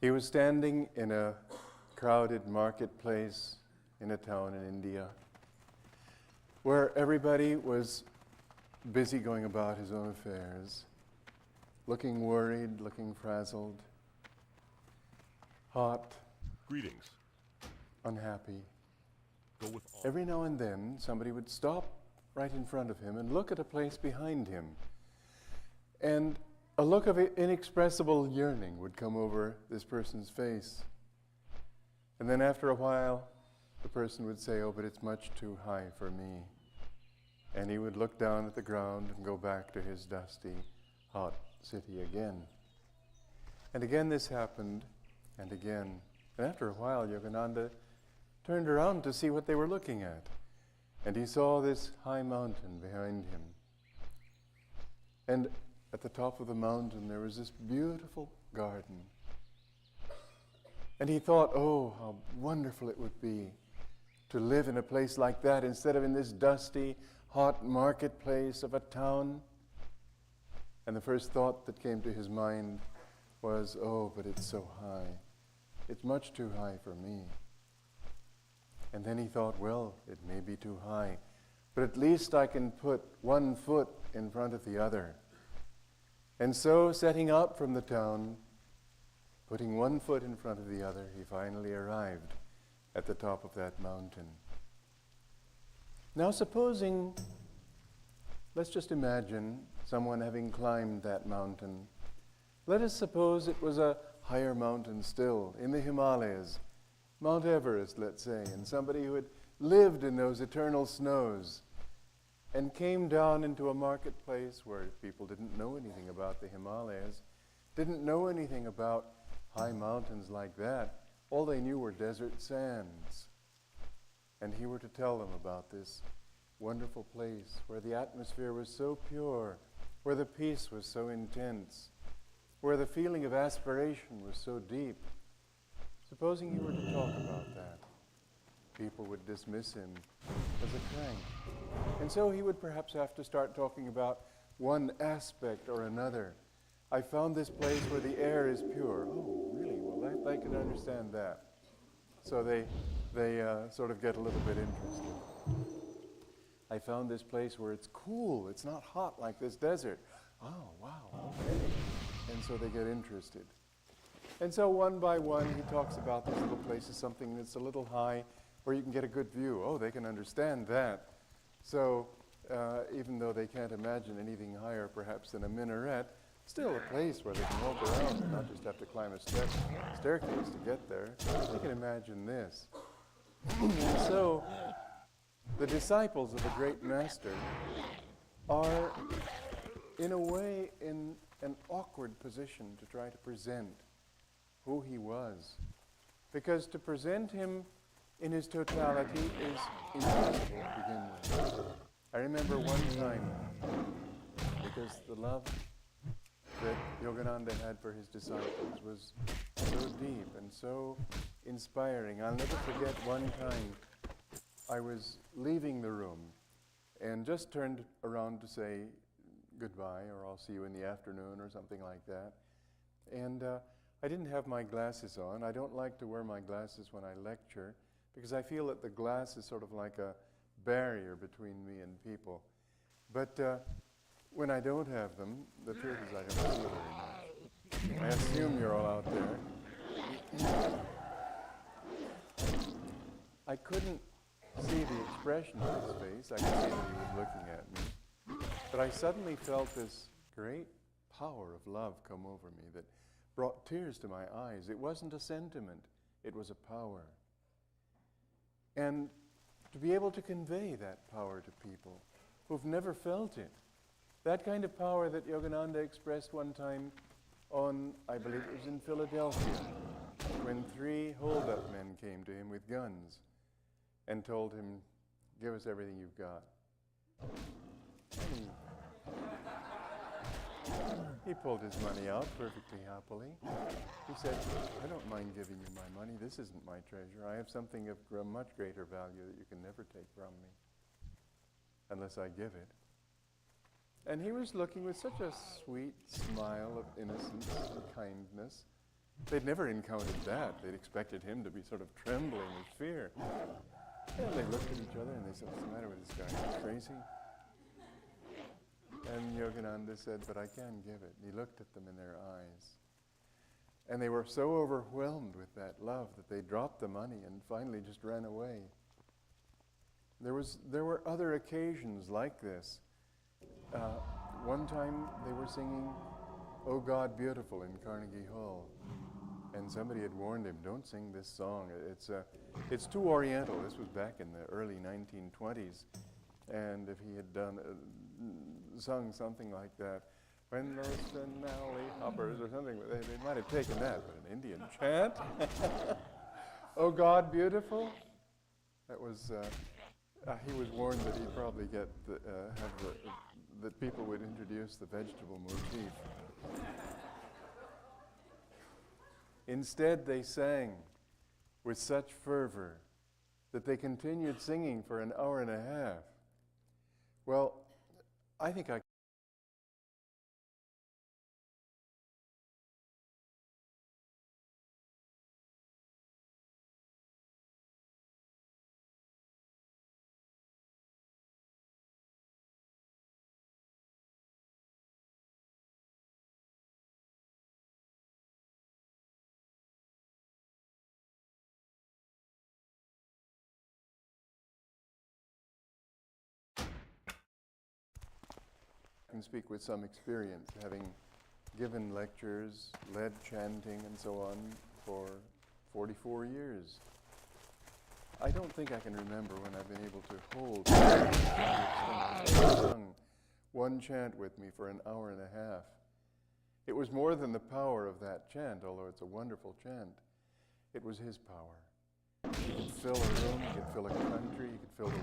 He was standing in a crowded marketplace in a town in India where everybody was busy going about his own affairs, looking worried, looking frazzled, hot, Greetings. unhappy. Go with all. Every now and then, somebody would stop right in front of him and look at a place behind him. And a look of inexpressible yearning would come over this person's face. And then after a while, the person would say, "Oh, but it's much too high for me." And he would look down at the ground and go back to his dusty, hot city again. And again this happened, and again. And after a while, Yogananda turned around to see what they were looking at. And he saw this high mountain behind him. And at the top of the mountain, there was this beautiful garden. And he thought, oh, how wonderful it would be to live in a place like that instead of in this dusty, hot marketplace of a town. And the first thought that came to his mind was, oh, but it's so high. It's much too high for me. And then he thought, well, it may be too high, but at least I can put one foot in front of the other. And so, setting out from the town, putting one foot in front of the other, he finally arrived at the top of that mountain. Now supposing, let's just imagine someone having climbed that mountain. Let us suppose it was a higher mountain still, in the Himalayas, Mount Everest, let's say, and somebody who had lived in those eternal snows and came down into a marketplace where people didn't know anything about the Himalayas, didn't know anything about high mountains like that. All they knew were desert sands. And he were to tell them about this wonderful place where the atmosphere was so pure, where the peace was so intense, where the feeling of aspiration was so deep. Supposing he were to talk about that, people would dismiss him as a crank. And so he would perhaps have to start talking about one aspect or another. I found this place where the air is pure. Oh, really? Well, I can understand that. So they sort of get a little bit interested. I found this place where it's cool. It's not hot like this desert. Oh, wow, okay. And so they get interested. And so one by one, he talks about these little places, something that's a little high, where you can get a good view. Oh, they can understand that. So even though they can't imagine anything higher perhaps than a minaret, still a place where they can walk around and not just have to climb a staircase to get there. They can imagine this. And so the disciples of the great master are, in a way, in an awkward position to try to present who he was. Because to present him in his totality is impossible to begin with. I remember one time, because the love that Yogananda had for his disciples was so deep and so inspiring. I'll never forget one time I was leaving the room and just turned around to say goodbye, or I'll see you in the afternoon or something like that. And I didn't have my glasses on. I don't like to wear my glasses when I lecture because I feel that the glass is sort of like a barrier between me and people. But when I don't have them, the truth is I don't see very much. I assume you're all out there. I couldn't see the expression of his face. I could see that he was looking at me. But I suddenly felt this great power of love come over me that brought tears to my eyes. It wasn't a sentiment, it was a power. And to be able to convey that power to people who've never felt it, that kind of power that Yogananda expressed one time on, I believe it was in Philadelphia, when 3 hold-up men came to him with guns and told him, "Give us everything you've got." He pulled his money out perfectly happily. He said, "I don't mind giving you my money. This isn't my treasure. I have something of much greater value that you can never take from me unless I give it." And he was looking with such a sweet smile of innocence and kindness. They'd never encountered that. They'd expected him to be sort of trembling with fear. And they looked at each other and they said, "What's the matter with this guy? Is he crazy?" And Yogananda said, "But I can give it." And he looked at them in their eyes. And they were so overwhelmed with that love that they dropped the money and finally just ran away. There were other occasions like this. One time they were singing "Oh God Beautiful" in Carnegie Hall. And somebody had warned him, "Don't sing this song. It's too oriental." This was back in the early 1920s. And if he had sung something like that, "When those finale hoppers," or something, they might have taken that, but an Indian chant. "Oh God Beautiful," that was, he was warned that he'd probably get that people would introduce the vegetable motif. Instead, they sang with such fervor that they continued singing for an hour and a half. Well, I think I can speak with some experience, having given lectures, led chanting and so on for 44 years. I don't think I can remember when I've been able to hold sung one chant with me for an hour and a half. It was more than the power of that chant, although it's a wonderful chant. It was his power. He could fill a room, he could fill a country, he could fill the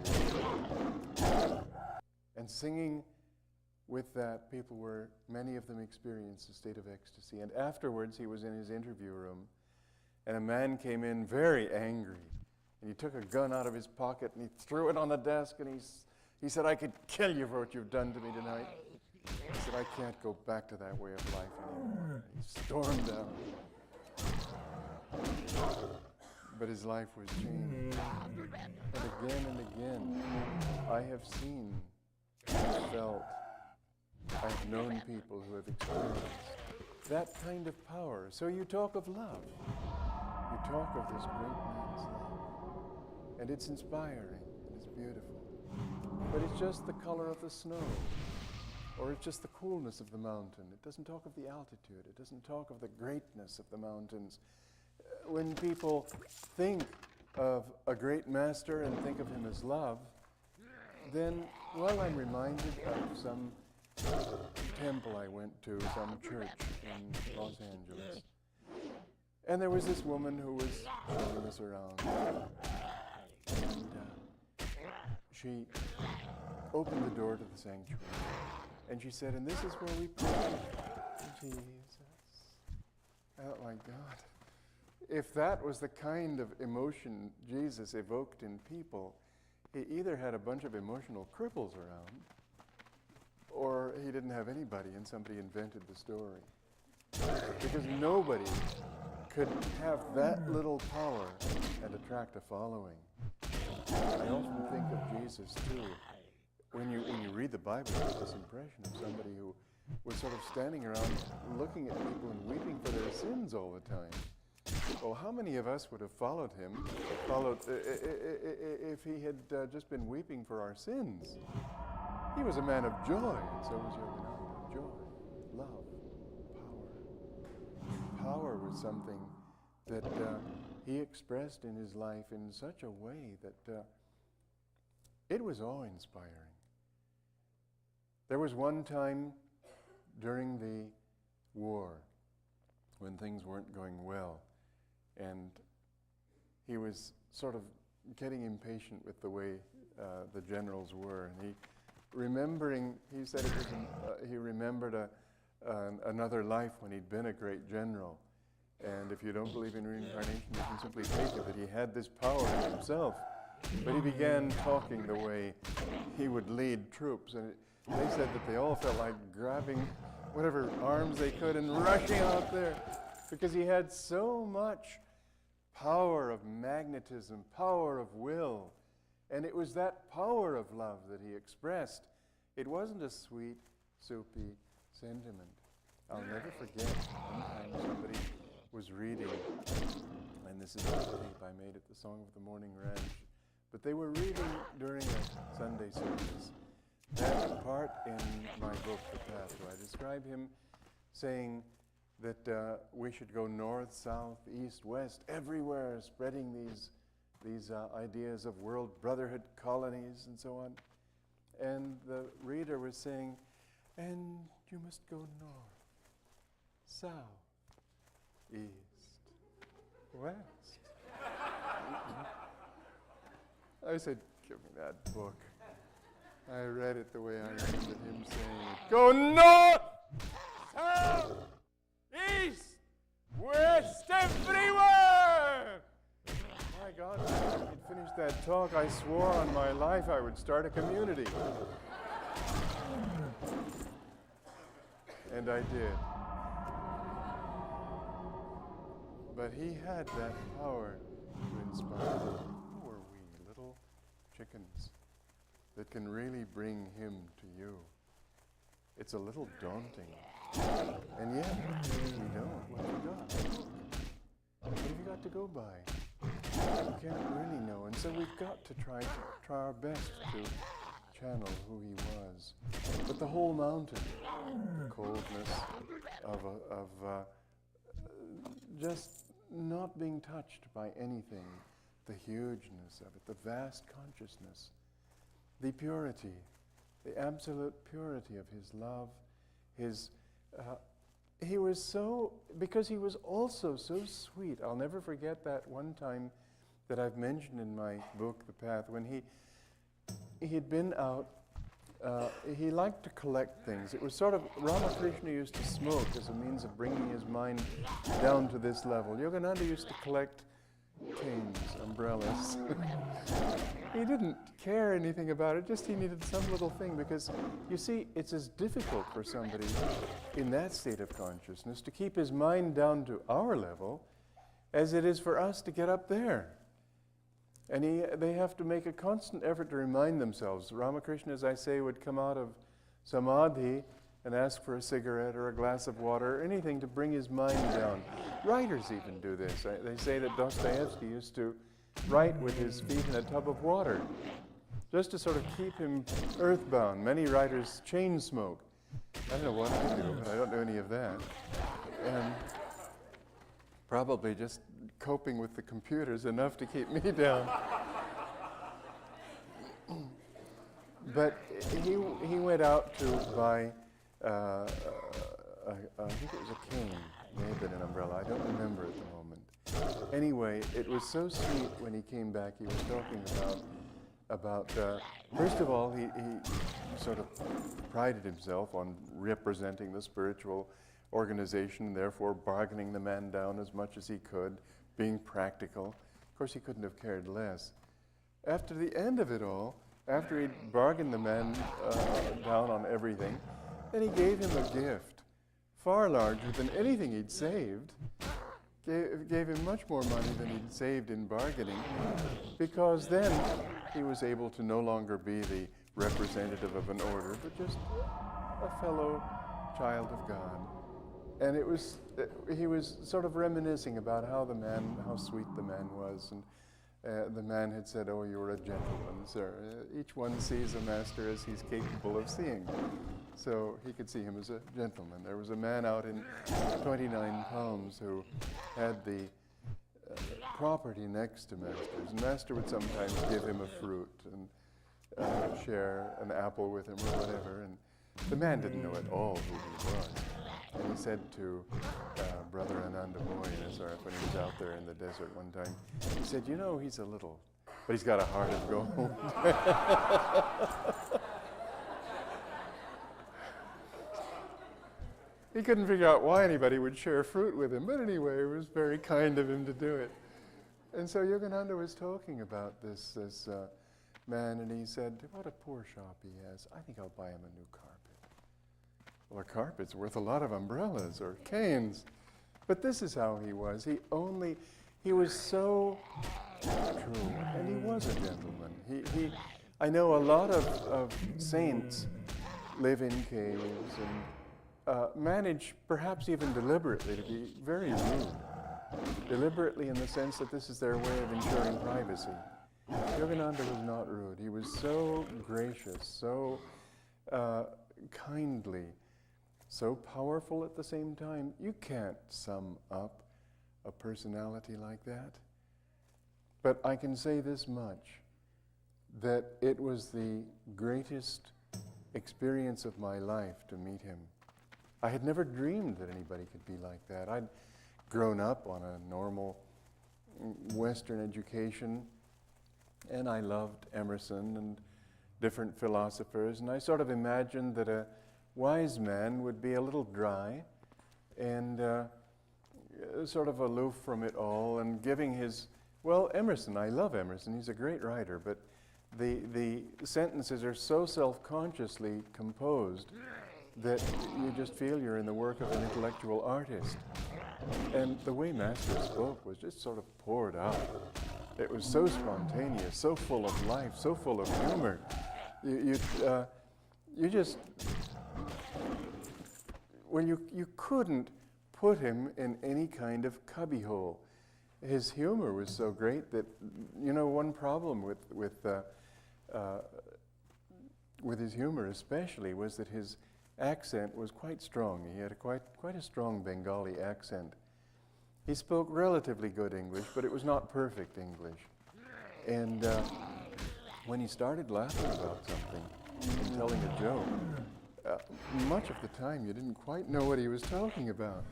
world. And singing with that, many of them experienced a state of ecstasy. And afterwards, he was in his interview room, and a man came in very angry. And he took a gun out of his pocket, and he threw it on the desk, and he said, "I could kill you for what you've done to me tonight." He said, "I can't go back to that way of life anymore." And he stormed out. But his life was changed. And again, I have seen, felt, I've known people who have experienced that kind of power. So you talk of love. You talk of this great man's love. And it's inspiring, and it's beautiful. But it's just the color of the snow, or it's just the coolness of the mountain. It doesn't talk of the altitude. It doesn't talk of the greatness of the mountains. When people think of a great master and think of him as love, then, well, I'm reminded of some temple I went to, some church in Los Angeles. And there was this woman who was showing us around. And she opened the door to the sanctuary. And she said, "And this is where we pray." Jesus. Oh my God. If that was the kind of emotion Jesus evoked in people, he either had a bunch of emotional cripples around, or he didn't have anybody and somebody invented the story. Because nobody could have that little power and attract a following. I often think of Jesus too. When you read the Bible, you get this impression of somebody who was sort of standing around looking at people and weeping for their sins all the time. Well, how many of us would have followed him if he had just been weeping for our sins? He was a man of joy, and so was Yogananda. Joy, love, power. Power was something that he expressed in his life in such a way that it was awe-inspiring. There was one time during the war when things weren't going well, and he was sort of getting impatient with the way the generals were, and he said it was he remembered another life when he'd been a great general. And if you don't believe in reincarnation, you can simply take it that he had this power in himself. But he began talking the way he would lead troops, and they said that they all felt like grabbing whatever arms they could and rushing out there. because he had so much power of magnetism, power of will, and it was that power of love that he expressed. It wasn't a sweet, soupy sentiment. I'll never forget one time somebody was reading, and this is a tape I made at the Song of the Morning Ranch, but they were reading during a Sunday service that part in my book, The Path. So I describe him saying that we should go north, south, east, west, everywhere, spreading these ideas of world brotherhood colonies and so on. And the reader was saying, and you must go north, south, east, west. I said, give me that book. I read it the way I remembered him saying it. Go north, south, east, west, everywhere! My God, when he'd finished that talk, I swore on my life I would start a community. And I did. But he had that power to inspire. Who are we, little chickens, that can really bring him to you? It's a little daunting. And yet, we don't. What have you got? What have you got to go by? You can't really know. And so we've got to try our best to channel who he was. But the whole mountain, the coldness of just not being touched by anything, the hugeness of it, the vast consciousness, the purity, the absolute purity of his love, he was so, because he was also so sweet. I'll never forget that one time that I've mentioned in my book, The Path, when he'd been out. He liked to collect things. It was sort of, Ramakrishna used to smoke as a means of bringing his mind down to this level. Yogananda used to collect canes, umbrellas. He didn't care anything about it, just he needed some little thing, because you see, it's as difficult for somebody in that state of consciousness to keep his mind down to our level as it is for us to get up there. And they have to make a constant effort to remind themselves. Ramakrishna, as I say, would come out of samadhi and ask for a cigarette or a glass of water or anything to bring his mind down. Writers even do this. They say that Dostoevsky used to write with his feet in a tub of water, just to sort of keep him earthbound. Many writers chain smoke. I don't know what I do, but I don't do any of that. And probably just coping with the computers enough to keep me down. But he went out to buy, I think it was a cane, may have been an umbrella, I don't remember at the moment. Anyway, it was so sweet when he came back. He was talking about first of all, he sort of prided himself on representing the spiritual organization, therefore bargaining the man down as much as he could, being practical. Of course, he couldn't have cared less. After the end of it all, after he'd bargained the man down on everything, then he gave him a gift far larger than anything he'd saved. Gave him much more money than he'd saved in bargaining, because then he was able to no longer be the representative of an order, but just a fellow child of God. And he was sort of reminiscing about how sweet the man was. And the man had said, "Oh, you're a gentleman, sir." Each one sees a master as he's capable of seeing. So he could see him as a gentleman. There was a man out in 29 Palms who had the property next to Master's. And Master would sometimes give him a fruit and share an apple with him or whatever. And the man didn't know at all who he was. And he said to Brother Ananda Moy when he was out there in the desert one time, he said, "You know, he's a little, but he's got a heart of gold." He couldn't figure out why anybody would share fruit with him, but anyway, it was very kind of him to do it. And so Yogananda was talking about this man, and he said, "What a poor shop he has. I think I'll buy him a new carpet." Well, a carpet's worth a lot of umbrellas or canes. But this is how he was. He was so true, and he was a gentleman. I know a lot of saints live in caves and manage, perhaps even deliberately, to be very rude. Deliberately in the sense that this is their way of ensuring privacy. Yogananda was not rude. He was so gracious, so kindly, so powerful at the same time. You can't sum up a personality like that. But I can say this much, that it was the greatest experience of my life to meet him. I had never dreamed that anybody could be like that. I'd grown up on a normal Western education, and I loved Emerson and different philosophers, and I sort of imagined that a wise man would be a little dry and sort of aloof from it all and giving his, well, Emerson, I love Emerson, he's a great writer, but the sentences are so self-consciously composed that you just feel you're in the work of an intellectual artist. And the way Master spoke was just sort of poured out. It was so spontaneous, so full of life, so full of humor. You just, when you couldn't put him in any kind of cubbyhole. His humor was so great that, you know, one problem with his humor especially was that his accent was quite strong. He had quite a strong Bengali accent. He spoke relatively good English, but it was not perfect English. And when he started laughing about something and telling a joke, much of the time you didn't quite know what he was talking about.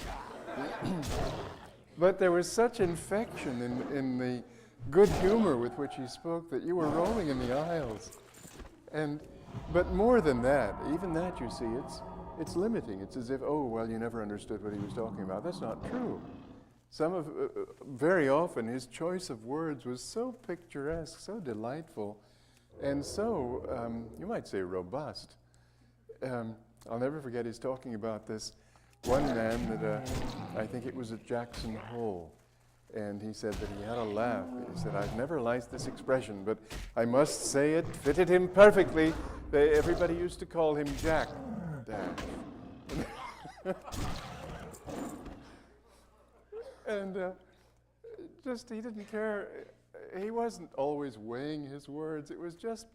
But there was such infection in the good humor with which he spoke that you were rolling in the aisles. But more than that, even that, you see, it's limiting. It's as if, oh, well, you never understood what he was talking about. That's not true. Very often, his choice of words was so picturesque, so delightful, and so, you might say, robust. I'll never forget his talking about this one man that, I think it was at Jackson Hole, and he said that he had a laugh. He said, I've never liked this expression, but I must say it fitted him perfectly. Everybody used to call him Jack Dash. And just, he didn't care. He wasn't always weighing his words. It was just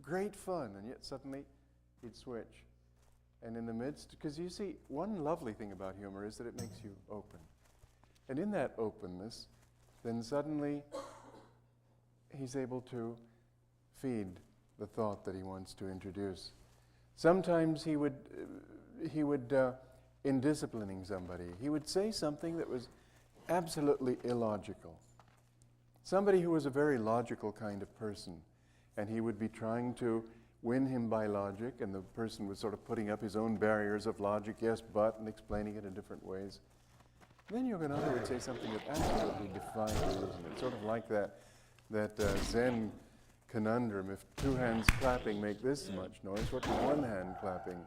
great fun, and yet suddenly he'd switch. And in the midst, because you see, one lovely thing about humor is that it makes you open. And in that openness, then suddenly he's able to feed the thought that he wants to introduce. Sometimes he would, in disciplining somebody, he would say something that was absolutely illogical. Somebody who was a very logical kind of person, and he would be trying to win him by logic, and the person was sort of putting up his own barriers of logic, yes, but, and explaining it in different ways. Then Yogananda would say something that absolutely defied reason. It's sort of like that Zen conundrum. If two hands clapping make this much noise, what does one hand clapping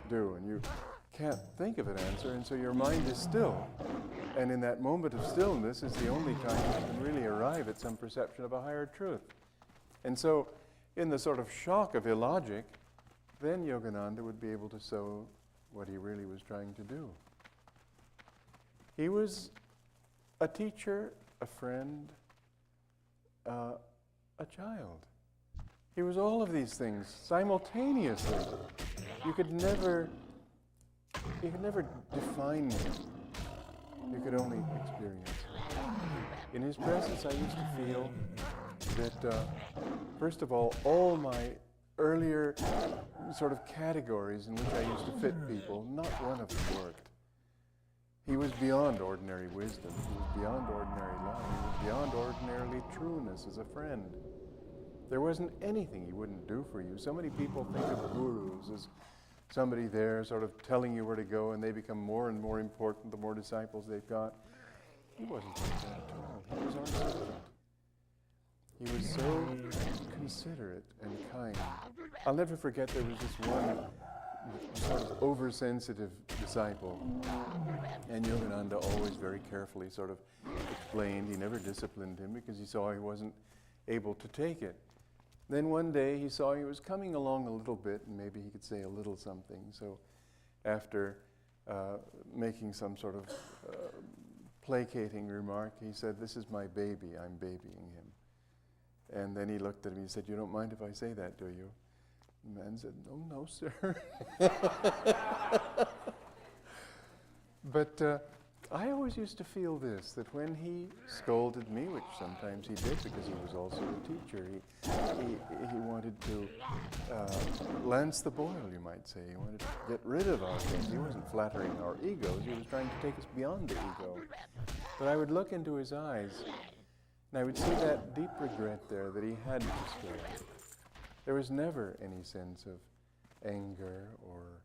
do? And you can't think of an answer, and so your mind is still. And in that moment of stillness is the only time you can really arrive at some perception of a higher truth. And so, in the sort of shock of illogic, then Yogananda would be able to sow what he really was trying to do. He was a teacher, a friend, a child. He was all of these things simultaneously. You could never define him. You could only experience him. In his presence, I used to feel that, first of all my earlier sort of categories in which I used to fit people, not one of them worked. He was beyond ordinary wisdom. He was beyond ordinary love. He was beyond ordinarily trueness as a friend. There wasn't anything he wouldn't do for you. So many people think of gurus as somebody there sort of telling you where to go, and they become more and more important the more disciples they've got. He wasn't like that at all. He was our servant. He was so considerate and kind. I'll never forget there was this one sort of oversensitive disciple. And Yogananda always very carefully sort of explained. He never disciplined him because he saw he wasn't able to take it. Then one day he saw he was coming along a little bit and maybe he could say a little something. So after making some sort of placating remark, he said, "This is my baby, I'm babying him." And then he looked at him and he said, "You don't mind if I say that, do you?" The man said, "Oh, no, sir." But I always used to feel this, that when he scolded me, which sometimes he did because he was also a teacher, he wanted to lance the boil, you might say. He wanted to get rid of our things. He wasn't flattering our egos. He was trying to take us beyond the ego. But I would look into his eyes, and I would see that deep regret there that he had to scold. There was never any sense of anger or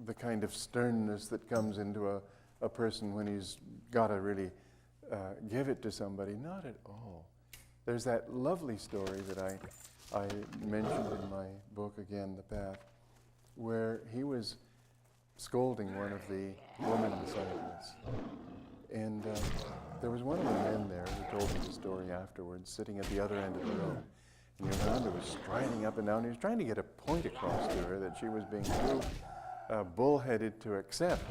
the kind of sternness that comes into a person when he's got to really give it to somebody. Not at all. There's that lovely story that I mentioned in my book, again, The Path, where he was scolding one of the woman disciples. And there was one of the men there who told me the story afterwards, sitting at the other end of the room. And Yogananda was striding up and down. He was trying to get a point across to her that she was being too bullheaded to accept.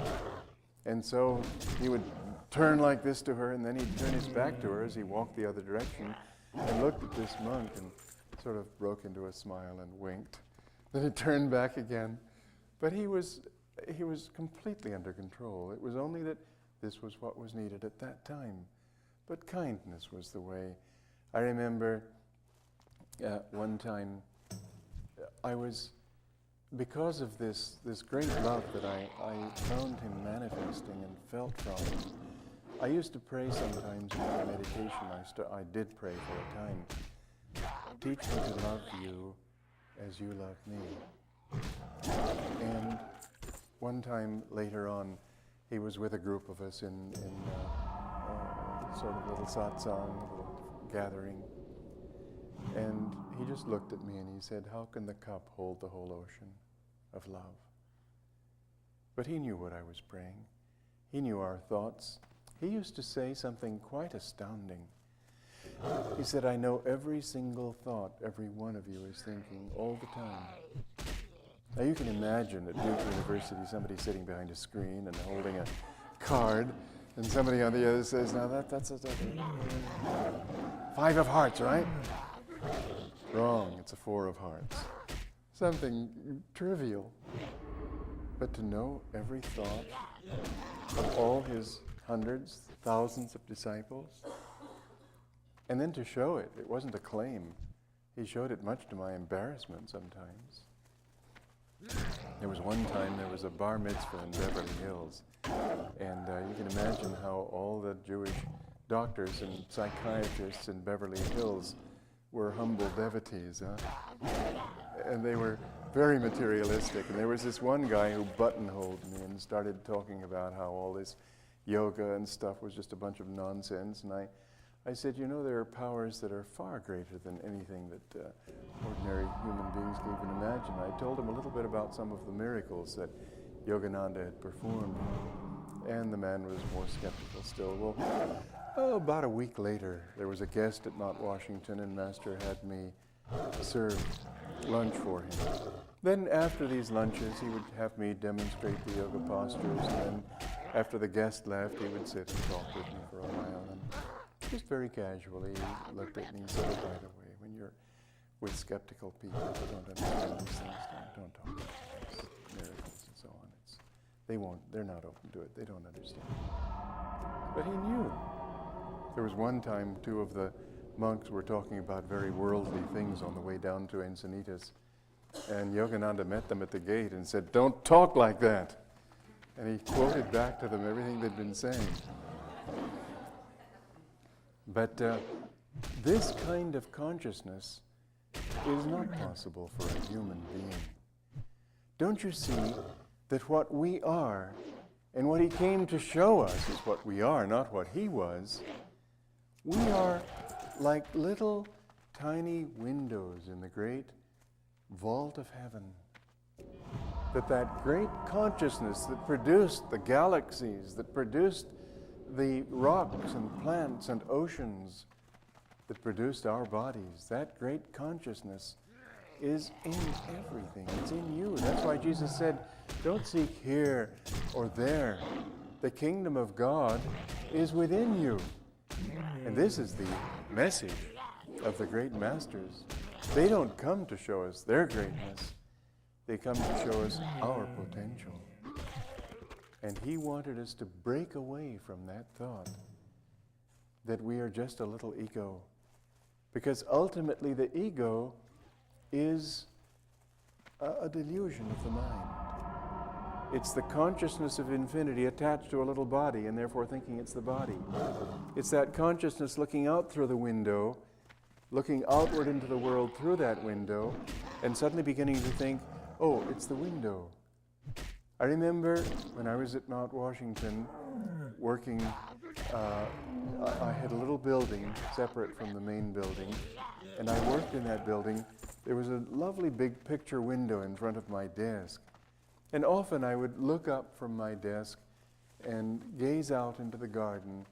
And so he would turn like this to her, and then he'd turn his back to her as he walked the other direction and looked at this monk and sort of broke into a smile and winked. Then he turned back again. But he was completely under control. It was only that this was what was needed at that time. But kindness was the way. I remember one time I was, because of this great love that I found him manifesting and felt from him, I used to pray sometimes in my meditation. I did pray for a time. Teach me to love you as you love me. And one time later on, he was with a group of us in sort of a little satsang, a little gathering. And he just looked at me and he said, "How can the cup hold the whole ocean of love?" But he knew what I was praying. He knew our thoughts. He used to say something quite astounding. He said, "I know every single thought every one of you is thinking all the time." Now you can imagine at Duke University somebody sitting behind a screen and holding a card, and somebody on the other says, "Now that's a 5 of hearts, right?" Wrong, it's a 4 of hearts. Something trivial. But to know every thought of all his hundreds, thousands of disciples, and then to show it. It wasn't a claim. He showed it much to my embarrassment sometimes. There was one time there was a bar mitzvah in Beverly Hills, and you can imagine how all the Jewish doctors and psychiatrists in Beverly Hills were humble devotees, and they were very materialistic. And there was this one guy who buttonholed me and started talking about how all this yoga and stuff was just a bunch of nonsense. And I said, "You know, there are powers that are far greater than anything that ordinary human beings can even imagine." I told him a little bit about some of the miracles that Yogananda had performed, and the man was more skeptical still. Well, about a week later, there was a guest at Mount Washington, and Master had me serve lunch for him. Then after these lunches, he would have me demonstrate the yoga postures, and then after the guest left, he would sit and talk with me for a while. And just very casually, he looked at me and said, "By the way, when you're with skeptical people who don't understand these things, don't talk about these miracles and so on. They're not open to it. They don't understand." But he knew. There was one time 2 of the monks were talking about very worldly things on the way down to Encinitas, and Yogananda met them at the gate and said, "Don't talk like that." And he quoted back to them everything they'd been saying. But this kind of consciousness is not possible for a human being. Don't you see that what we are and what he came to show us is what we are, not what he was? We are like little tiny windows in the great vault of heaven. That great consciousness that produced the galaxies, that produced the rocks and plants and oceans, that produced our bodies, that great consciousness is in everything. It's in you. That's why Jesus said, don't seek here or there. The kingdom of God is within you. And this is the message of the great masters. They don't come to show us their greatness. They come to show us our potential. And he wanted us to break away from that thought that we are just a little ego. Because ultimately the ego is a delusion of the mind. It's the consciousness of infinity attached to a little body and therefore thinking it's the body. It's that consciousness looking out through the window, looking outward into the world through that window, and suddenly beginning to think, oh, it's the window. I remember when I was at Mount Washington working, I had a little building separate from the main building, and I worked in that building. There was a lovely big picture window in front of my desk. And often I would look up from my desk and gaze out into the garden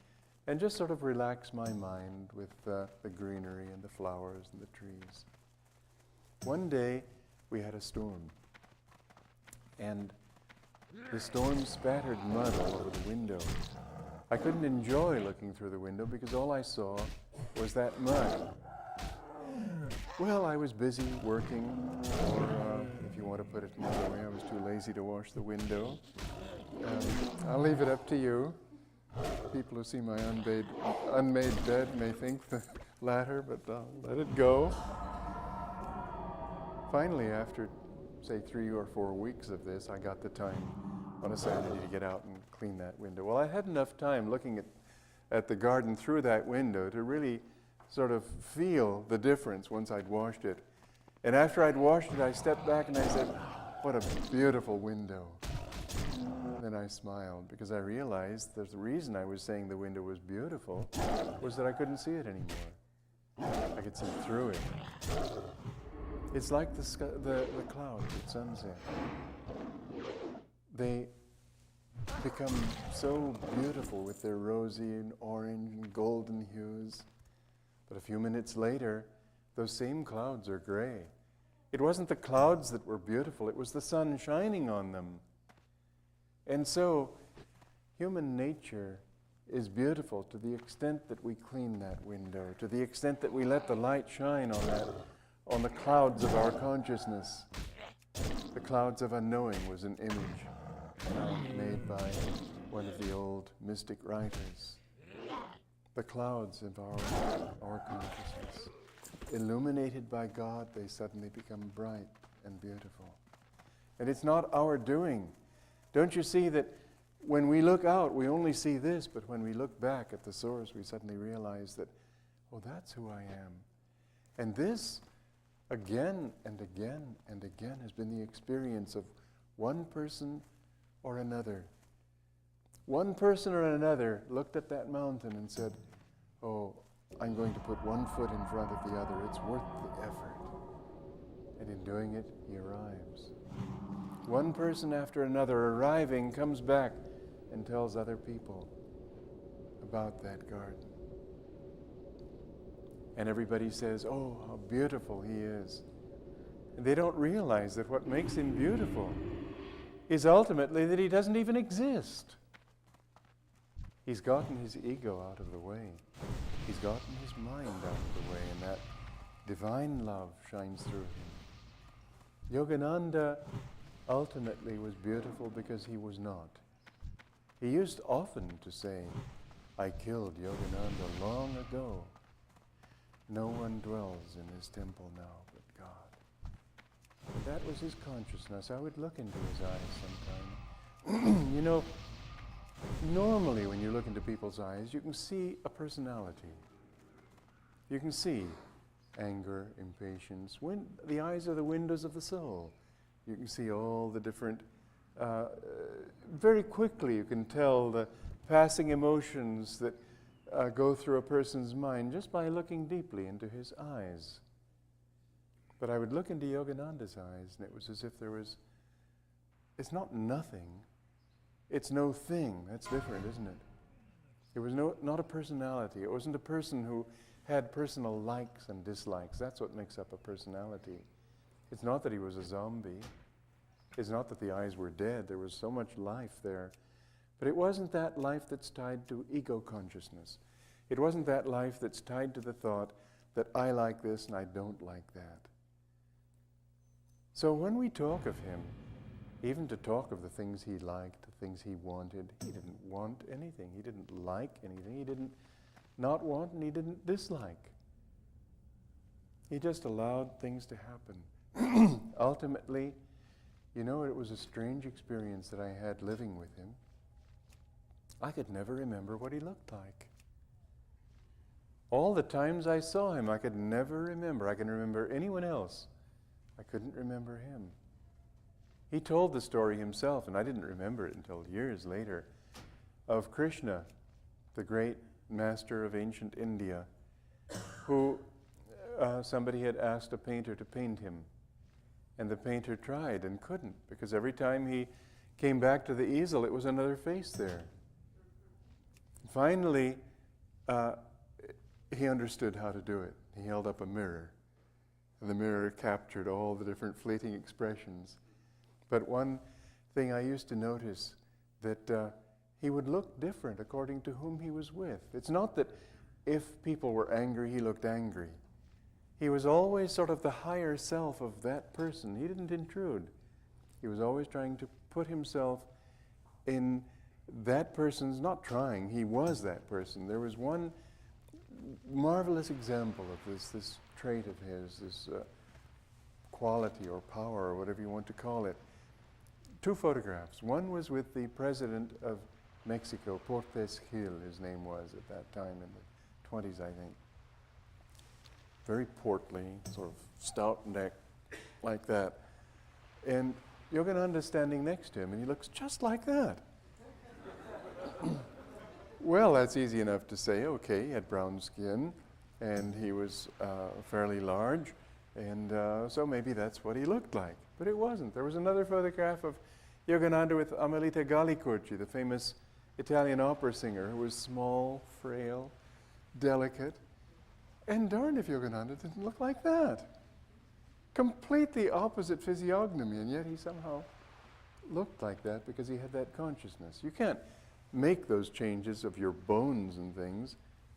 and just sort of relax my mind with the greenery and the flowers and the trees. One day we had a storm, and the storm spattered mud all over the window. I couldn't enjoy looking through the window because all I saw was that mud. Well, I was busy working, or if you want to put it another way, I was too lazy to wash the window. I'll leave it up to you. People who see my unmade bed may think the latter, but I'll let it go. Finally, after, say, 3 or 4 weeks of this, I got the time on a Saturday to get out and clean that window. Well, I had enough time looking at the garden through that window to really sort of feel the difference once I'd washed it. And after I'd washed it, I stepped back and I said, what a beautiful window. Then I smiled because I realized that the reason I was saying the window was beautiful was that I couldn't see it anymore. I could see through it. It's like the clouds at sunset. They become so beautiful with their rosy and orange and golden hues. But a few minutes later, those same clouds are gray. It wasn't the clouds that were beautiful, it was the sun shining on them. And so, human nature is beautiful to the extent that we clean that window, to the extent that we let the light shine on the clouds of our consciousness. The clouds of unknowing was an image made by one of the old mystic writers. The clouds of our consciousness. Illuminated by God, they suddenly become bright and beautiful. And it's not our doing. Don't you see that when we look out, we only see this, but when we look back at the source, we suddenly realize that, oh, that's who I am. And this, again and again and again, has been the experience of one person or another. One person or another looked at that mountain and said, oh, I'm going to put one foot in front of the other. It's worth the effort. And in doing it, he arrives. One person after another arriving comes back and tells other people about that garden. And everybody says, oh, how beautiful he is. And they don't realize that what makes him beautiful is ultimately that he doesn't even exist. He's gotten his ego out of the way. He's gotten his mind out of the way, and that divine love shines through him. Yogananda ultimately was beautiful because he was not. He used often to say, I killed Yogananda long ago. No one dwells in his temple now but God. And that was his consciousness. I would look into his eyes sometime. You know, normally when you look into people's eyes, you can see a personality. You can see anger, impatience. The eyes are the windows of the soul. You can see all the different, very quickly you can tell the passing emotions that go through a person's mind just by looking deeply into his eyes. But I would look into Yogananda's eyes, and it was as if there was, it's not nothing, it's no thing. That's different, isn't it? It was not a personality. It wasn't a person who had personal likes and dislikes. That's what makes up a personality. It's not that he was a zombie. It's not that the eyes were dead. There was so much life there. But it wasn't that life that's tied to ego consciousness. It wasn't that life that's tied to the thought that I like this and I don't like that. So when we talk of him, even to talk of the things he liked, the things he wanted, he didn't want anything. He didn't like anything. He didn't not want and he didn't dislike. He just allowed things to happen. Ultimately, you know, it was a strange experience that I had living with him. I could never remember what he looked like. All the times I saw him, I could never remember. I can remember anyone else. I couldn't remember him. He told the story himself, and I didn't remember it until years later, of Krishna, the great master of ancient India, who somebody had asked a painter to paint him. And the painter tried and couldn't, because every time he came back to the easel, it was another face there. Finally, he understood how to do it. He held up a mirror, and the mirror captured all the different fleeting expressions. But one thing I used to notice, that he would look different according to whom he was with. It's not that if people were angry, he looked angry. He was always sort of the higher self of that person. He didn't intrude. He was always trying to put himself in that person's, not trying, he was that person. There was one marvelous example of this trait of his, this quality or power or whatever you want to call it. 2 photographs. One was with the president of Mexico, Portes Gil, his name was at that time in the 20s, I think. Very portly, sort of stout neck, like that. And Yogananda's standing next to him, and he looks just like that. Well, that's easy enough to say. Okay, he had brown skin, and he was fairly large, and so maybe that's what he looked like. But it wasn't. There was another photograph of Yogananda with Amelita Galli-Curci, the famous Italian opera singer, who was small, frail, delicate. And darn if Yogananda didn't look like that. Completely opposite physiognomy, and yet he somehow looked like that because he had that consciousness. You can't make those changes of your bones and things,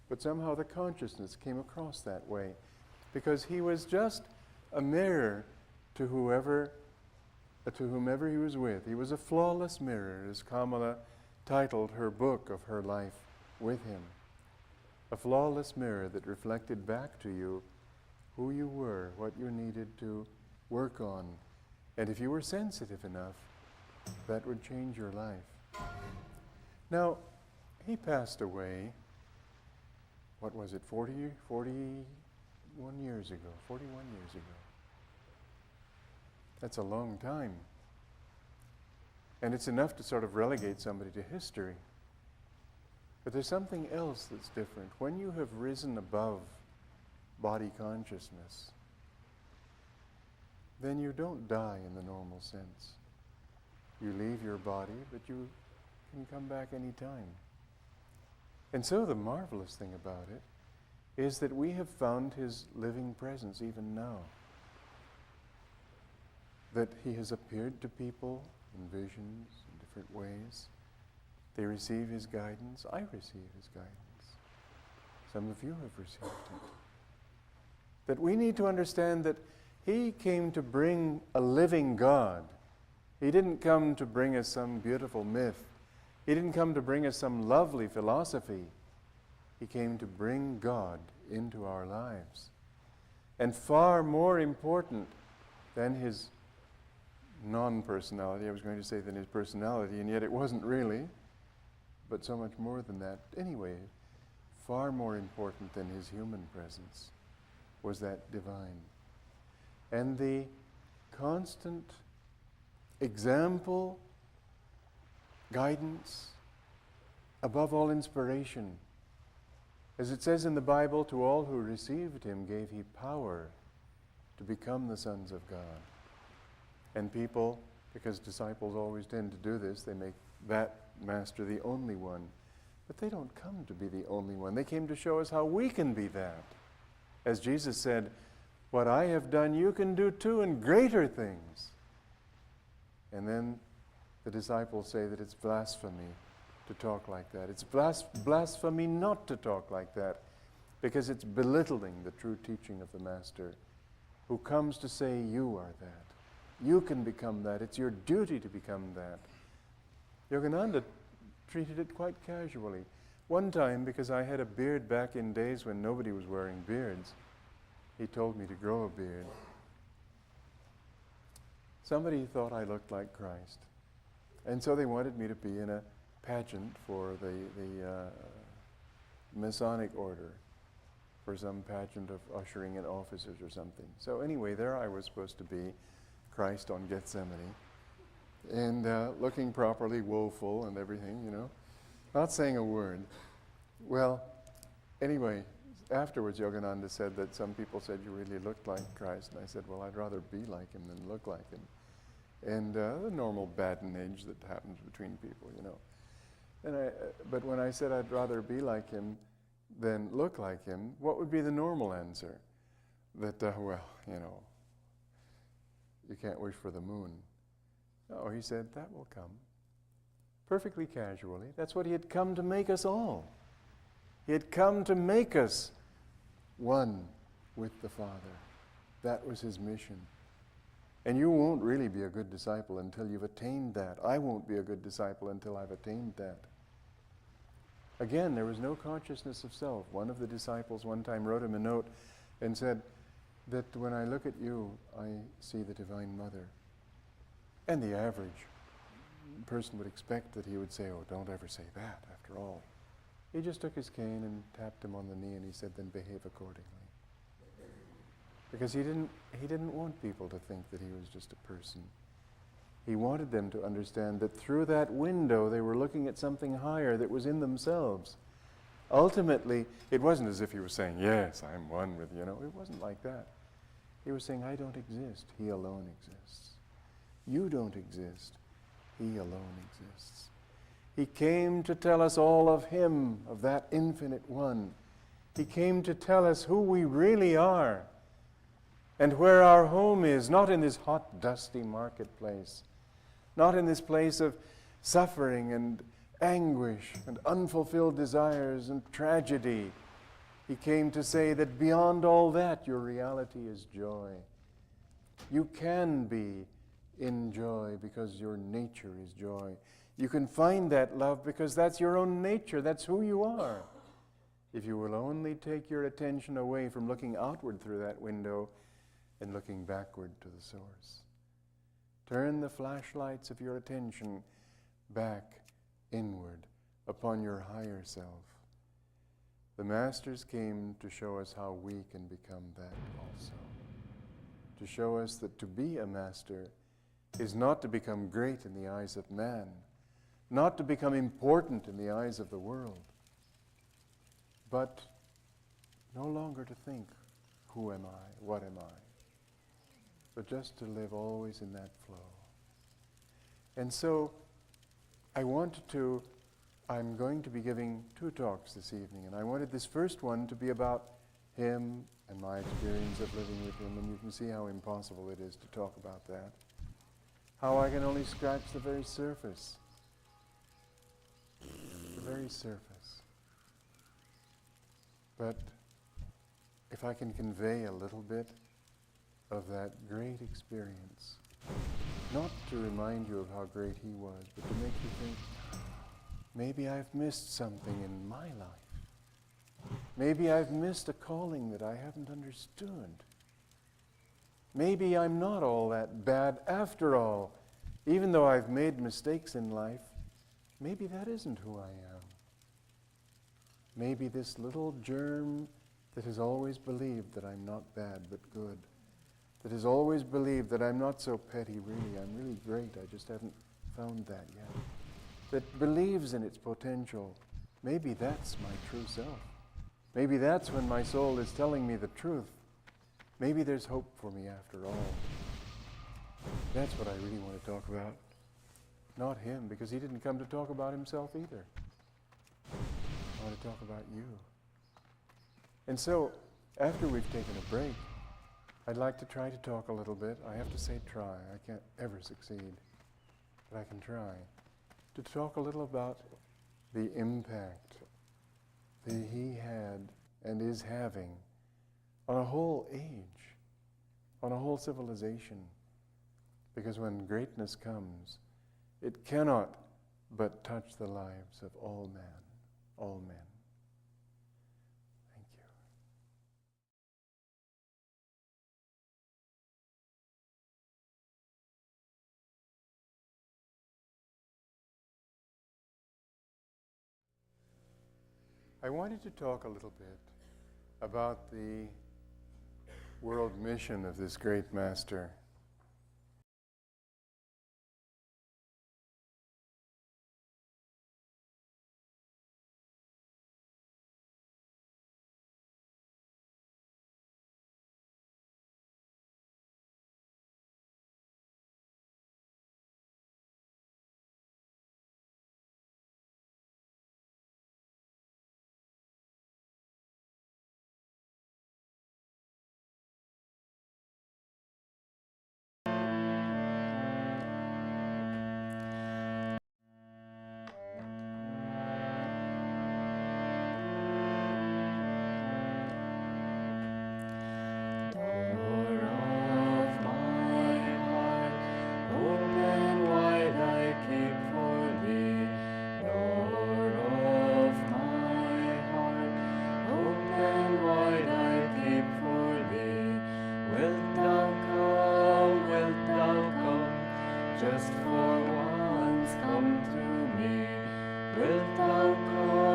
but somehow the consciousness came across that way because he was just a mirror to whomever he was with. He was a flawless mirror, as Kamala titled her book of her life with him. A flawless mirror that reflected back to you who you were, what you needed to work on. And if you were sensitive enough, that would change your life. Now, he passed away, what was it, 41 years ago. That's a long time. And it's enough to sort of relegate somebody to history. But there's something else that's different. When you have risen above body consciousness, then you don't die in the normal sense. You leave your body, but you can come back any time. And so the marvelous thing about it is that we have found his living presence even now. That he has appeared to people in visions, in different ways. They receive his guidance. I receive his guidance. Some of you have received it. That we need to understand that he came to bring a living God. He didn't come to bring us some beautiful myth. He didn't come to bring us some lovely philosophy. He came to bring God into our lives. And far more important than his non-personality, I was going to say than his personality, and yet it wasn't really, but so much more than that. Anyway, far more important than his human presence was that divine. And the constant example, guidance, above all inspiration. As it says in the Bible, to all who received him gave he power to become the sons of God. And people, because disciples always tend to do this, they make that master the only one. But they don't come to be the only one. They came to show us how we can be that. As Jesus said, what I have done, you can do too, and greater things. And then the disciples say that it's blasphemy to talk like that. It's blasphemy not to talk like that, because it's belittling the true teaching of the Master, who comes to say, you are that. You can become that. It's your duty to become that. Yogananda treated it quite casually. One time, because I had a beard back in days when nobody was wearing beards, he told me to grow a beard. Somebody thought I looked like Christ. And so they wanted me to be in a pageant for the Masonic order, for some pageant of ushering in officers or something. So anyway, there I was supposed to be, Christ on Gethsemane, and looking properly woeful and everything, you know, not saying a word. Well, anyway, afterwards Yogananda said that some people said you really looked like Christ, and I said, well, I'd rather be like him than look like him. And the normal badinage that happens between people, you know. And but when I said I'd rather be like him than look like him, what would be the normal answer? That, well, you know, you can't wish for the moon. No, he said, that will come. Perfectly casually. That's what he had come to make us all. He had come to make us one with the Father. That was his mission. And you won't really be a good disciple until you've attained that. I won't be a good disciple until I've attained that. Again, there was no consciousness of self. One of the disciples one time wrote him a note and said that when I look at you, I see the Divine Mother. And the average person would expect that he would say, oh, don't ever say that, after all. He just took his cane and tapped him on the knee and he said, then behave accordingly. Because he didn't want people to think that he was just a person. He wanted them to understand that through that window they were looking at something higher that was in themselves. Ultimately, it wasn't as if he was saying, yes, I'm one with you. It wasn't like that. He was saying, I don't exist. He alone exists. You don't exist. He alone exists. He came to tell us all of him, of that infinite one. He came to tell us who we really are and where our home is, not in this hot, dusty marketplace, not in this place of suffering and anguish and unfulfilled desires and tragedy. He came to say that beyond all that, your reality is joy. You can be in joy because your nature is joy. You can find that love because that's your own nature. That's who you are. If you will only take your attention away from looking outward through that window and looking backward to the source. Turn the flashlights of your attention back inward upon your higher self. The Masters came to show us how we can become that also. To show us that to be a master is not to become great in the eyes of man, not to become important in the eyes of the world, but no longer to think, who am I, what am I, but just to live always in that flow. And so I'm going to be giving 2 talks this evening, and I wanted this first one to be about him and my experience of living with him, and you can see how impossible it is to talk about that. How I can only scratch the very surface. The very surface. But if I can convey a little bit of that great experience, not to remind you of how great he was, but to make you think, maybe I've missed something in my life. Maybe I've missed a calling that I haven't understood. Maybe I'm not all that bad after all. Even though I've made mistakes in life, maybe that isn't who I am. Maybe this little germ that has always believed that I'm not bad but good, that has always believed that I'm not so petty really, I'm really great, I just haven't found that yet, that believes in its potential, maybe that's my true self. Maybe that's when my soul is telling me the truth. Maybe there's hope for me after all. That's what I really want to talk about. Not him, because he didn't come to talk about himself either. I want to talk about you. And so, after we've taken a break, I'd like to try to talk a little bit. I have to say try. I can't ever succeed. But I can try. To talk a little about the impact that he had and is having on a whole age, on a whole civilization. Because when greatness comes, it cannot but touch the lives of all men. All men. Thank you. I wanted to talk a little bit about the world mission of this great master. Just for once come to me. Wilt thou come?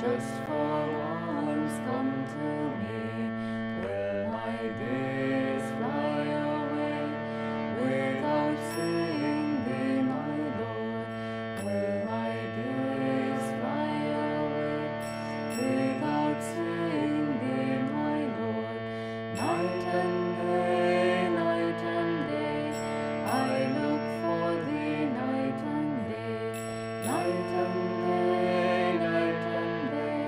Just for once come to me. Will my days fly away without seeing thee, my Lord? Will my days fly away without seeing thee, my Lord? Night and day, night and day, I look for thee night and day. Night and day, night and day,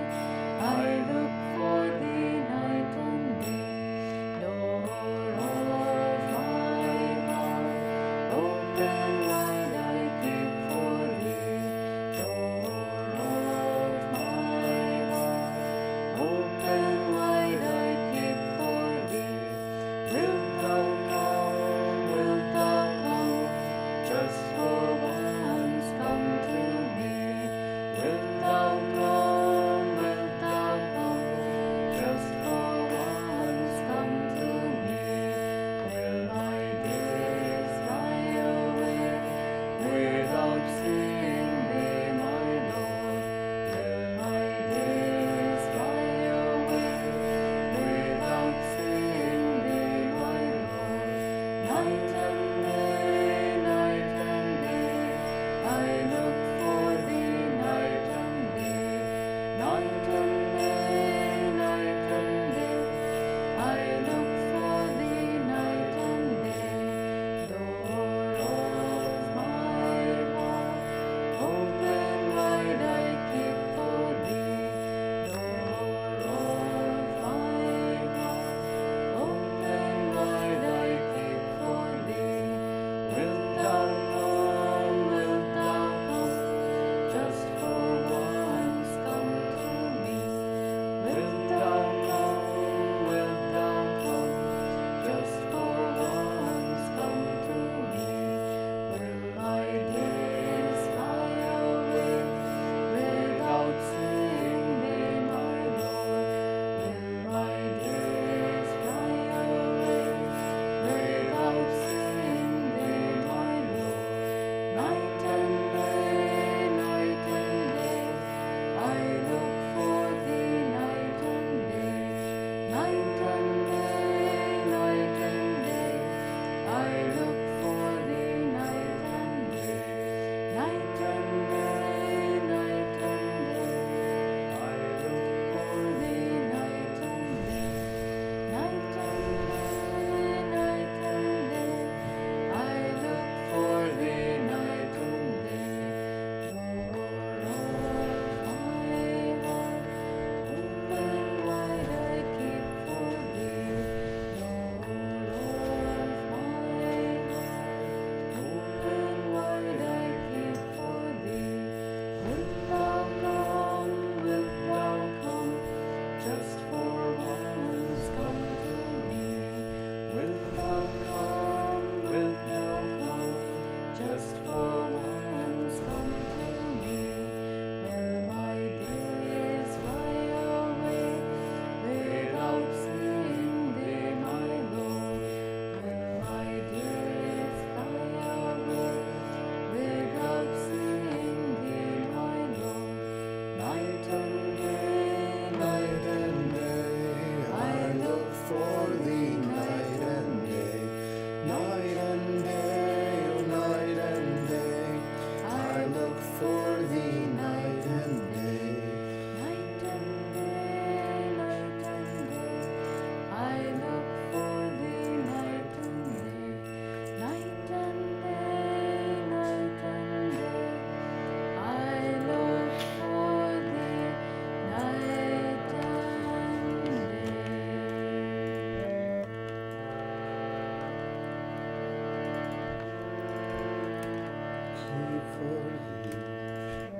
thee.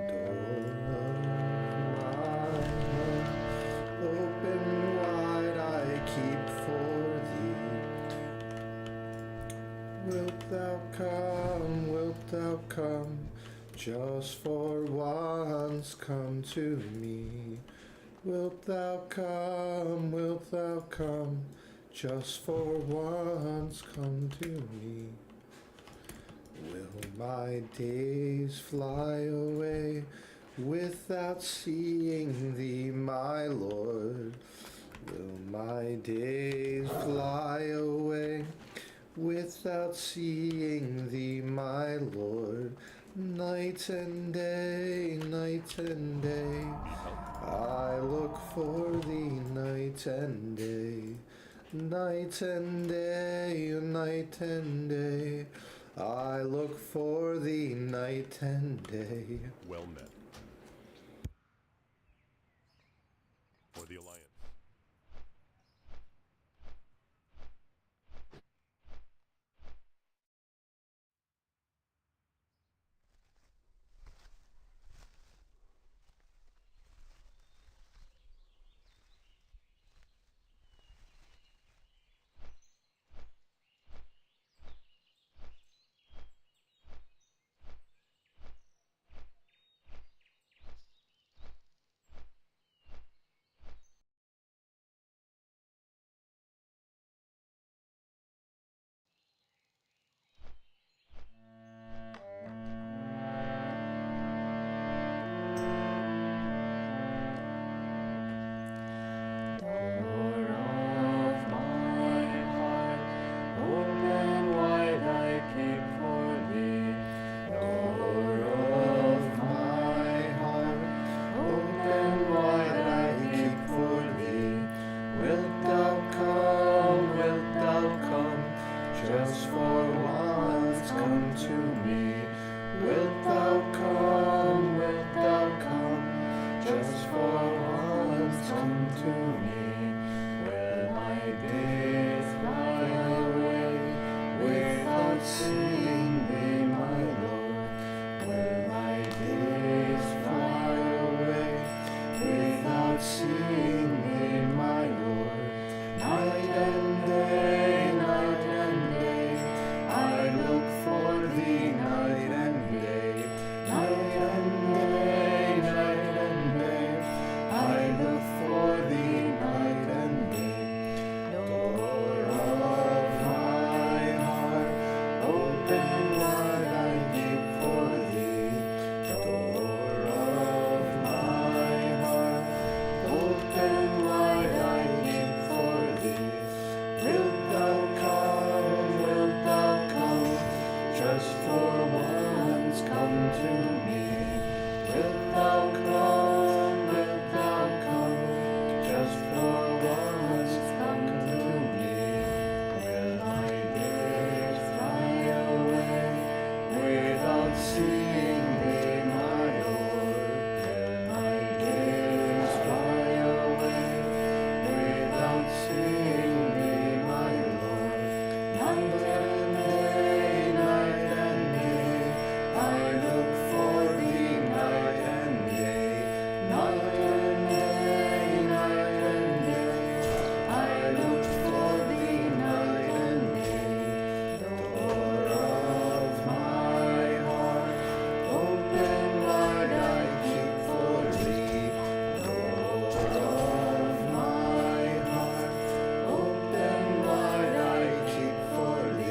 Door of my heart, open wide I keep for thee. Wilt thou come, just for once come to me? Wilt thou come, just for once come to me? Will my days fly away without seeing thee, my Lord? Will my days fly away without seeing thee, my Lord? Night and day, I look for thee night and day. Night and day, I look for thee night and day. Well met. For the Alliance. Door of my heart, open wide I keep for thee. Door of My heart, open wide I keep for thee. Wilt thou come, just for once come to me? Wilt thou come, just for once come to me? will my days fly away Without seeing thee, my Lord, will my days fly away. Without seeing thee, my Lord, night and day, I look for thee night and day. Night and day, I look for thee night and day. Door of my heart, open wide I keep for thee. Door of my heart, open wide I keep for thee. Wilt thou come, just for once come to me? Wilt thou come, just for once come to me? Will my days fly away without seeing thee, my Lord? Will my days fly away without seeing thee, my Lord? Night and day, I look for thee night and day. Night and day, I look for thee night and day. Door of my heart, open wide I keep for thee. Door of my heart, open wide I keep for thee.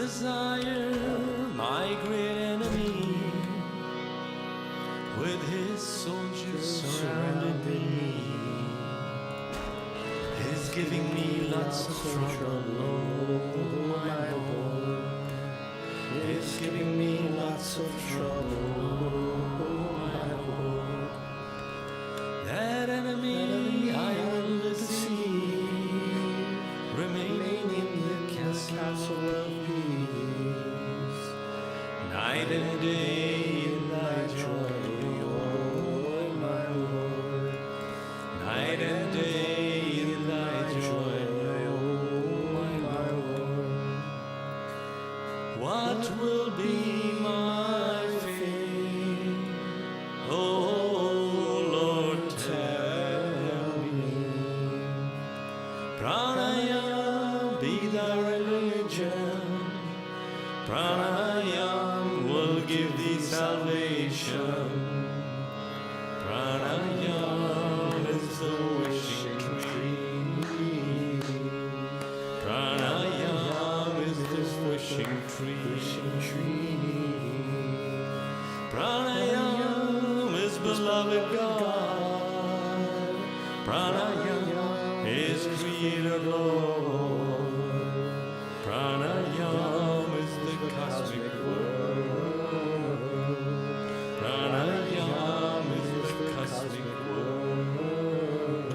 Desire, my great enemy, with his soldiers surrounded me, is giving me lots of trouble. Oh, my Lord, is giving me lots of trouble. Oh, my Lord, that enemy I will deceive, remaining in the castle of peace, night and day in thy joy, oh my Lord, night and day in thy joy, oh my Lord. What will be my fate? Oh Lord, tell me. Pranayam be thy religion, Pranayam will give thee salvation. Pranayam is the wishing tree. Pranayam is the wishing tree. Pranayam is beloved God. Pranayam is Creator Lord. Pranayam is the cosmic word. Pranayam is the cosmic word.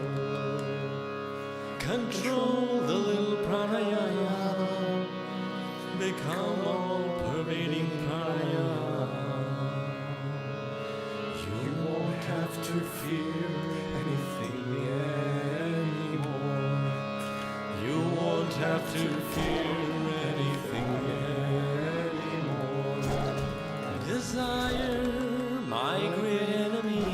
Control the little pranayam, become all-pervading pranayam. You won't have to fear anything anymore. You won't have to fear anything anymore. Desire, my great enemy,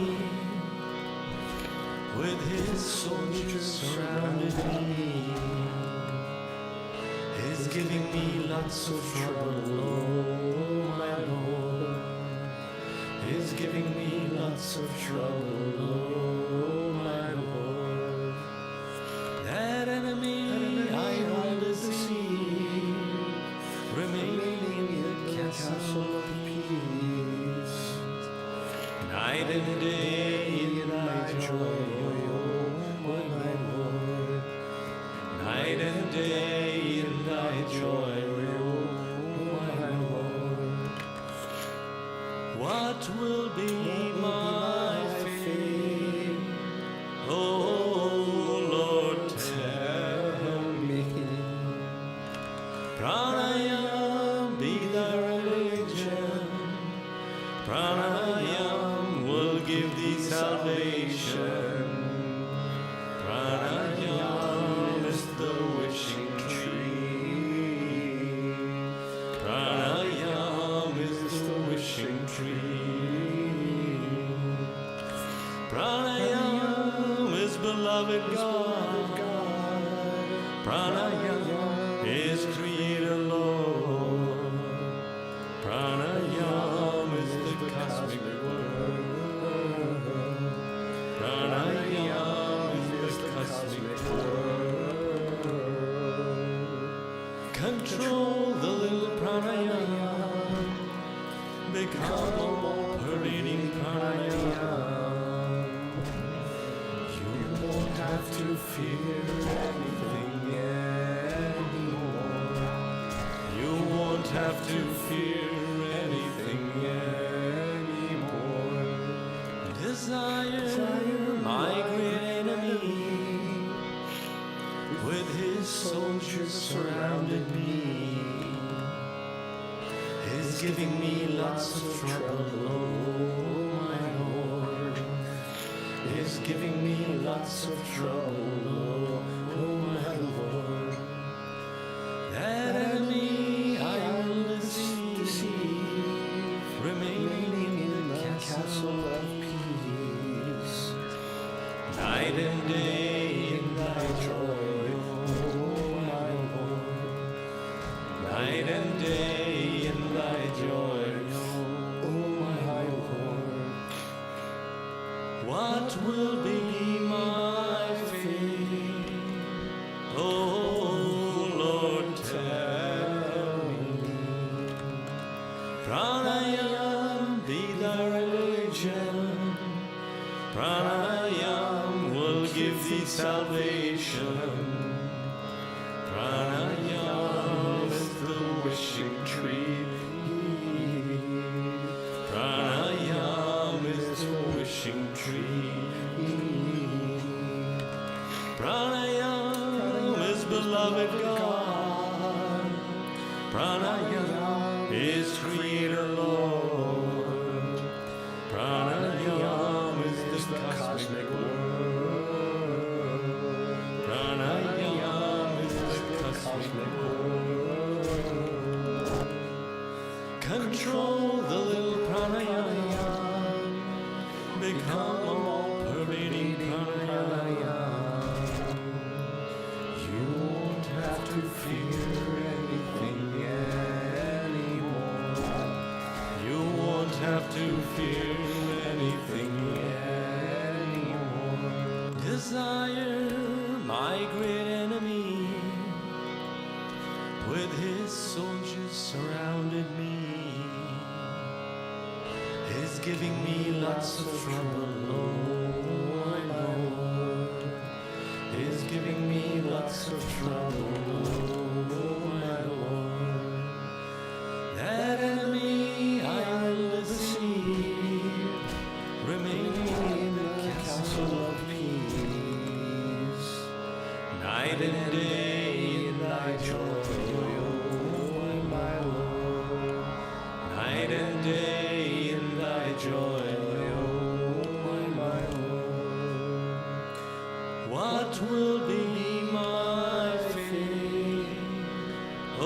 with his soldiers surrounded me, is giving me lots of trouble. Oh, my Lord, is giving me lots of trouble. Oh, my Lord, that enemy I will deceive, remaining in the castle of peace, night and day in thy joy, oh my Lord, night and day in thy joy, oh my Lord. What will be my fate? Oh Lord, tell me. Pranayam be thy religion, Pranayam will give thee salvation. Pranayam is the wishing tree. Pranayam is the wishing tree. Pranayam is beloved God. Pranayam is Creator Lord. Pranayam is the cosmic word. Pranayam is the cosmic word. Control the little pranayam, become all-pervading pranayam. You won't have to fear anything anymore. You won't have to fear anything anymore. Desire, my great enemy, with his soldiers surrounded me, is giving me lots of trouble. Oh, my Lord, is giving me lots of trouble. Oh, my Lord, that enemy I will deceive, remaining in the castle of peace, night and day in thy joy, oh my Lord, night and day in thy joy, oh my Lord. What will be my fate? Oh Lord, tell me. Pranayam be thy religion. Pranayam will give thee salvation. Pranayam is the wishing tree. Pranayam is the wishing tree. Pranayam is beloved God. Pranayam is Creator Lord. Pranayam is the cosmic world. Pranayam is the cosmic world. Control the little pranayam. Become a all-pervading pranayam. You won't have to fear anything anymore. You won't have to fear anything anymore. Desire, my great enemy, with his soldiers surrounded me, is giving me lots of trouble. Oh, I know. Is giving me lots of trouble. Oh, my Lord. That enemy I will deceive, remaining in the castle of peace, night and day in thy joy, oh my Lord. Night and day in thy joy, oh my Lord. What will be my fate? Oh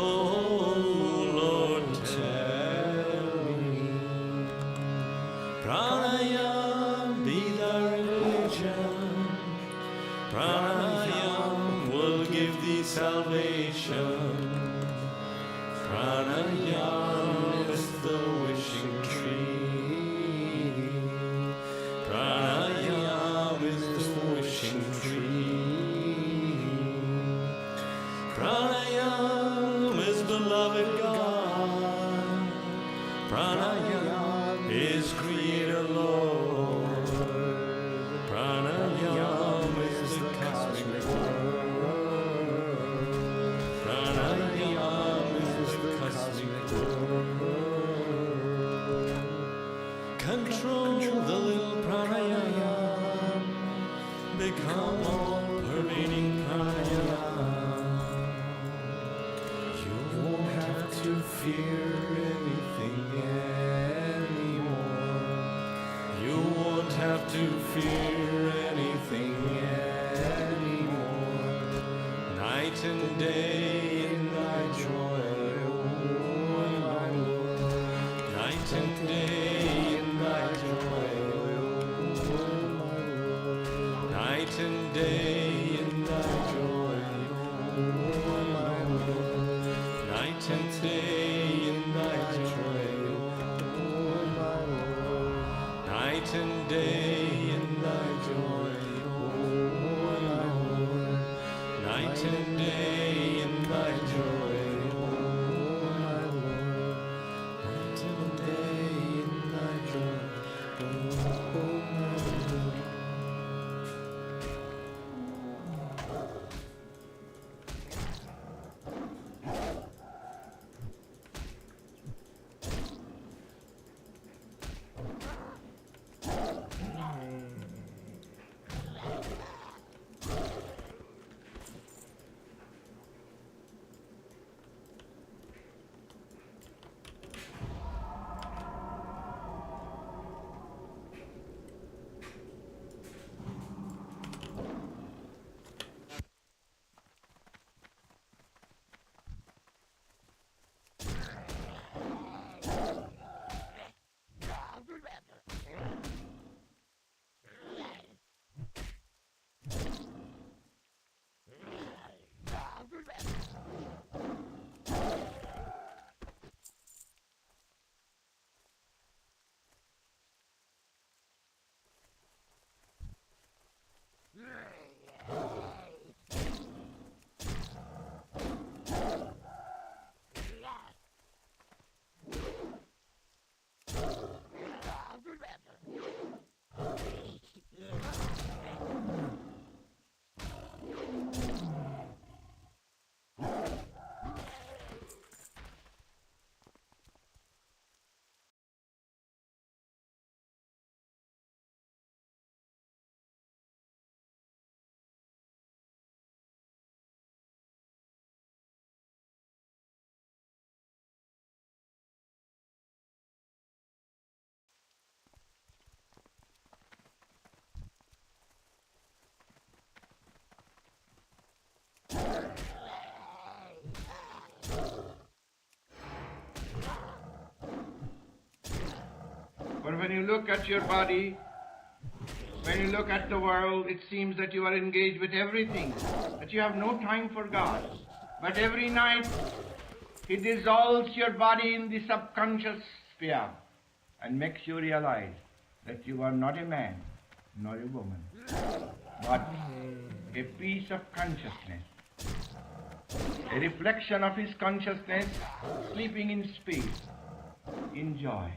Lord, tell me. Pranayam be thy religion. Pranayam will give thee salvation. Pranayam is the wishing tree. Pranayam is the wishing tree. Pranayam is beloved God. Pranayam is Creator Lord. Pranayam is the cosmic world. Pranayam is the cosmic world. Control the little pranayam. Become all-pervading pranayam. You won't have to fear anything anymore. You won't have to fear anything anymore. Night and day in thy joy, oh my Lord. Night and day in thy joy, oh my Lord. Night and day in thy joy, oh my Lord. Night and day in thy joy, oh my Lord. Night and day in thy joy, oh my Lord. Night and day in thy joy, oh my Lord. Night and day in thy joy, oh my Lord. when you look at your body, when you look at the world, it seems that you are engaged with everything, that you have no time for God. But every night, He dissolves your body in the subconscious sphere and makes you realize that you are not a man, nor a woman, but a piece of consciousness, a reflection of His consciousness sleeping in space, in joy.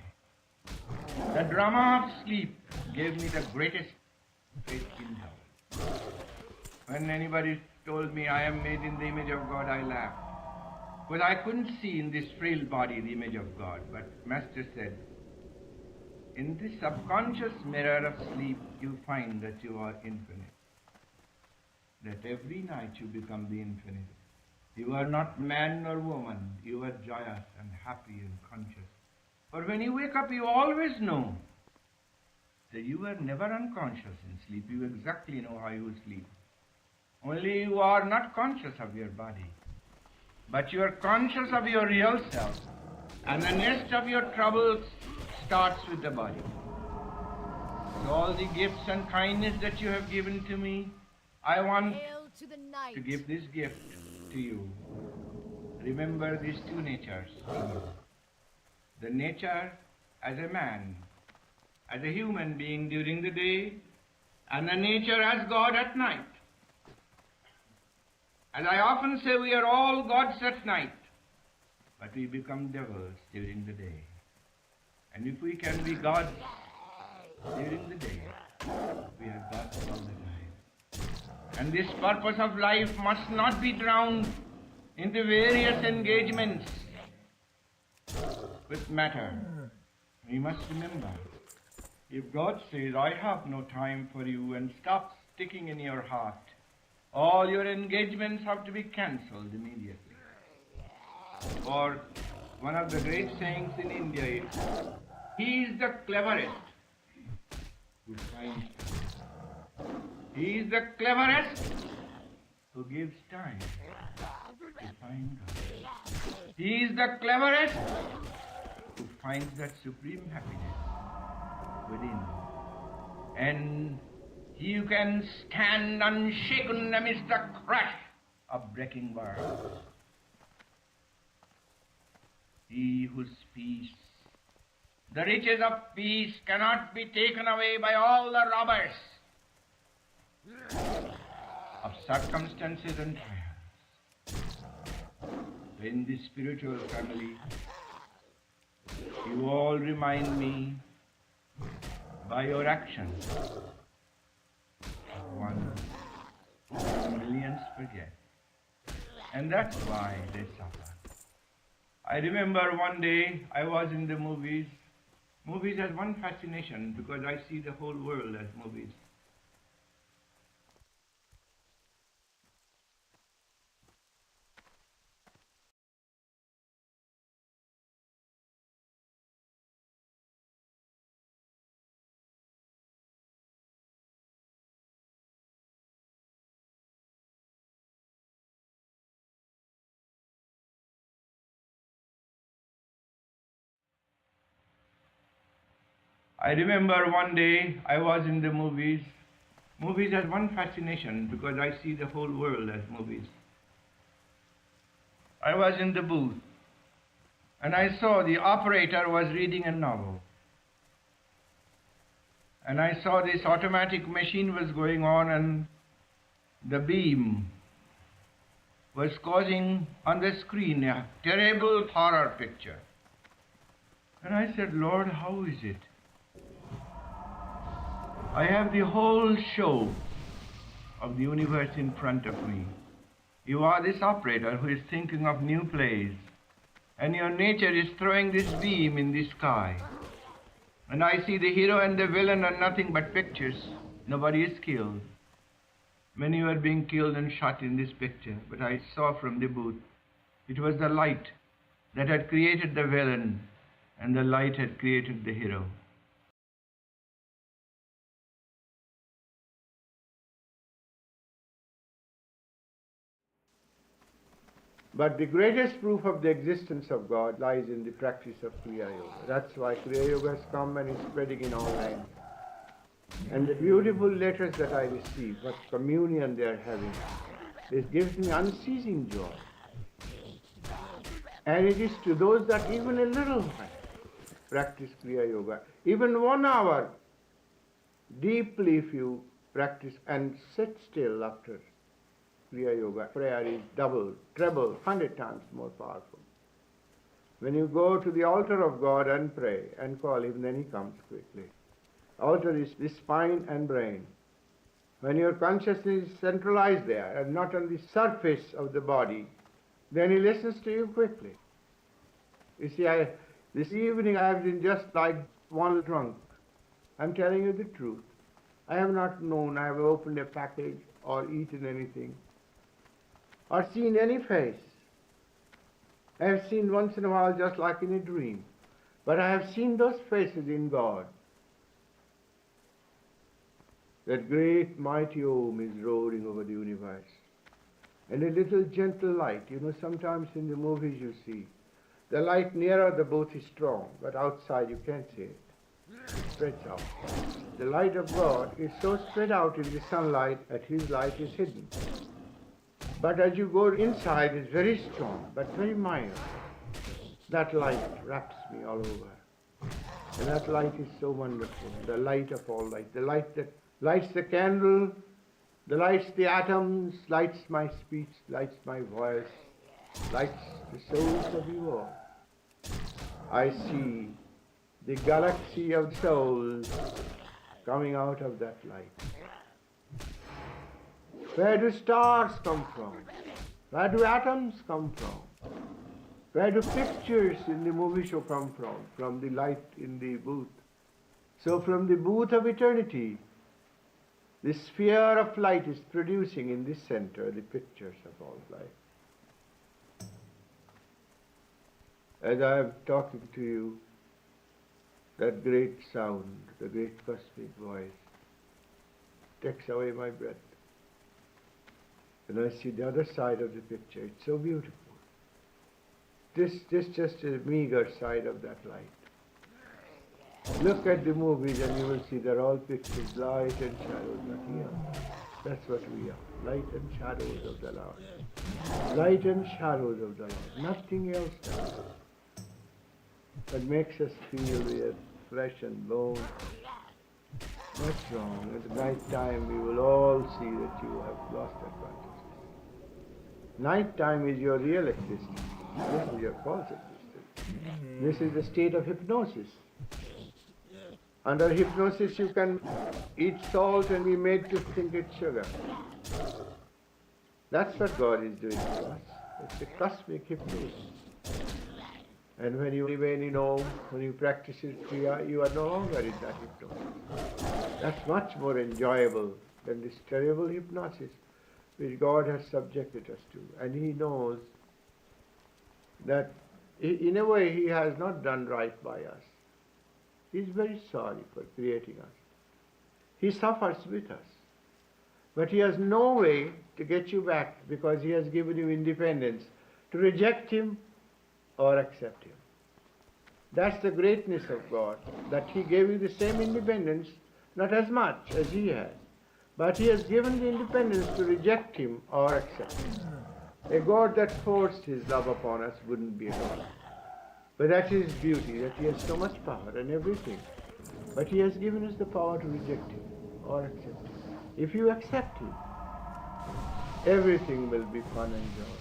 The drama of sleep gave me the greatest faith in joy. When anybody told me I am made in the image of God, I laughed. Because I couldn't see in this frail body the image of God. But Master said, in this subconscious mirror of sleep, you find that you are infinite. That every night you become the infinite. You are not man nor woman. You are joyous and happy and conscious. For when you wake up, you always know that you were never unconscious in sleep. You exactly know how you sleep. Only you are not conscious of your body. But you are conscious of your real self. And the nest of your troubles starts with the body. So all the gifts and kindness that you have given to me, I want to give this gift to you. Remember these two natures in you. The nature as a man, as a human being during the day, and the nature as God at night. As I often say, we are all gods at night, but we become devils during the day. And if we can be gods during the day, we are gods all the time. And this purpose of life must not be drowned into various engagements with matter. We must remember, if God says, I have no time for you, and stops sticking in your heart, all your engagements have to be cancelled immediately. Or one of the great sayings in India is, he is the cleverest who finds time. He is the cleverest who gives time to find God. He is the cleverest who finds that supreme happiness within. And he who can stand unshaken amidst the crash of breaking worlds. He whose peace, the riches of peace, cannot be taken away by all the robbers of circumstances and trials. In this spiritual family, you all remind me by your actions of one millions forget. And that's why they suffer. I remember one day I was in the movies. Movies has one fascination because I see the whole world as movies. I remember one day I was in the movies. Movies has one fascination because I see the whole world as movies. I was in the booth and I saw the operator was reading a novel. And I saw this automatic machine was going on and the beam was causing on the screen a terrible horror picture. And I said, Lord, how is it? I have the whole show of the universe in front of me. You are this operator who is thinking of new plays, and your nature is throwing this beam in the sky. And I see the hero and the villain are nothing but pictures. Nobody is killed. Many were being killed and shot in this picture, but I saw from the booth it was the light that had created the villain, and the light had created the hero. But the greatest proof of the existence of God lies in the practice of Kriya Yoga. That's why Kriya Yoga has come and is spreading in all lands. And the beautiful letters that I receive, what communion they are having, it gives me unceasing joy. And it is to those that even a little while practice Kriya Yoga, even 1 hour, deeply if you practice and sit still after Kriya Yoga, prayer is double, treble, 100 times more powerful. When you go to the altar of God and pray and call Him, then He comes quickly. Altar is the spine and brain. When your consciousness is centralized there and not on the surface of the body, then He listens to you quickly. You see, this evening I have been just like one drunk. I'm telling you the truth. I have not known I have opened a package or eaten anything or seen any face. I have seen once in a while just like in a dream. But I have seen those faces in God. That great mighty Om is roaring over the universe. And a little gentle light. You know, sometimes in the movies you see, the light nearer the booth is strong, but outside you can't see it. It spreads out. The light of God is so spread out in the sunlight that His light is hidden. But as you go inside, it's very strong, but very mild. That light wraps me all over. And that light is so wonderful, the light of all light, the light that lights the candle, that lights the atoms, lights my speech, lights my voice, lights the souls of you all. I see the galaxy of souls coming out of that light. Where do stars come from? Where do atoms come from? Where do pictures in the movie show come from? From the light in the booth. So from the booth of eternity, the sphere of light is producing in this center the pictures of all life. As I am talking to you, that great sound, the great cosmic voice, takes away my breath. And I see the other side of the picture. It's so beautiful. This just a meager side of that light. Look at the movies and you will see they're all pictures, light and shadows, not here. That's what we are, light and shadows of the Lord. Light and shadows of the Lord, nothing else does. That makes us feel we are flesh and bone. What's wrong? At the night time we will all see that you have lost that consciousness. Night time is your real existence. This is your false existence. This is the state of hypnosis. Under hypnosis you can eat salt and be made to think it's sugar. That's what God is doing to us. It's a cosmic hypnosis. And when you remain in Om, when you practice Kriya, you are no longer in that hypnosis. That's much more enjoyable than this terrible hypnosis which God has subjected us to. And He knows that in a way He has not done right by us. He is very sorry for creating us. He suffers with us. But He has no way to get you back because He has given you independence to reject Him or accept Him. That's the greatness of God, that He gave you the same independence, not as much as He has, but He has given the independence to reject Him or accept Him. A God that forced His love upon us wouldn't be a God. But that is His beauty, that He has so much power and everything. But He has given us the power to reject Him or accept Him. If you accept Him, everything will be fun and joy.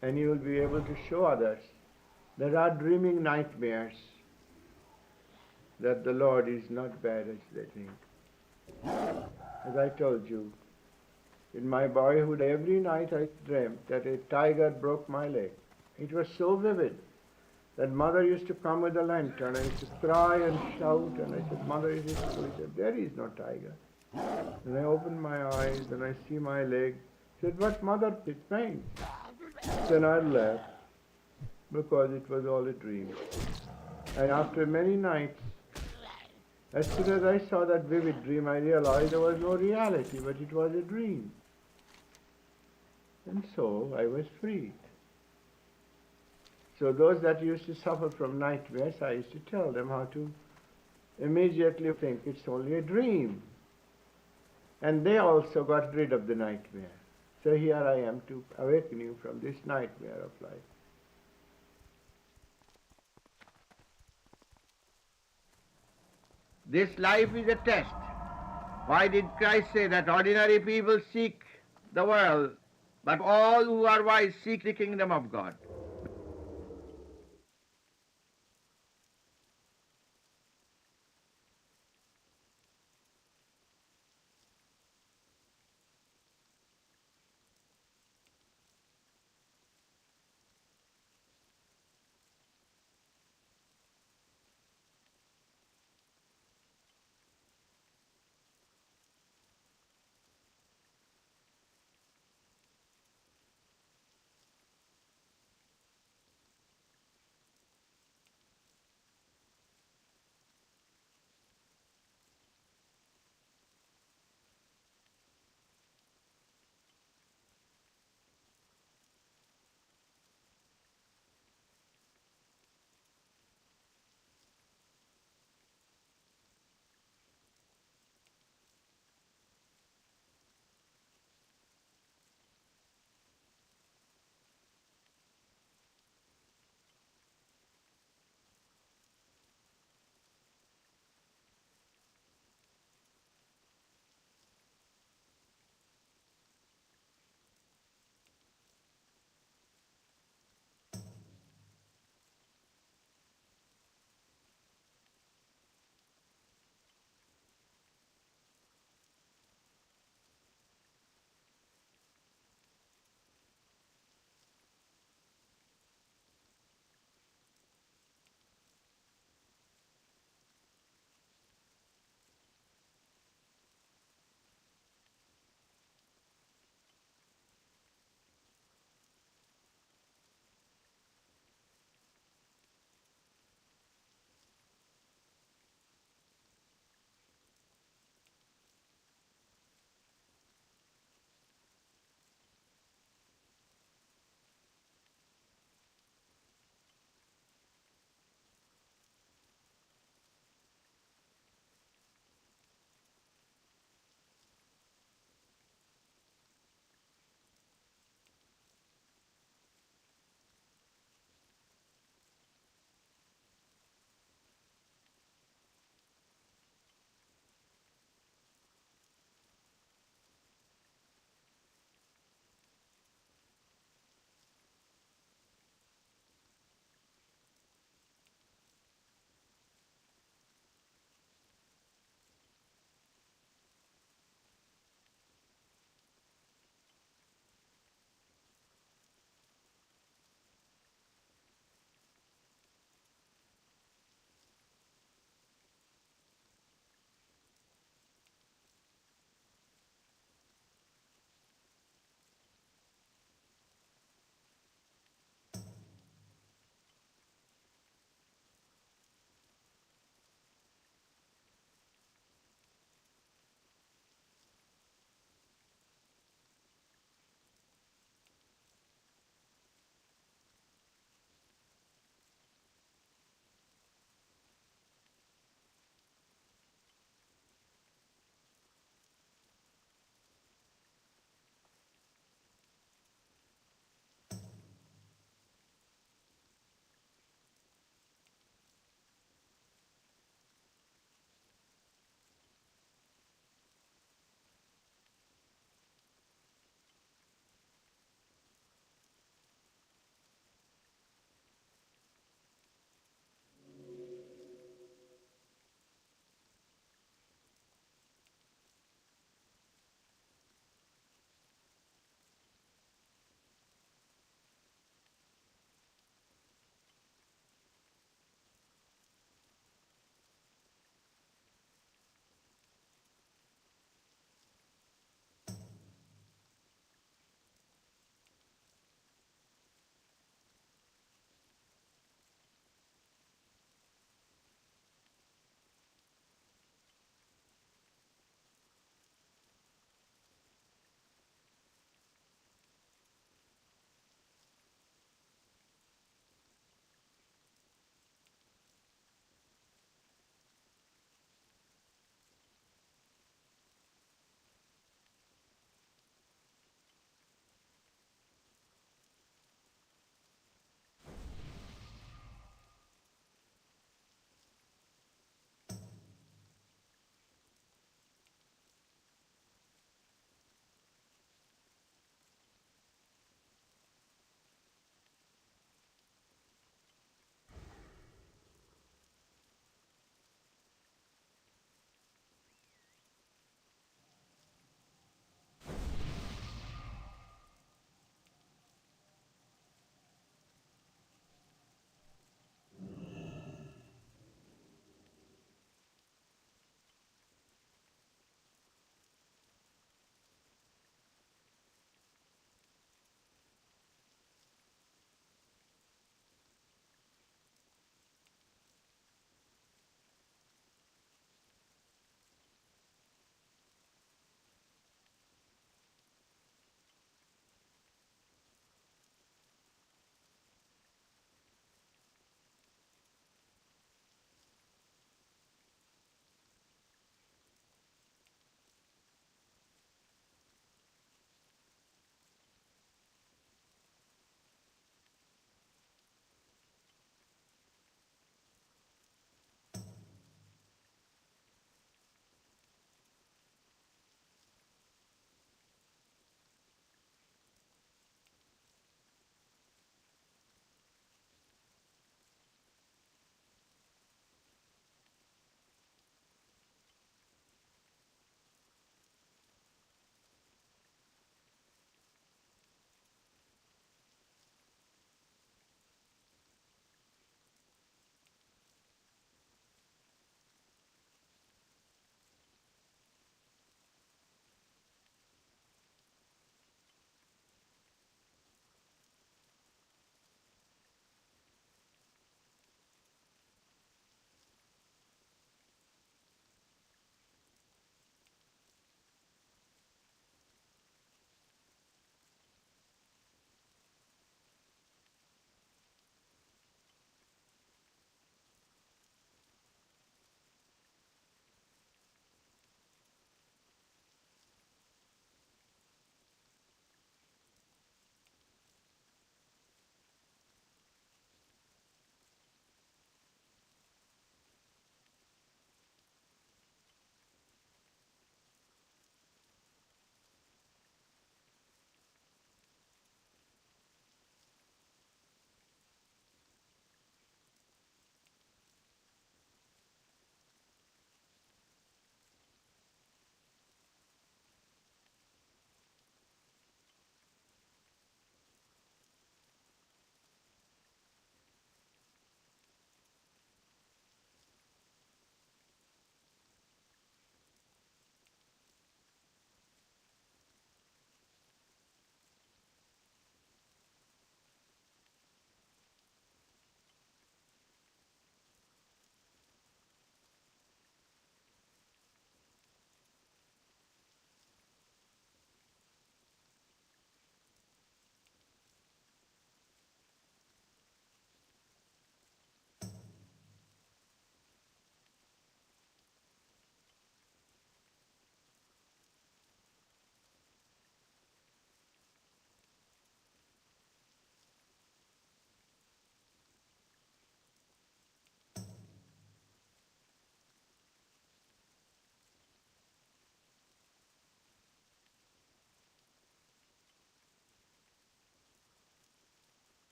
And you will be able to show others that are dreaming nightmares that the Lord is not bad as they think. As I told you, in my boyhood every night I dreamt that a tiger broke my leg. It was so vivid that mother used to come with a lantern and I used to cry and shout, and I said, Mother, is it true? She said, there is no tiger. And I opened my eyes and I see my leg. She said, but mother, it pains. Then I laughed because it was all a dream. And after many nights, as soon as I saw that vivid dream, I realized there was no reality, but it was a dream. And so I was freed. So those that used to suffer from nightmares, I used to tell them how to immediately think it's only a dream. And they also got rid of the nightmare. So here I am to awaken you from this nightmare of life. This life is a test. Why did Christ say that ordinary people seek the world, but all who are wise seek the kingdom of God?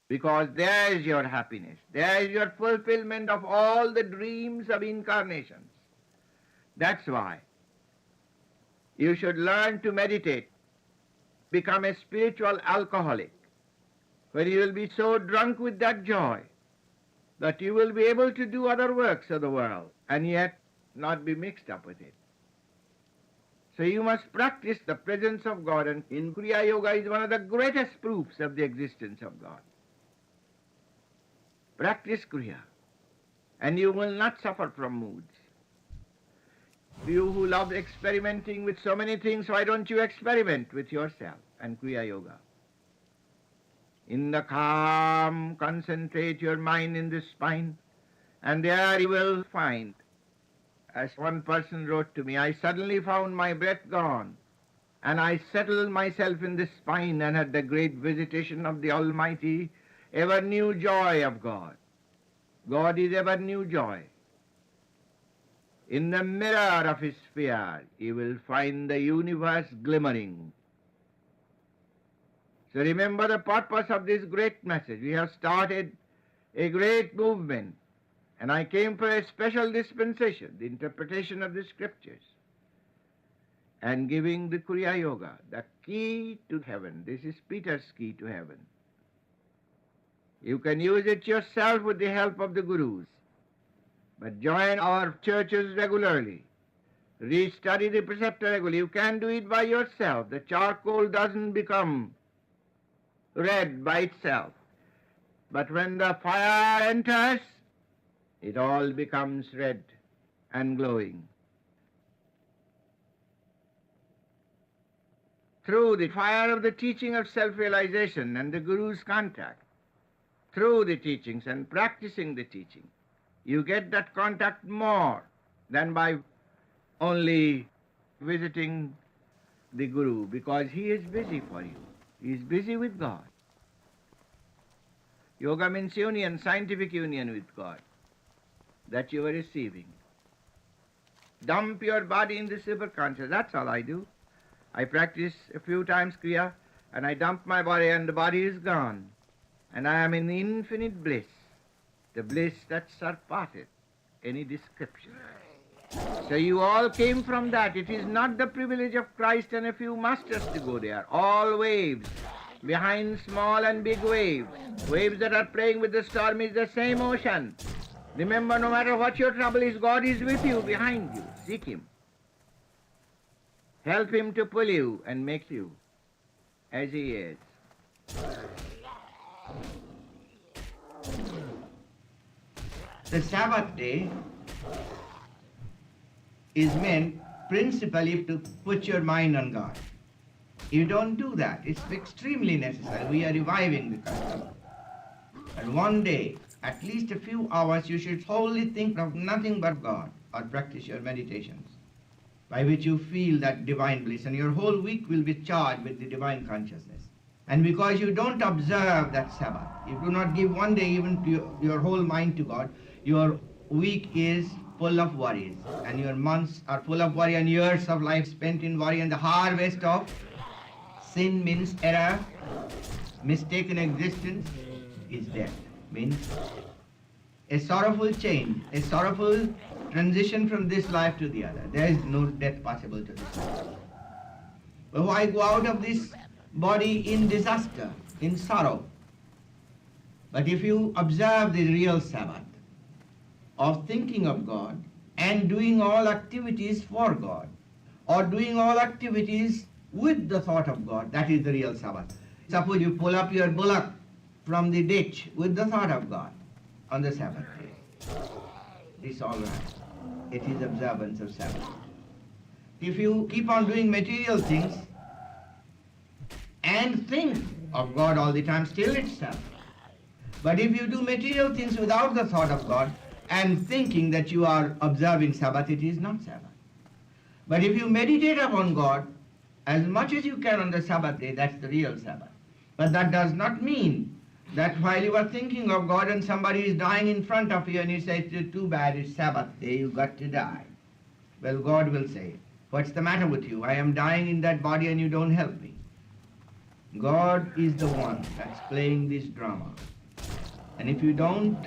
because there is your happiness. There is your fulfillment of all the dreams of incarnations. That's why you should learn to meditate, become a spiritual alcoholic, where you will be so drunk with that joy that you will be able to do other works of the world and yet not be mixed up with it. So you must practice the presence of God, and in Kriya Yoga is one of the greatest proofs of the existence of God. Practice Kriya, and you will not suffer from moods. You who love experimenting with so many things, why don't you experiment with yourself and Kriya Yoga? In the calm, concentrate your mind in the spine, and there you will find, as one person wrote to me, I suddenly found my breath gone, and I settled myself in the spine and had the great visitation of the Almighty, ever new joy of God. God is ever new joy. In the mirror of his sphere, you will find the universe glimmering. So remember the purpose of this great message. We have started a great movement, and I came for a special dispensation, the interpretation of the scriptures, and giving the Kriya Yoga, the key to heaven. This is Peter's key to heaven. You can use it yourself with the help of the gurus, but join our churches regularly. Study the preceptor regularly. You can do it by yourself. The charcoal doesn't become red by itself, but when the fire enters, it all becomes red and glowing. Through the fire of the teaching of self-realization and the Guru's contact, through the teachings and practicing the teaching, you get that contact more than by only visiting the Guru, because he is busy for you. He is busy with God. Yoga means union, scientific union with God, that you are receiving. Dump your body in the superconscious. That's all I do. I practice a few times Kriya, and I dump my body, and the body is gone. And I am in infinite bliss, the bliss that surpasseth any description. So you all came from that. It is not the privilege of Christ and a few masters to go there. All waves, behind small and big waves, waves that are playing with the storm, is the same ocean. Remember, no matter what your trouble is, God is with you, behind you. Seek him. Help him to pull you and make you as he is. The Sabbath day is meant principally to put your mind on God. You don't do that. It's extremely necessary. We are reviving the custom. And one day, at least a few hours, you should wholly think of nothing but God, or practice your meditations, by which you feel that divine bliss, and your whole week will be charged with the divine consciousness. And because you don't observe that Sabbath, you do not give one day even to your whole mind to God, your week is full of worries, and your months are full of worry, and years of life spent in worry, and the harvest of sin means error, mistaken existence is death, means a sorrowful change, a sorrowful transition from this life to the other. There is no death possible to this life. But why go out of this body in disaster, in sorrow? But if you observe the real Sabbath of thinking of God and doing all activities for God, or doing all activities with the thought of God, that is the real Sabbath. Suppose you pull up your bullock from the ditch with the thought of God on the Sabbath day. It's all right. It is observance of Sabbath. If you keep on doing material things and think of God all the time, still it's Sabbath. But if you do material things without the thought of God and thinking that you are observing Sabbath, it is not Sabbath. But if you meditate upon God as much as you can on the Sabbath day, that's the real Sabbath. But that does not mean that while you are thinking of God and somebody is dying in front of you and you say, too bad, it's Sabbath day, you got to die. Well, God will say, what's the matter with you? I am dying in that body and you don't help me. God is the one that's playing this drama. And if you don't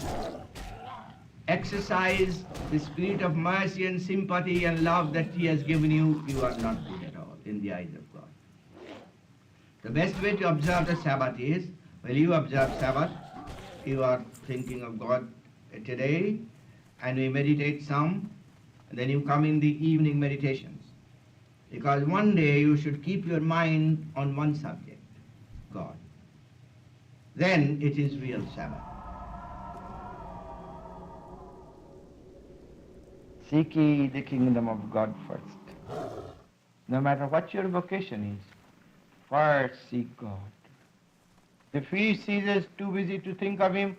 exercise the spirit of mercy and sympathy and love that He has given you, you are not good at all in the eyes of God. The best way to observe the Sabbath is, when you observe Sabbath, you are thinking of God today, and we meditate some, and then you come in the evening meditations. Because one day you should keep your mind on one subject, God. Then it is real Sabbath. Seek ye the kingdom of God first. No matter what your vocation is, first seek God. If He sees us too busy to think of Him,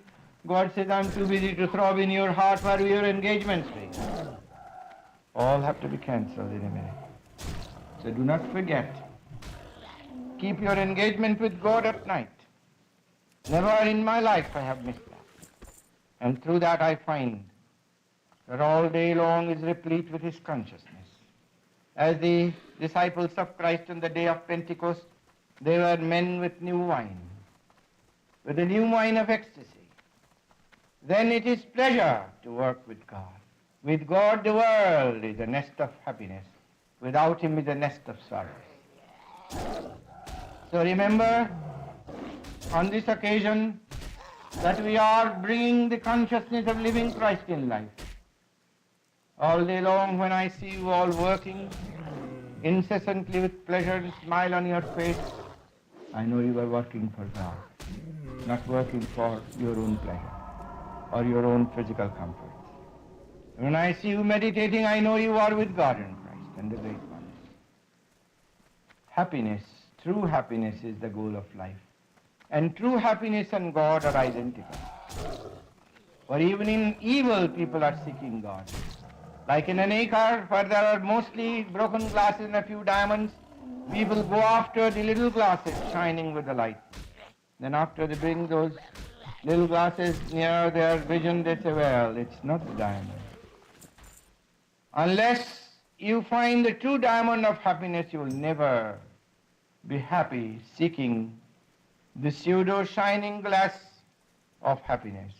God says, I'm too busy to throb in your heart for your engagements. All have to be cancelled in a minute. So do not forget. Keep your engagement with God at night. Never in my life I have missed that. And through that I find that all day long is replete with His consciousness. As the disciples of Christ on the day of Pentecost, they were men with new wine, with the new wine of ecstasy. Then it is pleasure to work with God. With God the world is a nest of happiness. Without Him is a nest of sorrows. So remember, on this occasion, that we are bringing the consciousness of living Christ in life. All day long when I see you all working incessantly with pleasure and smile on your face, I know you are working for God, not working for your own pleasure or your own physical comfort. When I see you meditating, I know you are with God in Christ and the great ones. Happiness, true happiness is the goal of life. And true happiness and God are identical. For even in evil, people are seeking God. Like in an acre where there are mostly broken glasses and a few diamonds, people go after the little glasses shining with the light. Then after they bring those little glasses near their vision, they say, well, it's not the diamond. Unless you find the true diamond of happiness, you will never be happy seeking the pseudo-shining glass of happiness.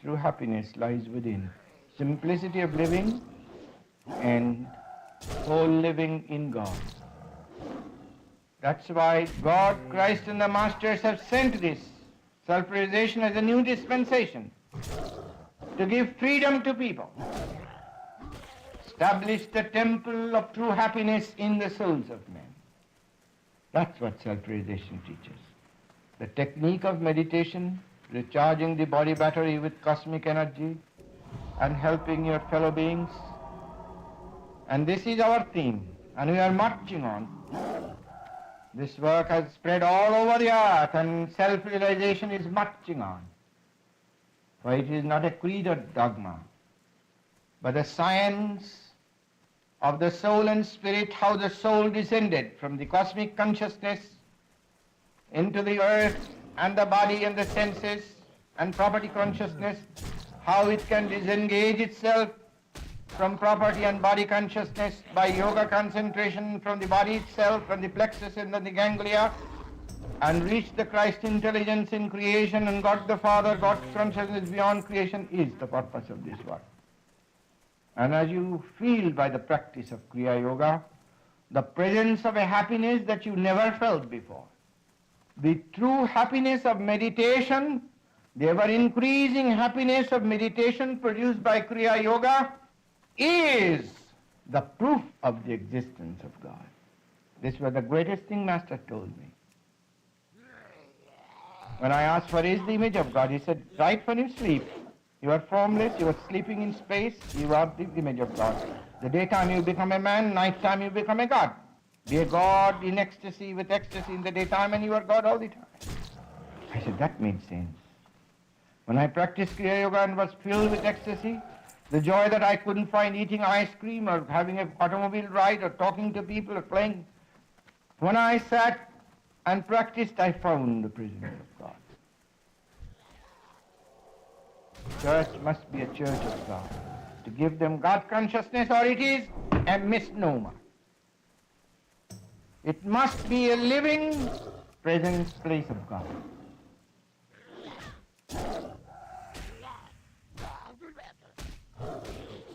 True happiness lies within simplicity of living and whole living in God. That's why God, Christ, and the Masters have sent this self-realization as a new dispensation to give freedom to people. Establish the temple of true happiness in the souls of men. That's what self-realization teaches. The technique of meditation, recharging the body battery with cosmic energy and helping your fellow beings. And this is our theme, and we are marching on. This work has spread all over the earth, and self-realization is marching on. For it is not a creed or dogma, but a science of the soul and spirit, how the soul descended from the cosmic consciousness into the earth and the body and the senses and property consciousness, how it can disengage itself from property and body consciousness by yoga concentration from the body itself, from the plexus and then the ganglia, and reach the Christ intelligence in creation and God the Father, God's consciousness beyond creation is the purpose of this work. And as you feel by the practice of Kriya Yoga, the presence of a happiness that you never felt before, the true happiness of meditation, the ever-increasing happiness of meditation produced by Kriya Yoga is the proof of the existence of God. This was the greatest thing Master told me. When I asked what is the image of God, he said, right when you sleep, you are formless, you are sleeping in space, you are the image of God. The daytime you become a man, nighttime you become a God. Be a God in ecstasy, with ecstasy in the daytime, and you are God all the time. I said, that made sense. When I practiced Kriya Yoga and was filled with ecstasy, the joy that I couldn't find eating ice cream or having an automobile ride or talking to people or playing, when I sat and practiced, I found the presence of God. Church must be a church of God. To give them God consciousness, or it is a misnomer. It must be a living presence place of God.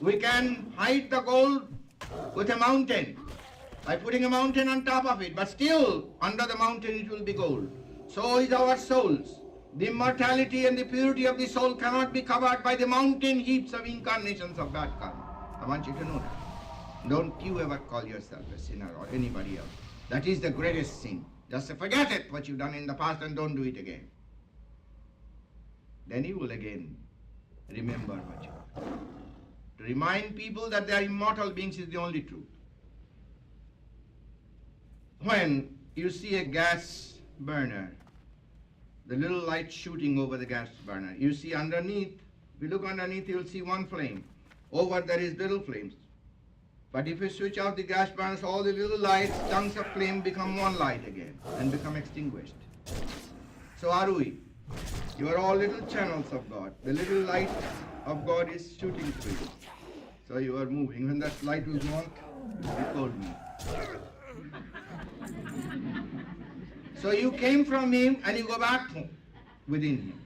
We can hide the gold with a mountain by putting a mountain on top of it, but still under the mountain it will be gold. So is our souls. The immortality and the purity of the soul cannot be covered by the mountain heaps of incarnations of bad karma. I want you to know that. Don't you ever call yourself a sinner or anybody else. That is the greatest sin. Just forget it, what you've done in the past, and don't do it again. Then you will again remember what you have done. To remind people that they are immortal beings is the only truth. When you see a gas burner, the little light shooting over the gas burner, you see underneath, if you look underneath, you'll see one flame. Over there is little flames. But if you switch out the gas burners, all the little lights, chunks of flame become one light again and become extinguished. So are we. You are all little channels of God. The little light of God is shooting through you. So you are moving. When that light will go on, you told me. So you came from Him and you go back home within Him.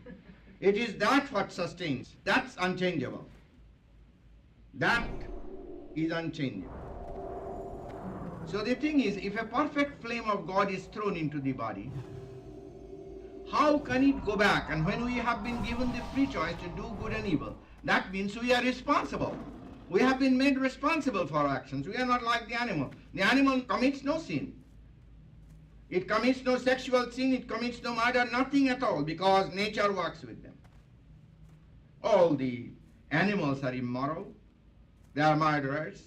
It is that what sustains. That's unchangeable. That is unchangeable. So the thing is, if a perfect flame of God is thrown into the body, how can it go back? And when we have been given the free choice to do good and evil, that means we are responsible. We have been made responsible for our actions. We are not like the animal. The animal commits no sin. It commits no sexual sin, it commits no murder, nothing at all, because nature works with them. All the animals are immoral. They are murderers,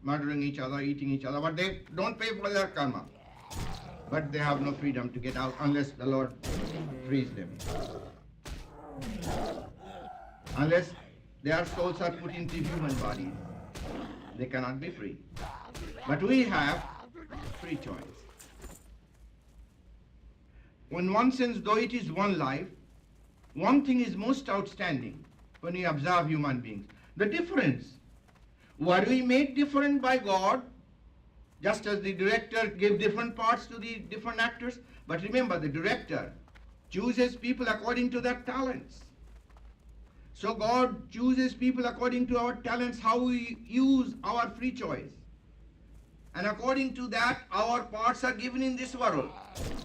murdering each other, eating each other, but they don't pay for their karma. But they have no freedom to get out unless the Lord frees them. Unless their souls are put into human bodies, they cannot be free. But we have free choice. When one sins, though it is one life, one thing is most outstanding when we observe human beings. The difference. Were we made different by God, just as the director gave different parts to the different actors? But remember, the director chooses people according to their talents. So God chooses people according to our talents, how we use our free choice. And according to that, our parts are given in this world.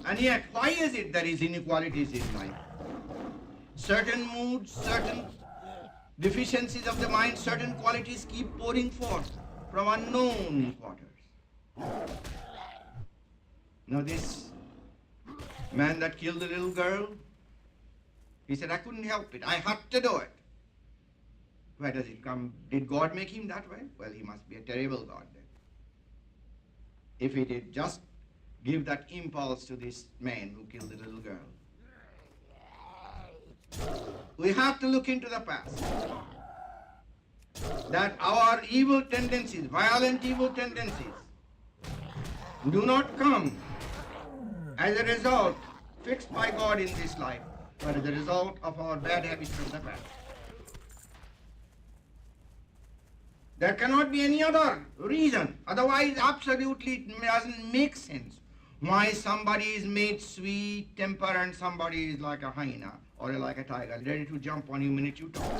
And yet, why is it there is inequalities in life? Certain moods, certain deficiencies of the mind, certain qualities keep pouring forth from unknown quarters. Now this man that killed the little girl, he said, I couldn't help it. I had to do it. Where does it come? Did God make him that way? Well, he must be a terrible God then. If he did just give that impulse to this man who killed the little girl. We have to look into the past. That our evil tendencies, violent evil tendencies, do not come as a result fixed by God in this life, but as a result of our bad habits from the past. There cannot be any other reason. Otherwise, absolutely it doesn't make sense why somebody is made sweet temper and somebody is like a hyena or like a tiger, ready to jump on you the minute you talk.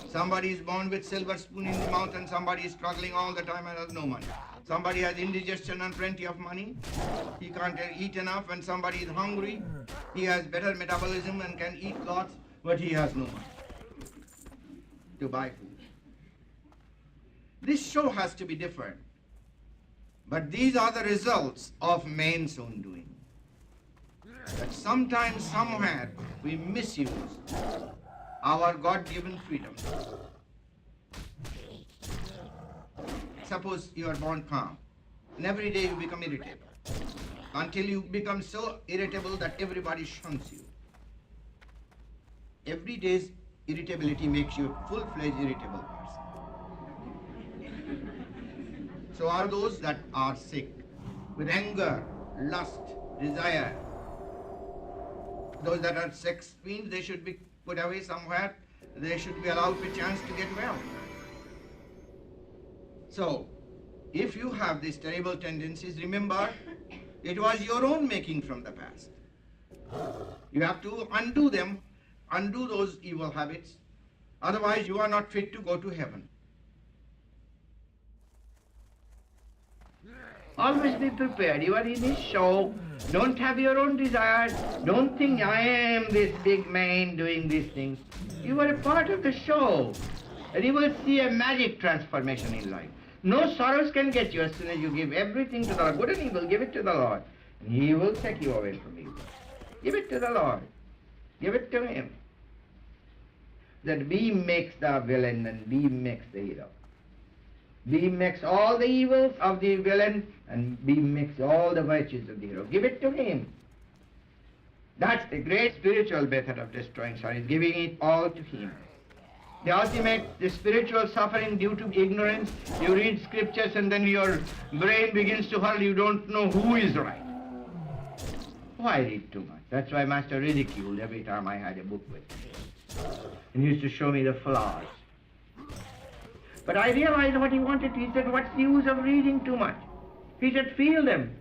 Somebody is born with silver spoon in the mouth and somebody is struggling all the time and has no money. Somebody has indigestion and plenty of money. He can't eat enough, and somebody is hungry. He has better metabolism and can eat lots, but he has no money to buy food. This show has to be different. But these are the results of man's own doing. That sometimes, somewhere, we misuse our God-given freedom. Suppose you are born calm, and every day you become irritable, until you become so irritable that everybody shuns you. Every day's irritability makes you a full-fledged irritable person. So are those that are sick with anger, lust, desire. Those that are sex fiends, they should be put away somewhere. They should be allowed a chance to get well. So, if you have these terrible tendencies, remember, it was your own making from the past. You have to undo them, undo those evil habits. Otherwise, you are not fit to go to heaven. Always be prepared. You are in his show. Don't have your own desires. Don't think I am this big man doing these things. You are a part of the show. And you will see a magic transformation in life. No sorrows can get you as soon as you give everything to the Lord. Good and evil, give it to the Lord. And he will take you away from evil. Give it to the Lord. Give it to him. That B makes the villain and B makes the hero. B makes all the evils of the villain and B makes all the virtues of the hero. Give it to him. That's the great spiritual method of destroying sorrow, is giving it all to him. The ultimate, the spiritual suffering due to ignorance, you read scriptures and then your brain begins to hurl, you don't know who is right. Why read too much? That's why Master ridiculed every time I had a book with me. And he used to show me the flaws. But I realized what he wanted. He said, what's the use of reading too much? He said, feel them.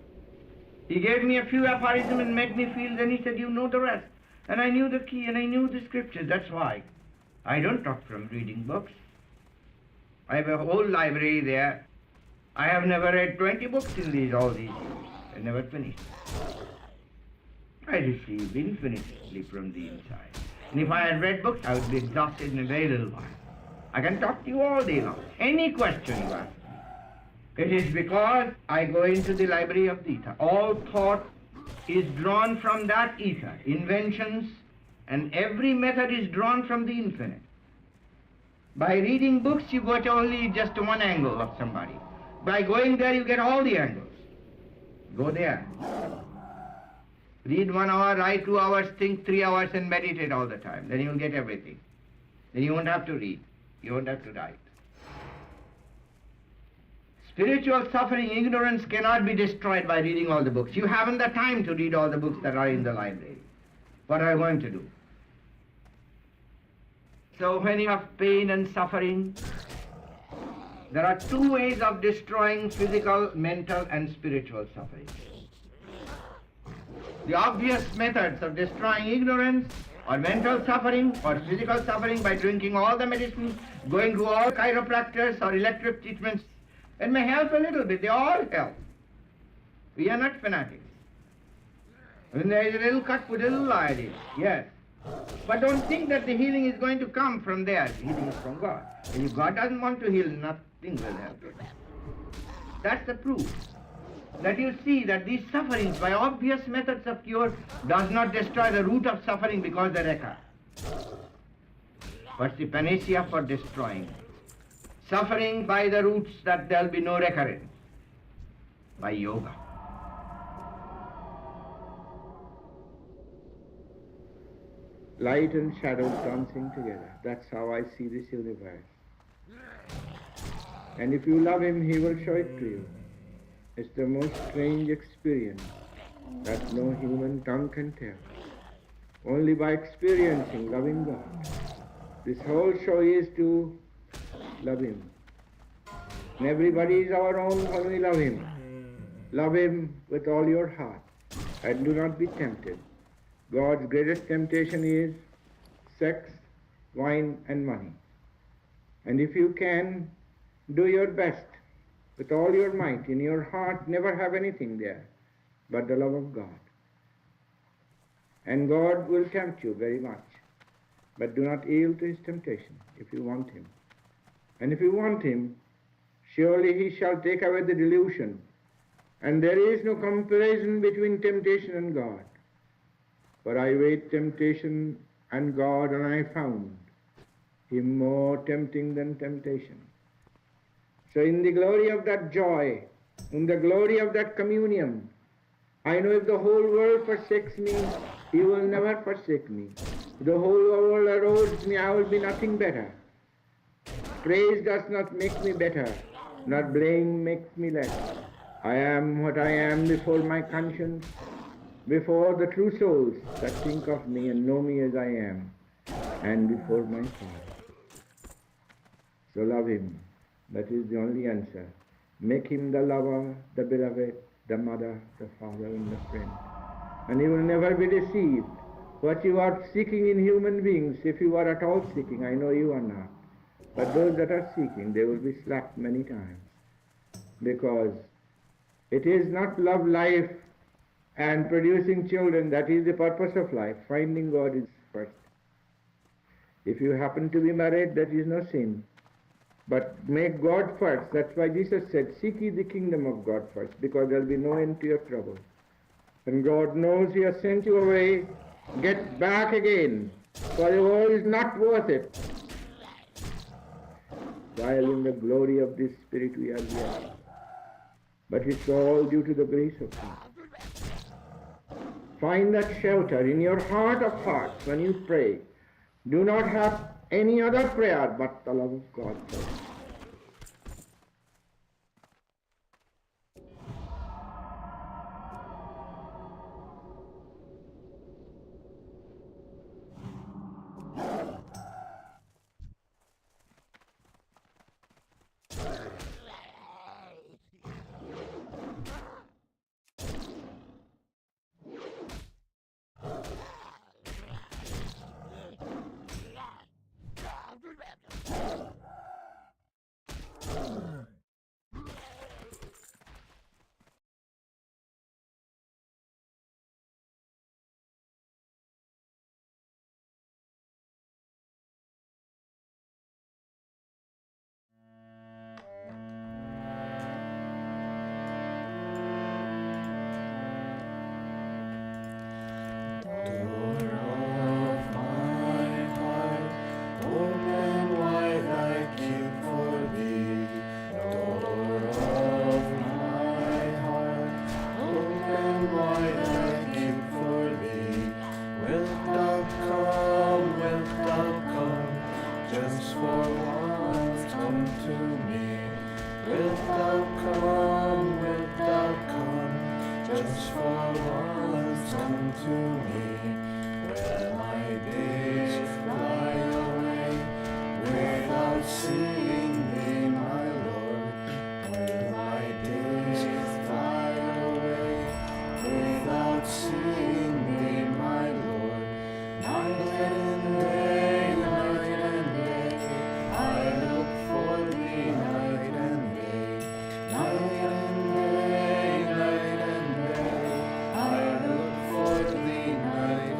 He gave me a few aphorisms and made me feel, then he said, you know the rest. And I knew the key and I knew the scriptures. That's why I don't talk from reading books. I have a whole library there. I have never read 20 books in all these years. I never finished. I receive infinitely from the inside. And if I had read books, I would be exhausted in a very little while. I can talk to you all day long. Any question you ask me. It is because I go into the library of the ether. All thought is drawn from that ether. Inventions and every method is drawn from the infinite. By reading books, you got only just one angle of somebody. By going there, you get all the angles. Go there. Read 1 hour, write 2 hours, think 3 hours, and meditate all the time. Then you'll get everything. Then you won't have to read. You won't have to write. Spiritual suffering, ignorance cannot be destroyed by reading all the books. You haven't the time to read all the books that are in the library. What are you going to do? So when you have pain and suffering, there are 2 ways of destroying physical, mental, and spiritual suffering. The obvious methods of destroying ignorance or mental suffering or physical suffering by drinking all the medicines, going to all chiropractors or electric treatments, it may help a little bit. They all help. We are not fanatics. When there is a little cut, put a little iodine. Yes. But don't think that the healing is going to come from there. The healing is from God. And if God doesn't want to heal, nothing will help it. That's the proof. That you see that these sufferings by obvious methods of cure does not destroy the root of suffering because they recur. What's the panacea for destroying? Suffering by the roots that there will be no recurrence. By yoga. Light and shadow dancing together. That's how I see this universe. And if you love him, he will show it to you. It's the most strange experience that no human tongue can tell. Only by experiencing loving God. This whole show is to love him. And everybody is our own when we love him. Love him with all your heart and do not be tempted. God's greatest temptation is sex, wine, and money. And if you can, do your best with all your might. In your heart, never have anything there but the love of God. And God will tempt you very much. But do not yield to his temptation if you want him. And if you want him, surely he shall take away the delusion. And there is no comparison between temptation and God. For I weighed temptation and God, and I found him more tempting than temptation. So in the glory of that joy, in the glory of that communion, I know if the whole world forsakes me, he will never forsake me. If the whole world erodes me, I will be nothing better. Praise does not make me better, nor blame makes me less. I am what I am before my conscience, before the true souls that think of me and know me as I am, and before my Father. So love him. That is the only answer. Make him the lover, the beloved, the mother, the father, and the friend. and you will never be deceived. What you are seeking in human beings, if you are at all seeking, I know you are not, but those that are seeking, they will be slapped many times, because it is not love life and producing children that is the purpose of life. Finding God is first. If you happen to be married, that is no sin. But make God first. That's why Jesus said, seek ye the kingdom of God first, because there will be no end to your trouble. And God knows He has sent you away. Get back again, for the world is not worth it. While in the glory of this Spirit we are here. But it's all due to the grace of God. Find that shelter in your heart of hearts when you pray. Do not have any other prayer but the love of God first. Night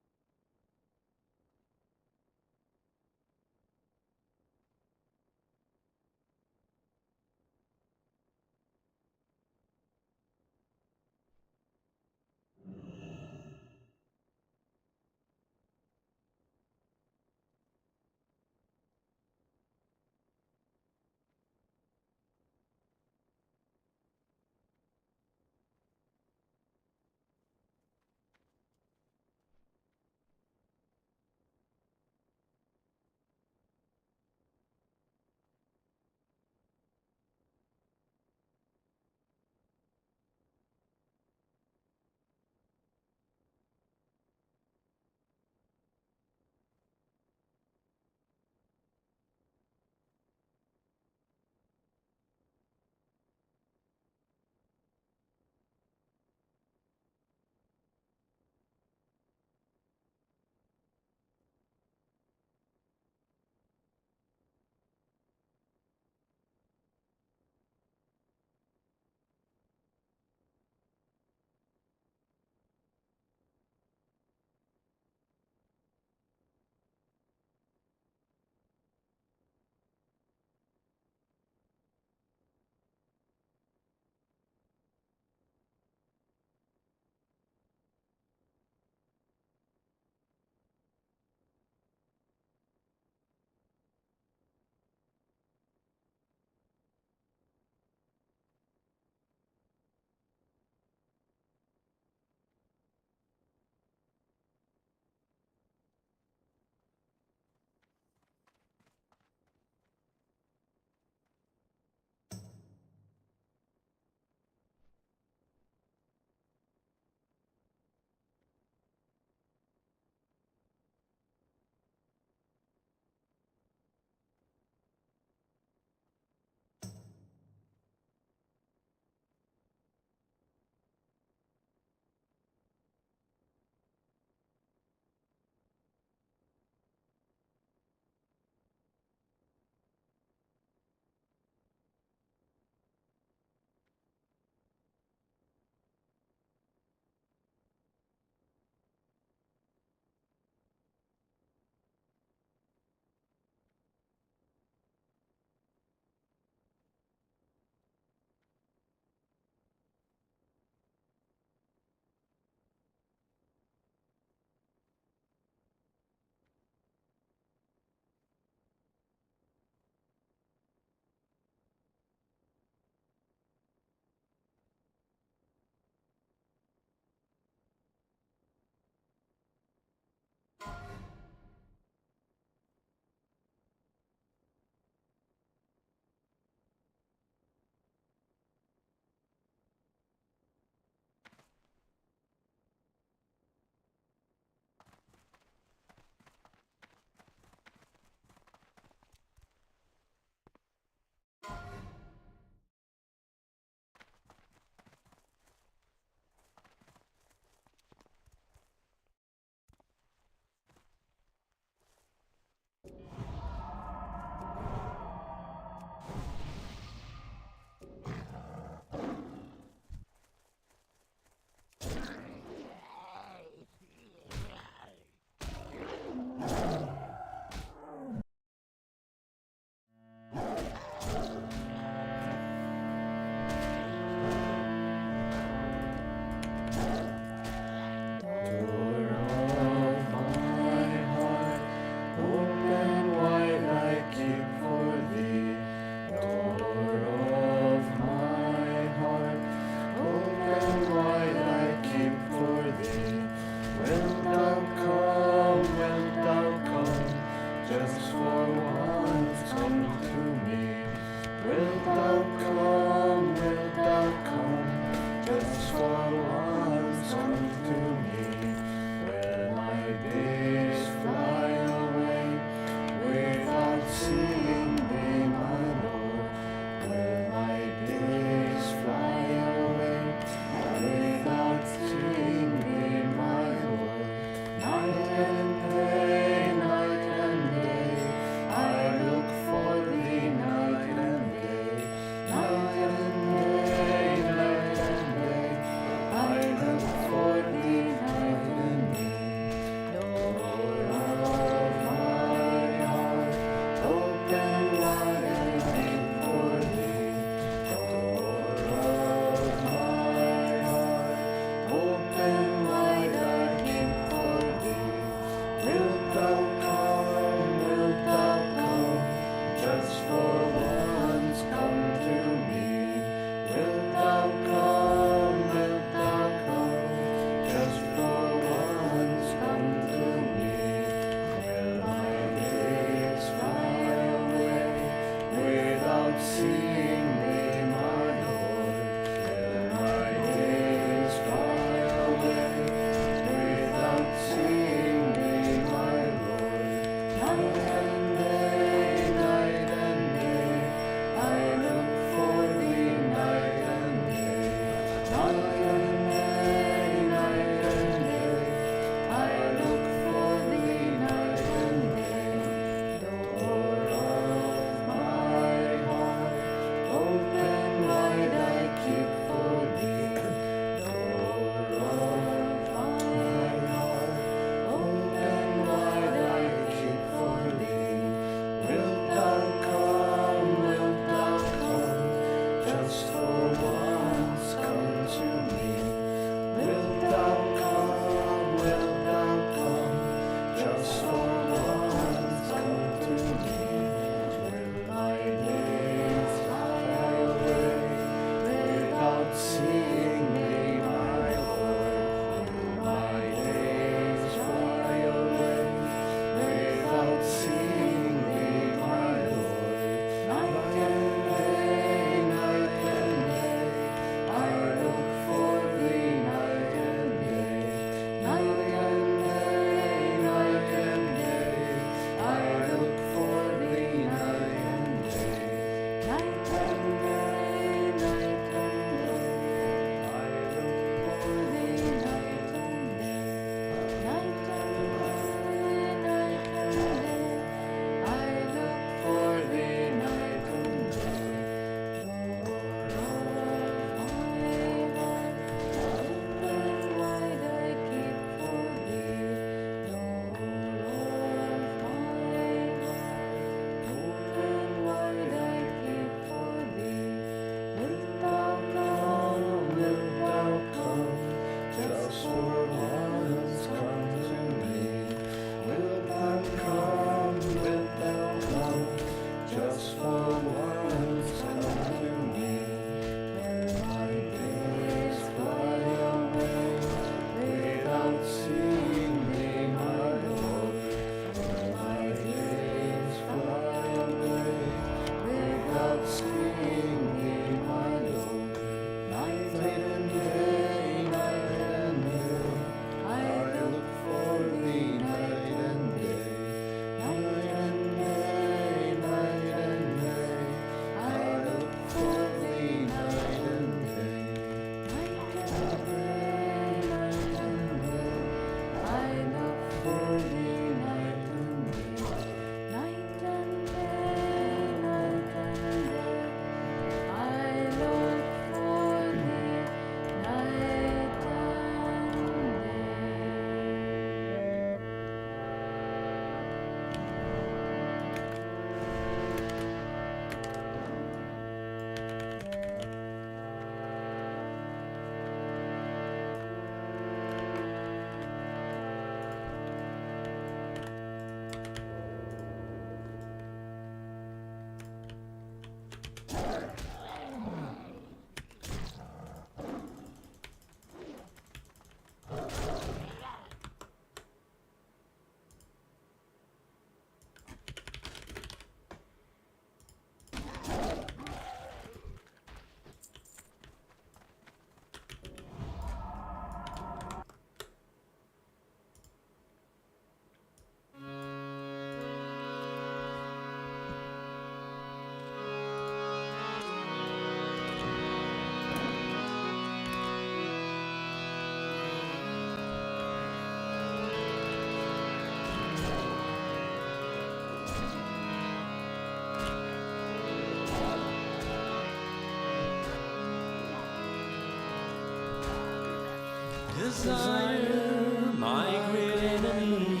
Desire, my great enemy,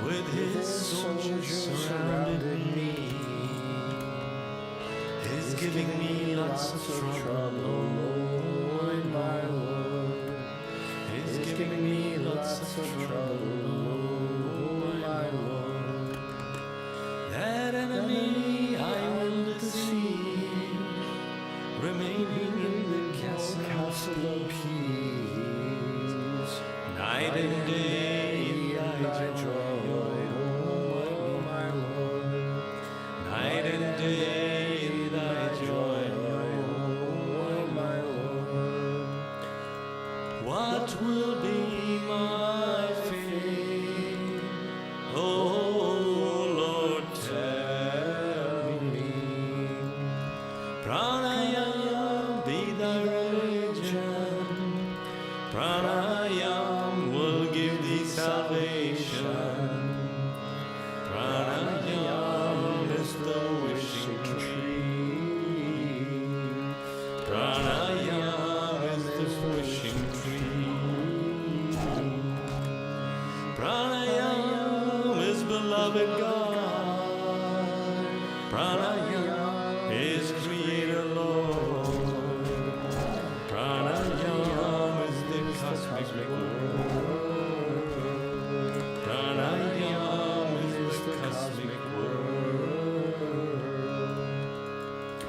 with his soldiers surrounded me, is giving me lots of trouble. Oh, my Lord, is giving me lots of trouble. Oh, my Lord, that enemy I will deceive, remaining in the castle of peace, night and day in thy joy, oh my Lord, night and day in thy joy, oh my Lord. What will be my fate? Oh Lord, tell me. Pranayam be thy religion. Pranayam will give thee salvation. Pranayam is the wishing tree. Pranayam is the wishing tree. Pranayam is beloved God. Pranayam is Creator Lord. Pranayam is the cosmic word. Pranayam is the cosmic word.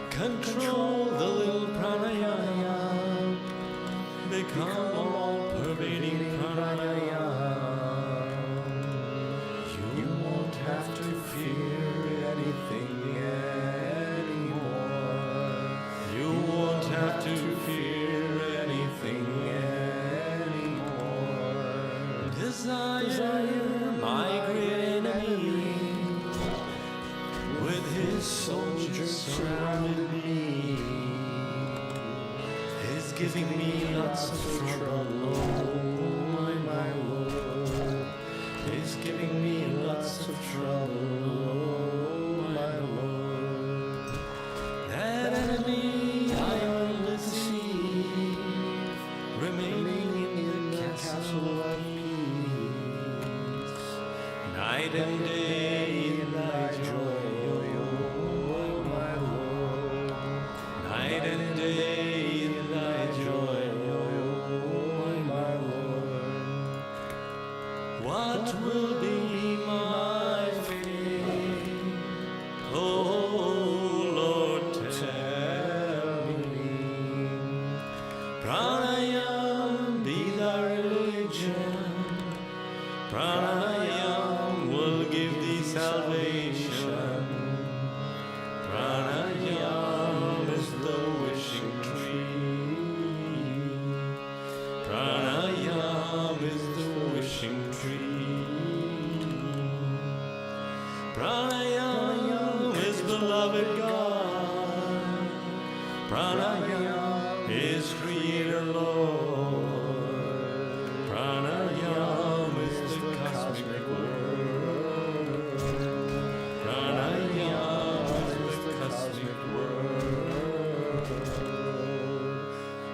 Control the little pranayam. Become all-pervading pranayam. You won't have to fear anything anymore. You won't have to fear anything anymore. Desire, my great enemy, with his soldiers surrounded me, is giving me lots of trouble. Oh, my Lord, is giving me lots of trouble. Oh, my Lord, that enemy I will deceive, remaining in the castle of peace, night and day in thy joy, oh my Lord, night and day in thy joy, oh my Lord. What will be my fate? Oh Lord, tell me. Pranayam be thy religion. Pranayam will give thee salvation. Pranayam is the wishing tree. Pranayam is the wishing tree. Pranayam is beloved God. Pranayam is Creator Lord. Pranayam is the cosmic word. Pranayam is the cosmic word.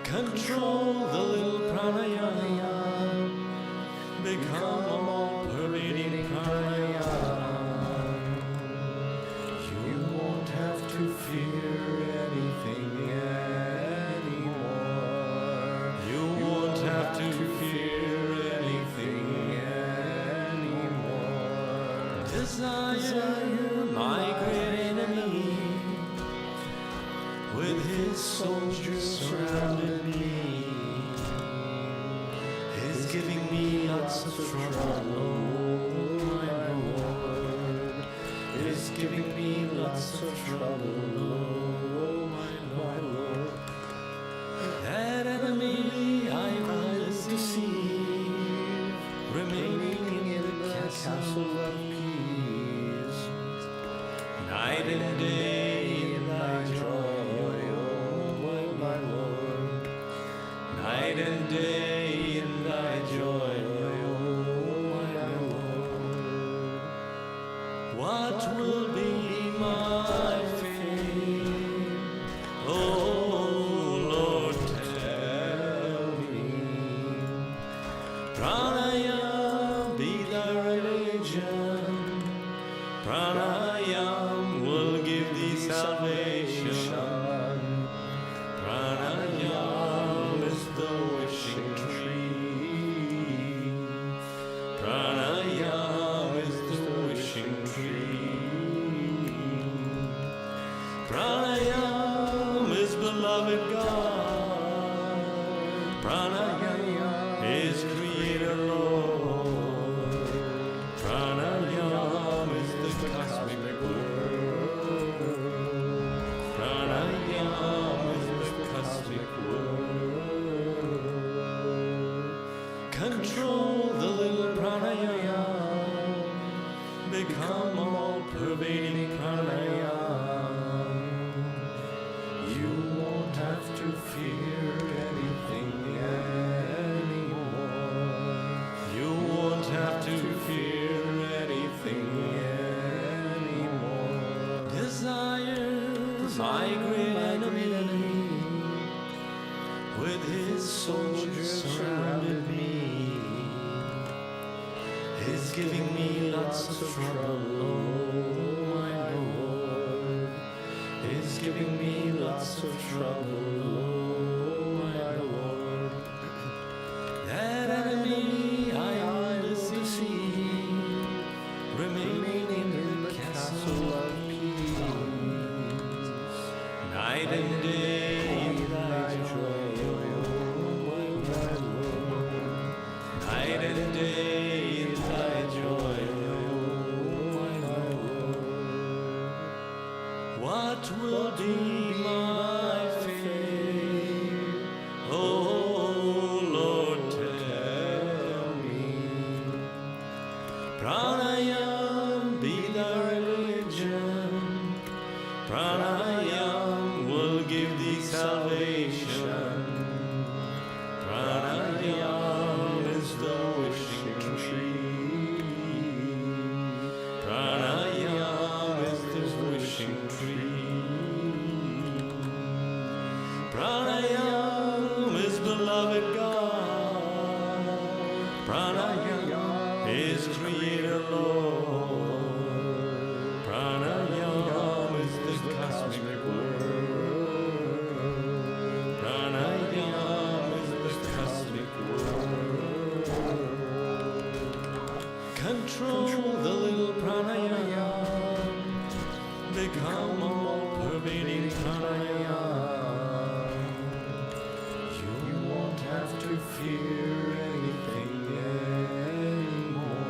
Control the little pranayam. Become a all-pervading pranayam. You won't have to fear anything anymore. You won't have to fear anything anymore. Desire, my great enemy, with his soldiers surrounded me, is giving me lots of trouble. Oh, my Lord, is giving me lots of trouble. Oh, my Lord, that enemy I will deceive, remaining in the castle of peace, night and day in thy joy, oh my Lord, night and day in thy joy, oh my Lord. What will be my fate? Oh Lord, tell me. Pranayam will give thee salvation. Pranayam is the wishing tree. Pranayam is the wishing tree. Pranayam is beloved God. Pranayam is Creator Lord. Pranayam is the cosmic word. Pranayam is the cosmic word. Control the little pranayam. Become all pervading pranayam. You won't have to fear anything anymore. You won't have to fear anything anymore. Desire, my great enemy, with his soldiers surrounded me, is giving me lots of trouble. Oh, my Lord, is giving me lots of trouble. Oh, my Lord, that enemy I endlessly see, remaining in the castle of peace, night and day in thy joy, oh, my Lord, night and day in thy joy, oh, my Lord. What will be my fate? Oh Lord, tell me. Pranayam be thy religion. Pranayam will give thee salvation. Pranayam is the wishing tree. Pranayam is the wishing tree. Pranayam is beloved God. Pranayam is Creator Lord. Pranayam is the cosmic word. Pranayam is the cosmic word. Control the little pranayam. Become all pervading pranayam. You won't have to fear anything anymore.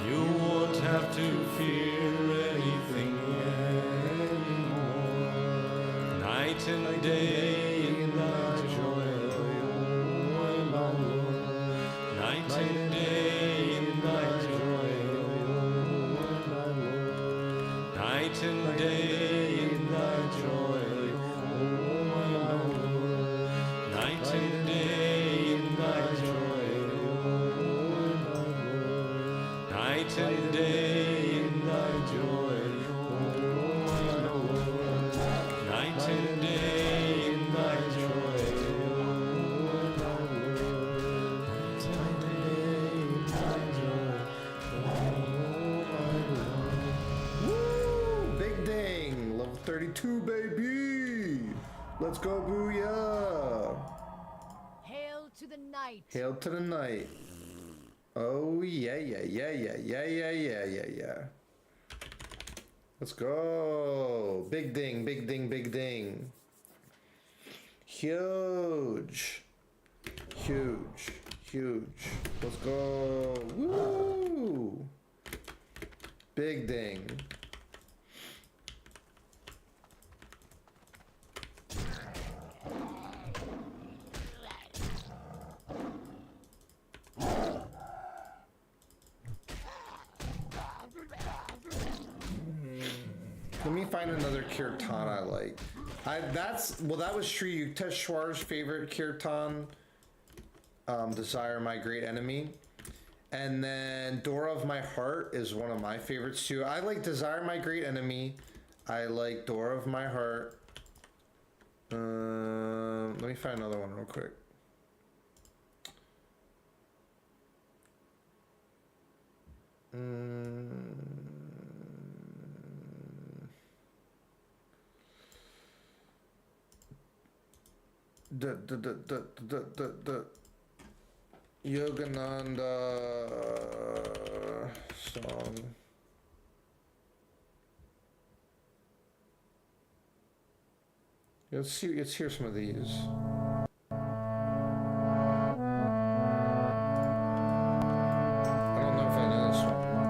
You won't have to fear anything anymore. Night and day in thy joy, oh my Lord. Night and day in thy joy, oh my Lord. Night and day in thy joy, oh my Lord. Night and day in thy joy, oh my Lord. Night and day in thy joy, oh my Lord. Night and day in thy joy, oh my Lord. Night and day in thy joy, oh my Lord. Woo! Big ding! Level 32, baby! Let's go, Booyah! Hail to the night. Hail to the night. Oh, yeah, yeah, yeah, yeah, yeah, yeah, yeah, yeah, yeah. Let's go. Big ding, big ding, big ding. Huge. Huge. Huge. Let's go. Woo! Big ding. Let me find another kirtan I like. That was Sri Yukteswar's favorite kirtan. Desire My Great Enemy. And then Door of My Heart is one of my favorites too. I like Desire My Great Enemy. I like Door of My Heart. Let me find another one real quick. the Yogananda song. Let's hear some of these. I don't know if I know this one.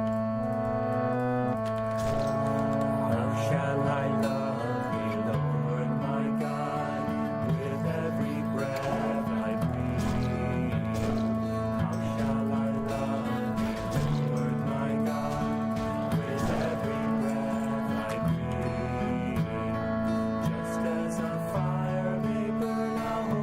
How shall I love thee, Lord my God, with every breath I breathe? How shall I love thee, Lord my God, with every breath I breathe? Just as a fire may burn out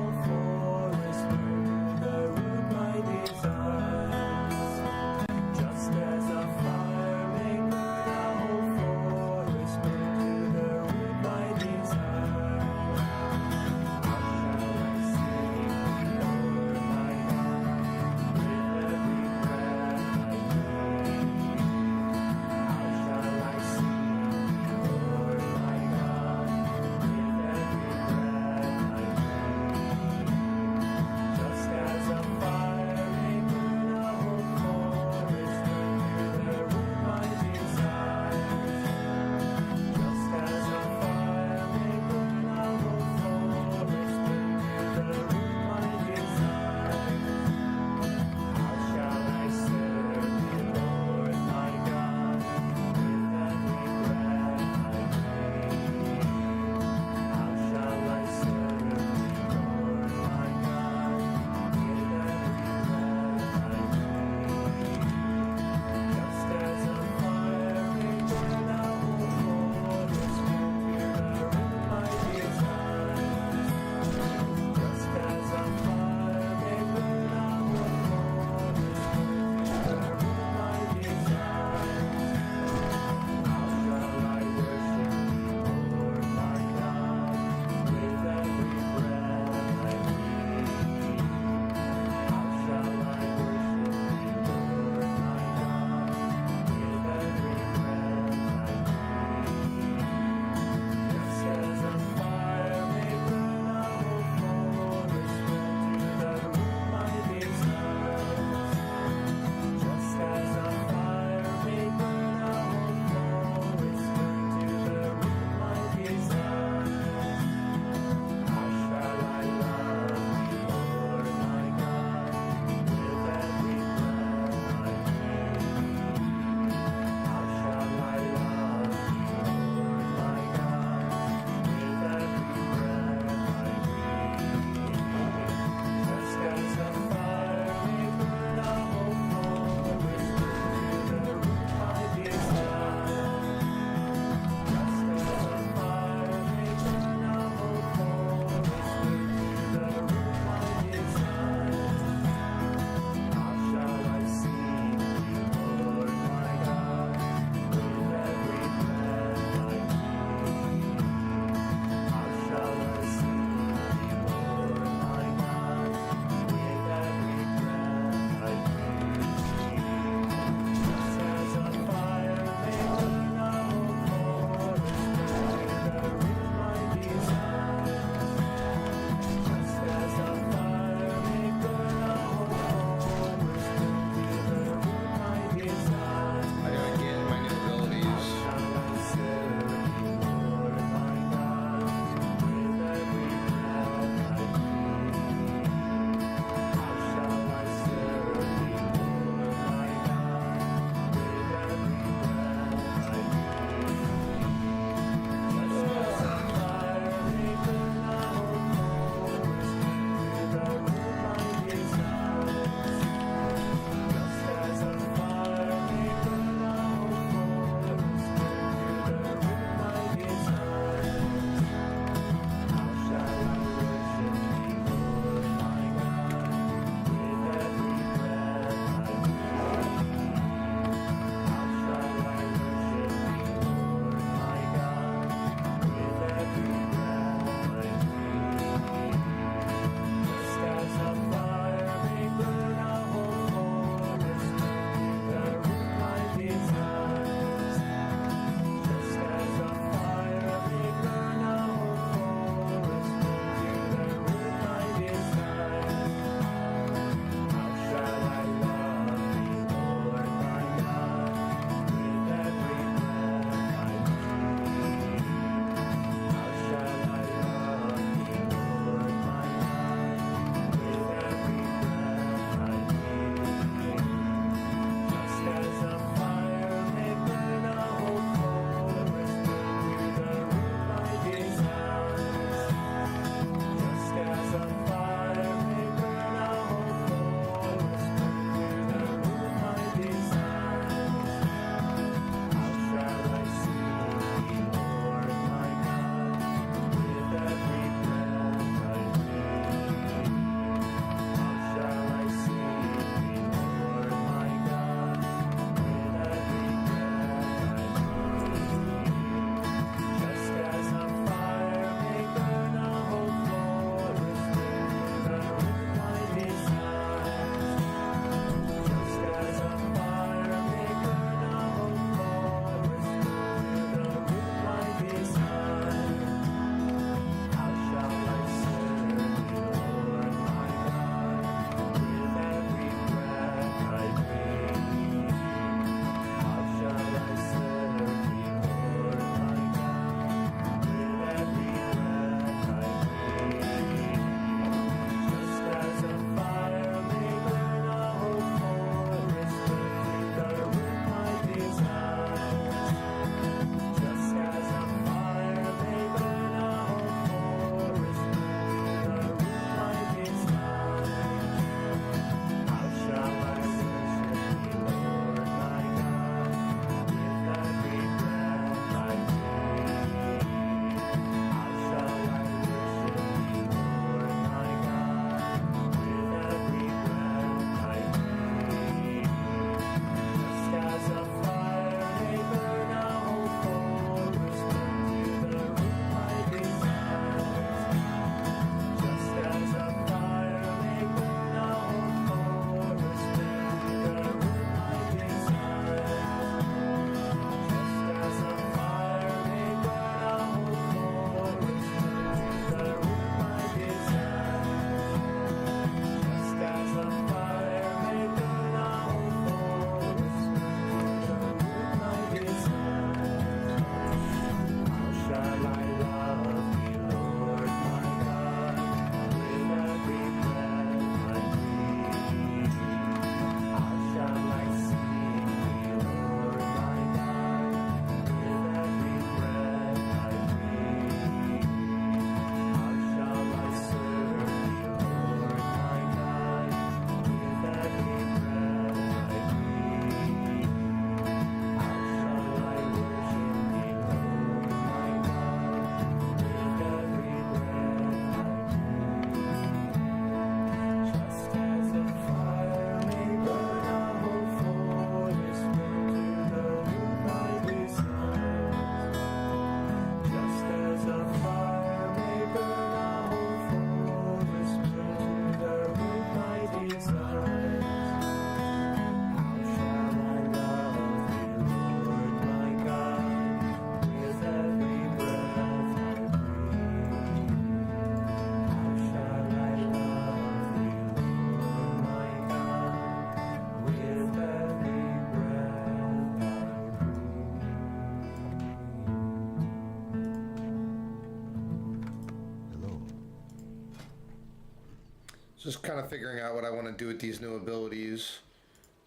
Just kind of figuring out what I want to do with these new abilities.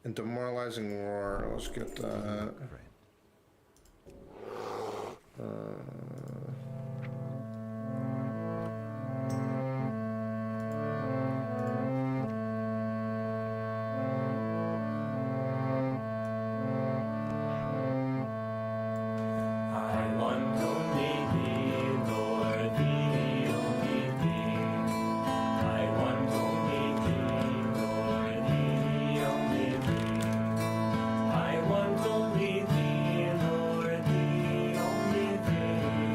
And demoralizing roar. Let's get that. I want only thee, Lord, thee, only thee. I want only thee, Lord, thee, only thee. I want only thee, Lord, thee, only thee.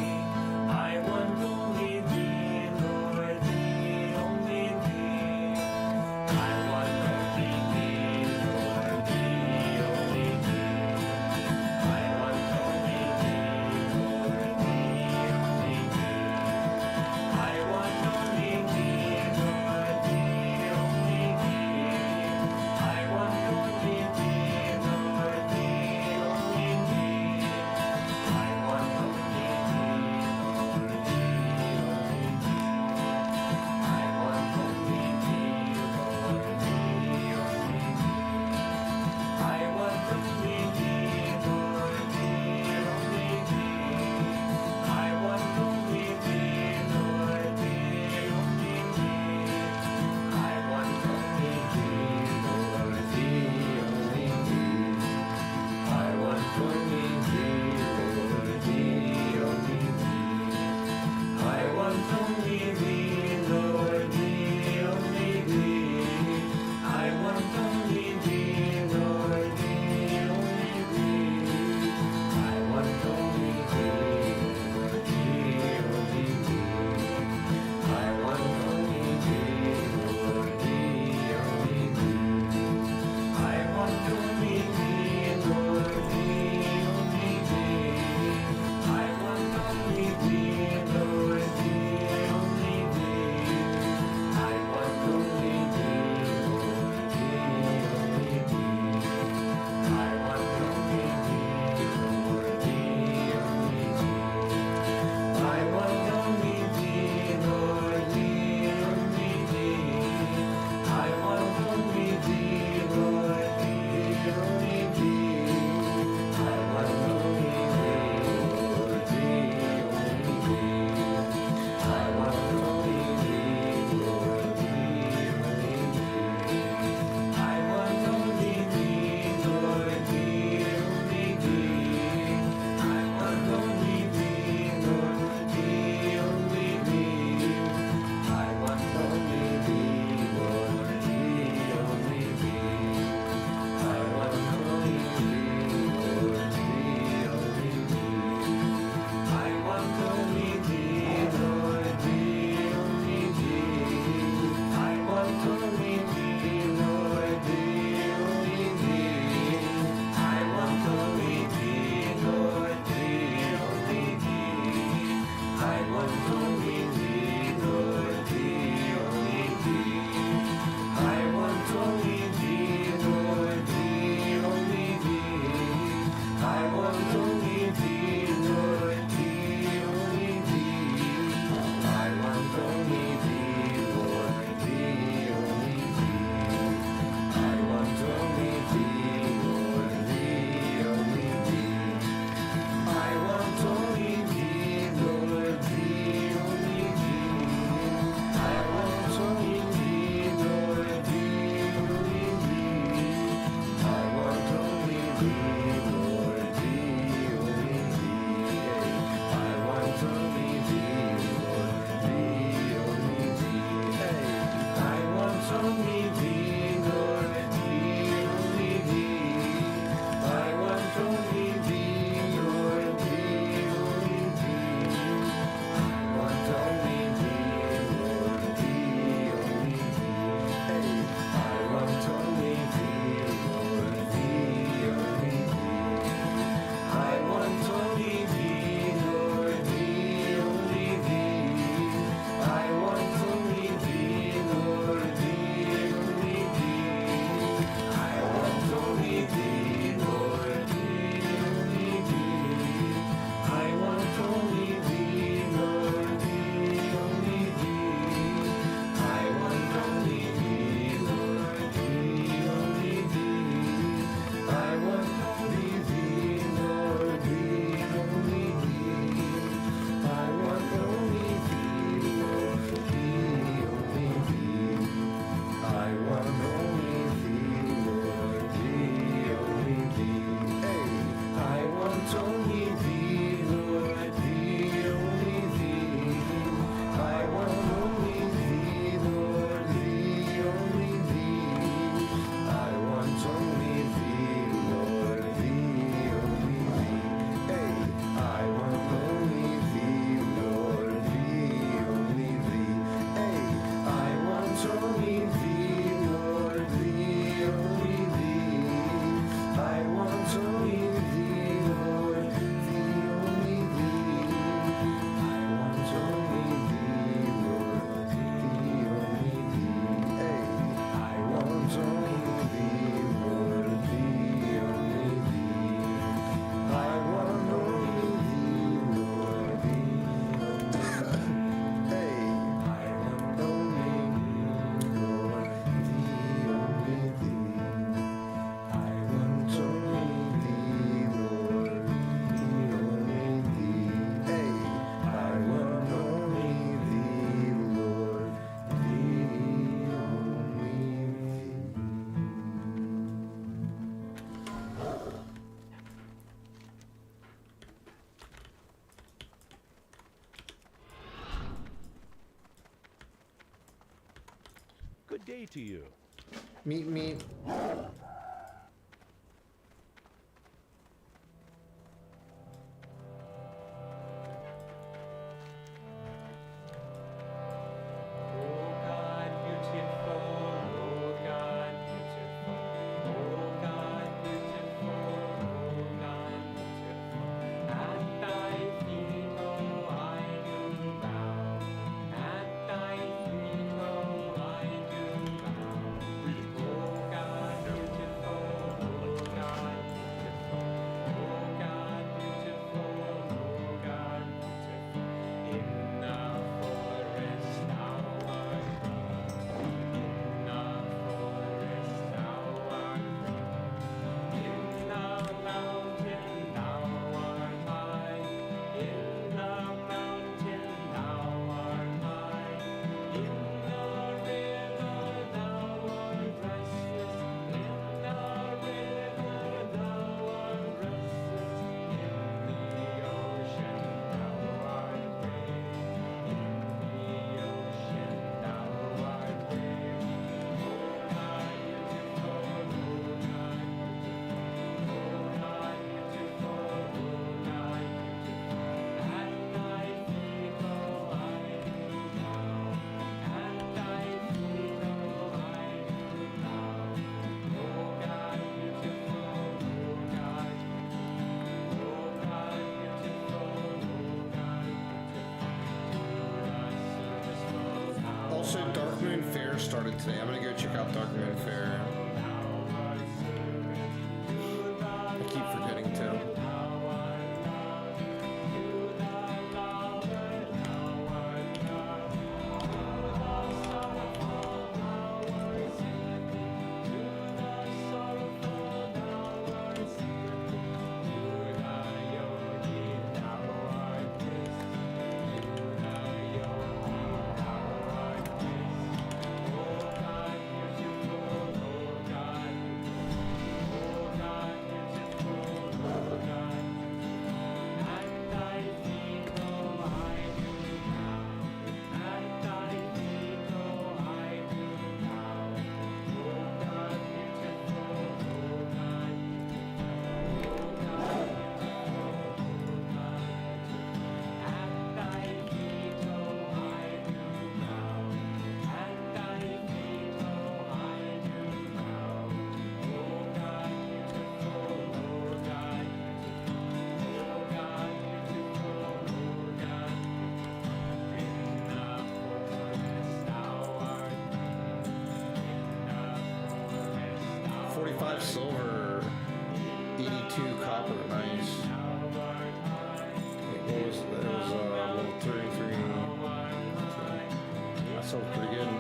Good day to you. Meet me. Oh God, beautiful, oh God, beautiful, oh God, beautiful, oh God, beautiful. At thy feet, oh, I do bow. At thy feet, oh, I do bow. Oh God, beautiful, oh God, beautiful, oh God, beautiful, oh God, beautiful. In the forest thou art in the forest thou art in the mountain thou art high, in the mountain thou art high, in the river thou art restless, in the river thou art restless, in the ocean thou art great, in the ocean thou art great. Oh God, beautiful, oh God, oh God, beautiful, oh God, beautiful. At thy feet, oh, I do bow. At thy feet, oh, I do bow. Oh God, beautiful, oh God, oh God, beautiful, oh God, beautiful. Also, Dark Moon Fair started today. I'm gonna go check out Dark Moon Fair. I keep forgetting to. Silver, 82 copper, nice. Wait, what was that? It was level 33. That sounds pretty good.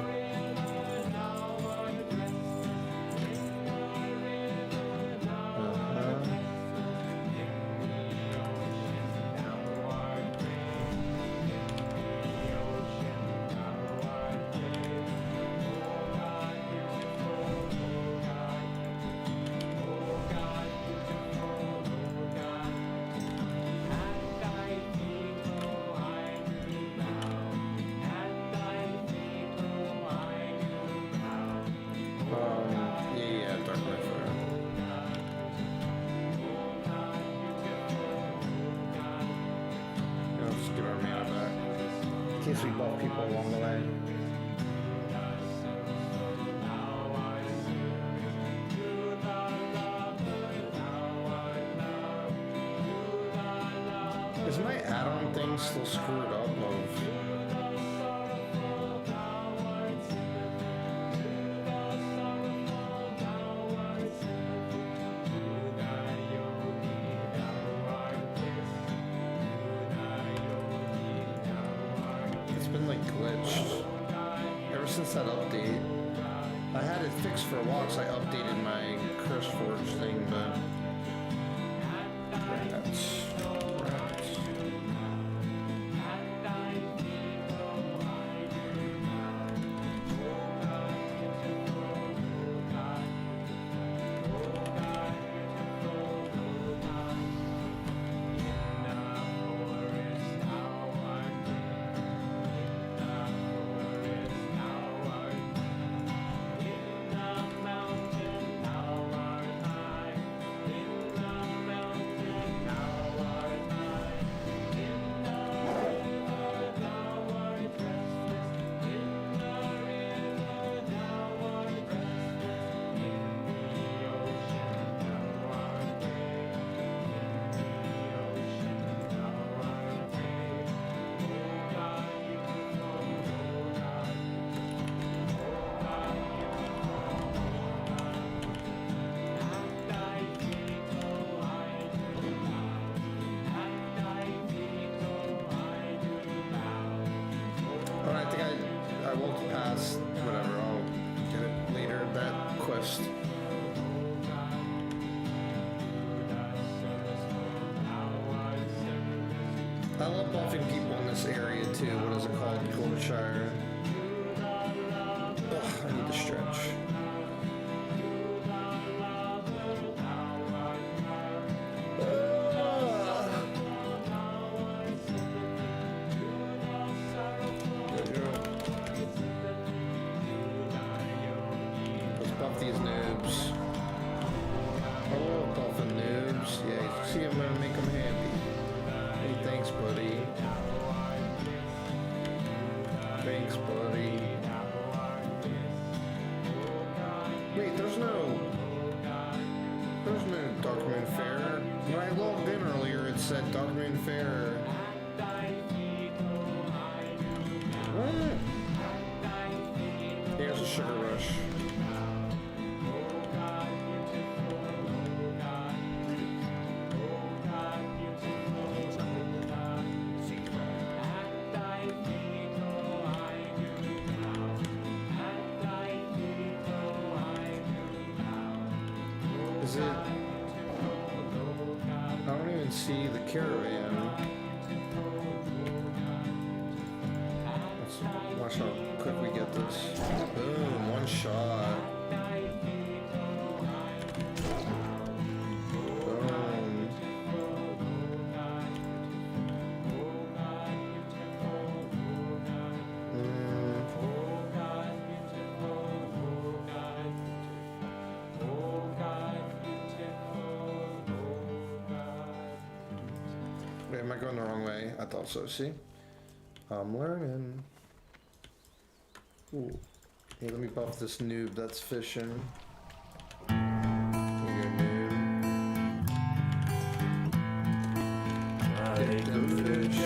In case we buff people along the way. Is my add-on thing still screwed up It's been like glitched ever since that update. I had it fixed for a while because I updated my Curse Forge thing, but rats. I love buffing people in this area too. What is it called? Goldshire. Ugh, I need to stretch. Let's buff these noobs. I love buffing noobs. Yeah, see I'm gonna make them happy. Hey, thanks, buddy. Thanks, buddy. Wait, there's no Dark Moon Fair. When I logged in earlier, it said Dark Moon Fair. What? Here's a Sugar Rush. Is it? I don't even see the caravan. Let's watch how quick we get this. Boom, one shot. Boom. Wait, am I going the wrong way? I thought so, see? I'm learning. Ooh. Hey, let me buff this noob that's fishing. Here you go, noob. Get them fish.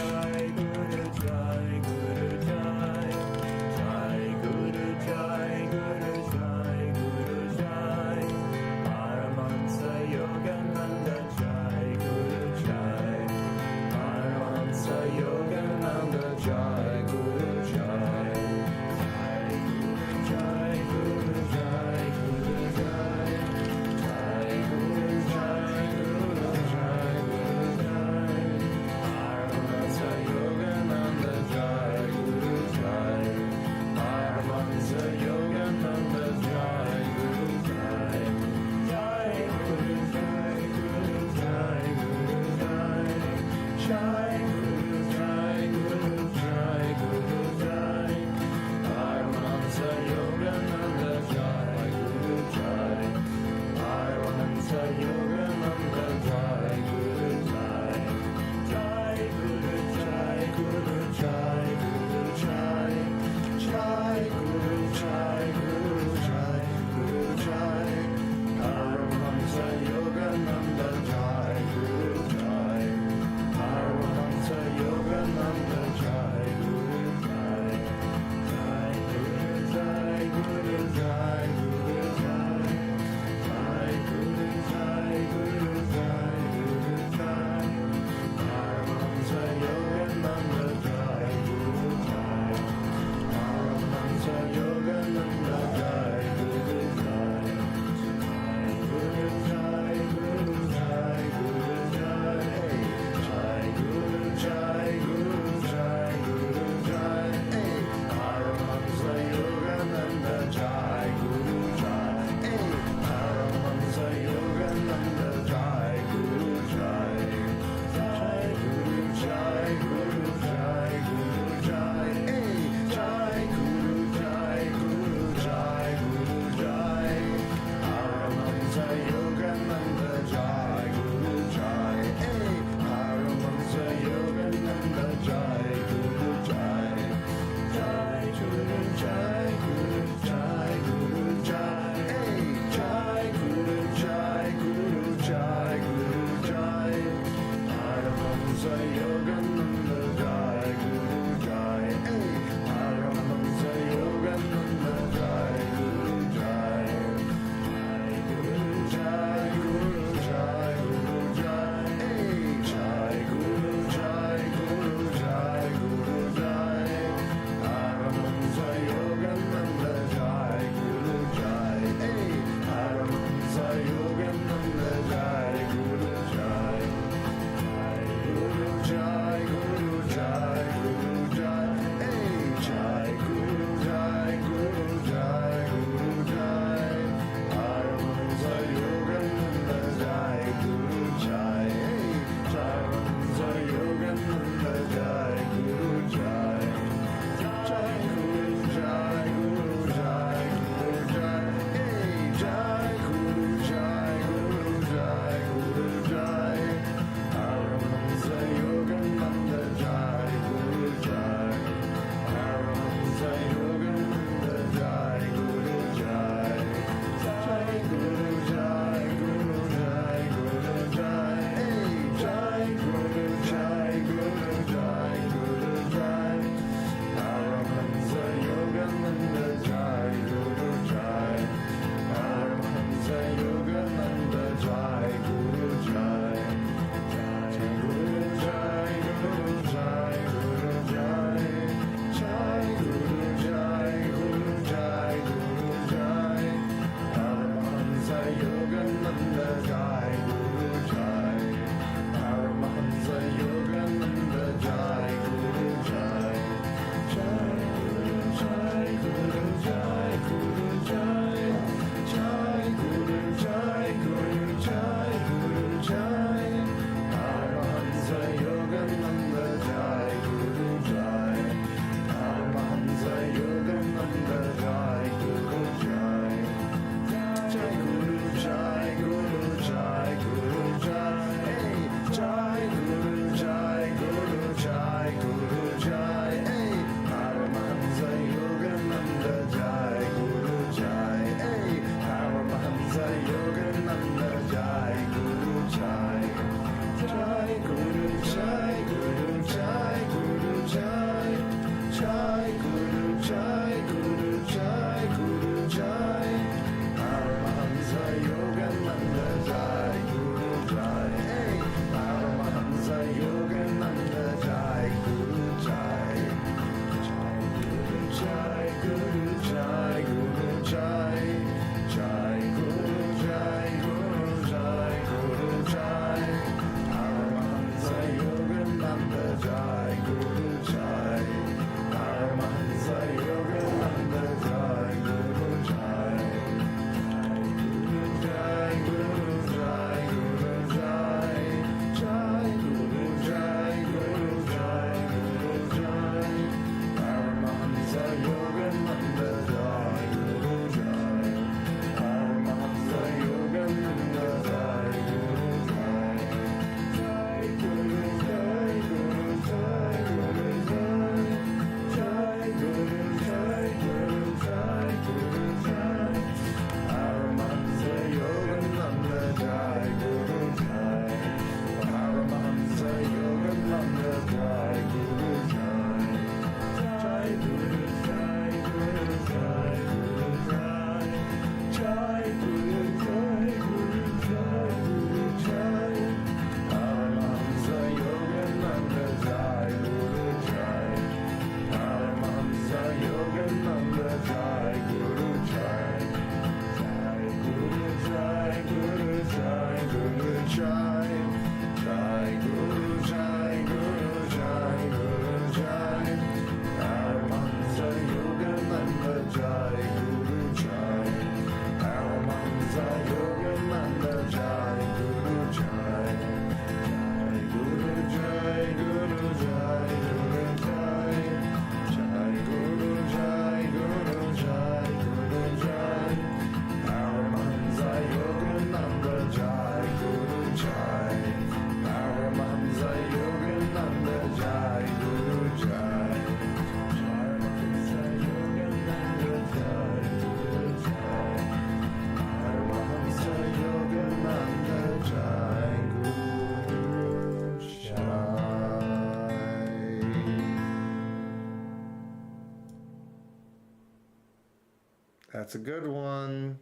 That's a good one.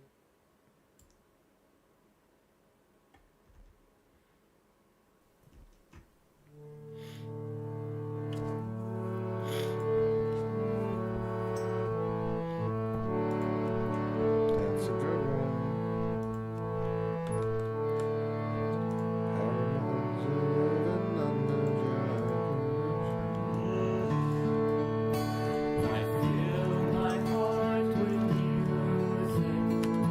That's a good one. I fill my heart with music.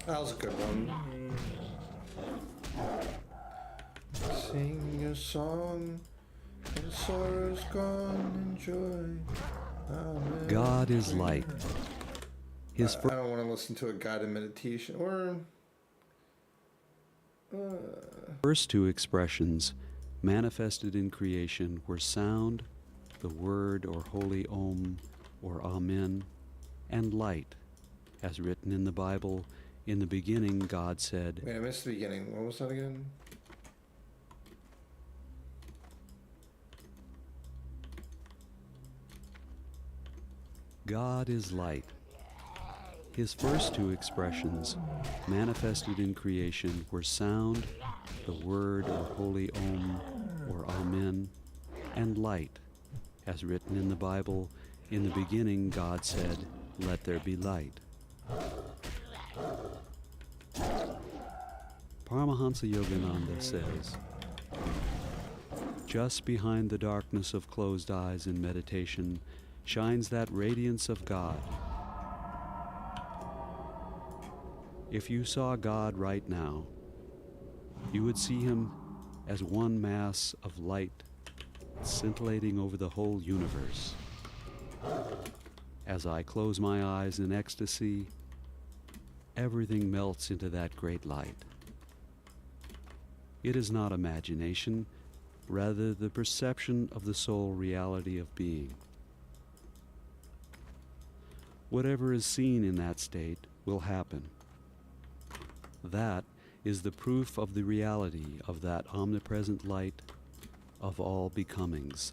That was a good one. Sing a song, and sorrow's gone, and joy. Amen. God is light. His I don't want to listen to a guided meditation or. first two expressions manifested in creation were sound, the word or holy Om or Amen, and light. As written in the Bible, in the beginning God said, Wait, I missed the beginning. What was that again? God is light. His first two expressions, manifested in creation, were sound, the word or holy Om or Amen, and light. As written in the Bible, in the beginning God said, "Let there be light." Paramahansa Yogananda says, just behind the darkness of closed eyes in meditation shines that radiance of God. If you saw God right now, you would see him as one mass of light scintillating over the whole universe. As I close my eyes in ecstasy, everything melts into that great light. It is not imagination, rather the perception of the soul reality of being. Whatever is seen in that state will happen. That is the proof of the reality of that omnipresent light of all becomings.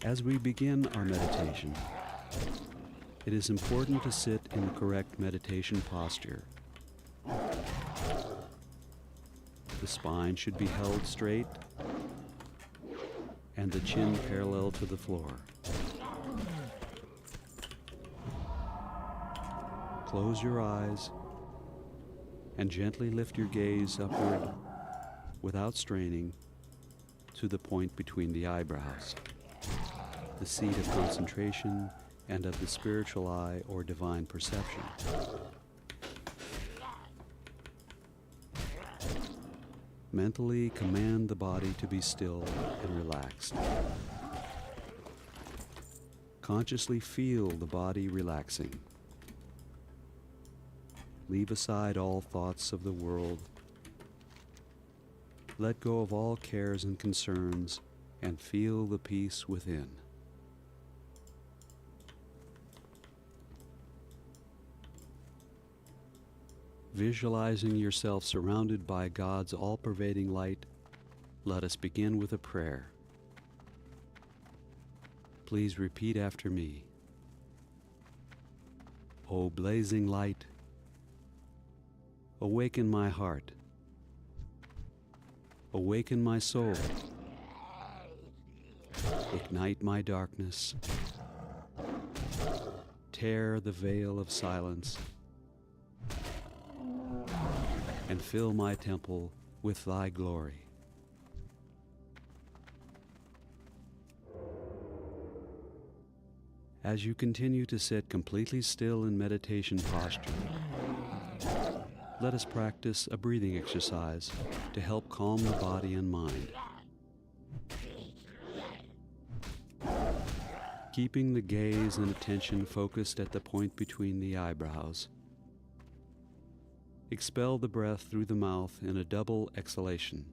As we begin our meditation, it is important to sit in the correct meditation posture. The spine should be held straight and the chin parallel to the floor. Close your eyes and gently lift your gaze upward without straining to the point between the eyebrows, the seat of concentration and of the spiritual eye or divine perception. Mentally command the body to be still and relaxed. Consciously feel the body relaxing. Leave aside all thoughts of the world. Let go of all cares and concerns and feel the peace within. Visualizing yourself surrounded by God's all-pervading light, let us begin with a prayer. Please repeat after me. O blazing light, awaken my heart. Awaken my soul. Ignite my darkness. Tear the veil of silence. And fill my temple with thy glory. As you continue to sit completely still in meditation posture, let us practice a breathing exercise to help calm the body and mind. Keeping the gaze and attention focused at the point between the eyebrows, expel the breath through the mouth in a double exhalation.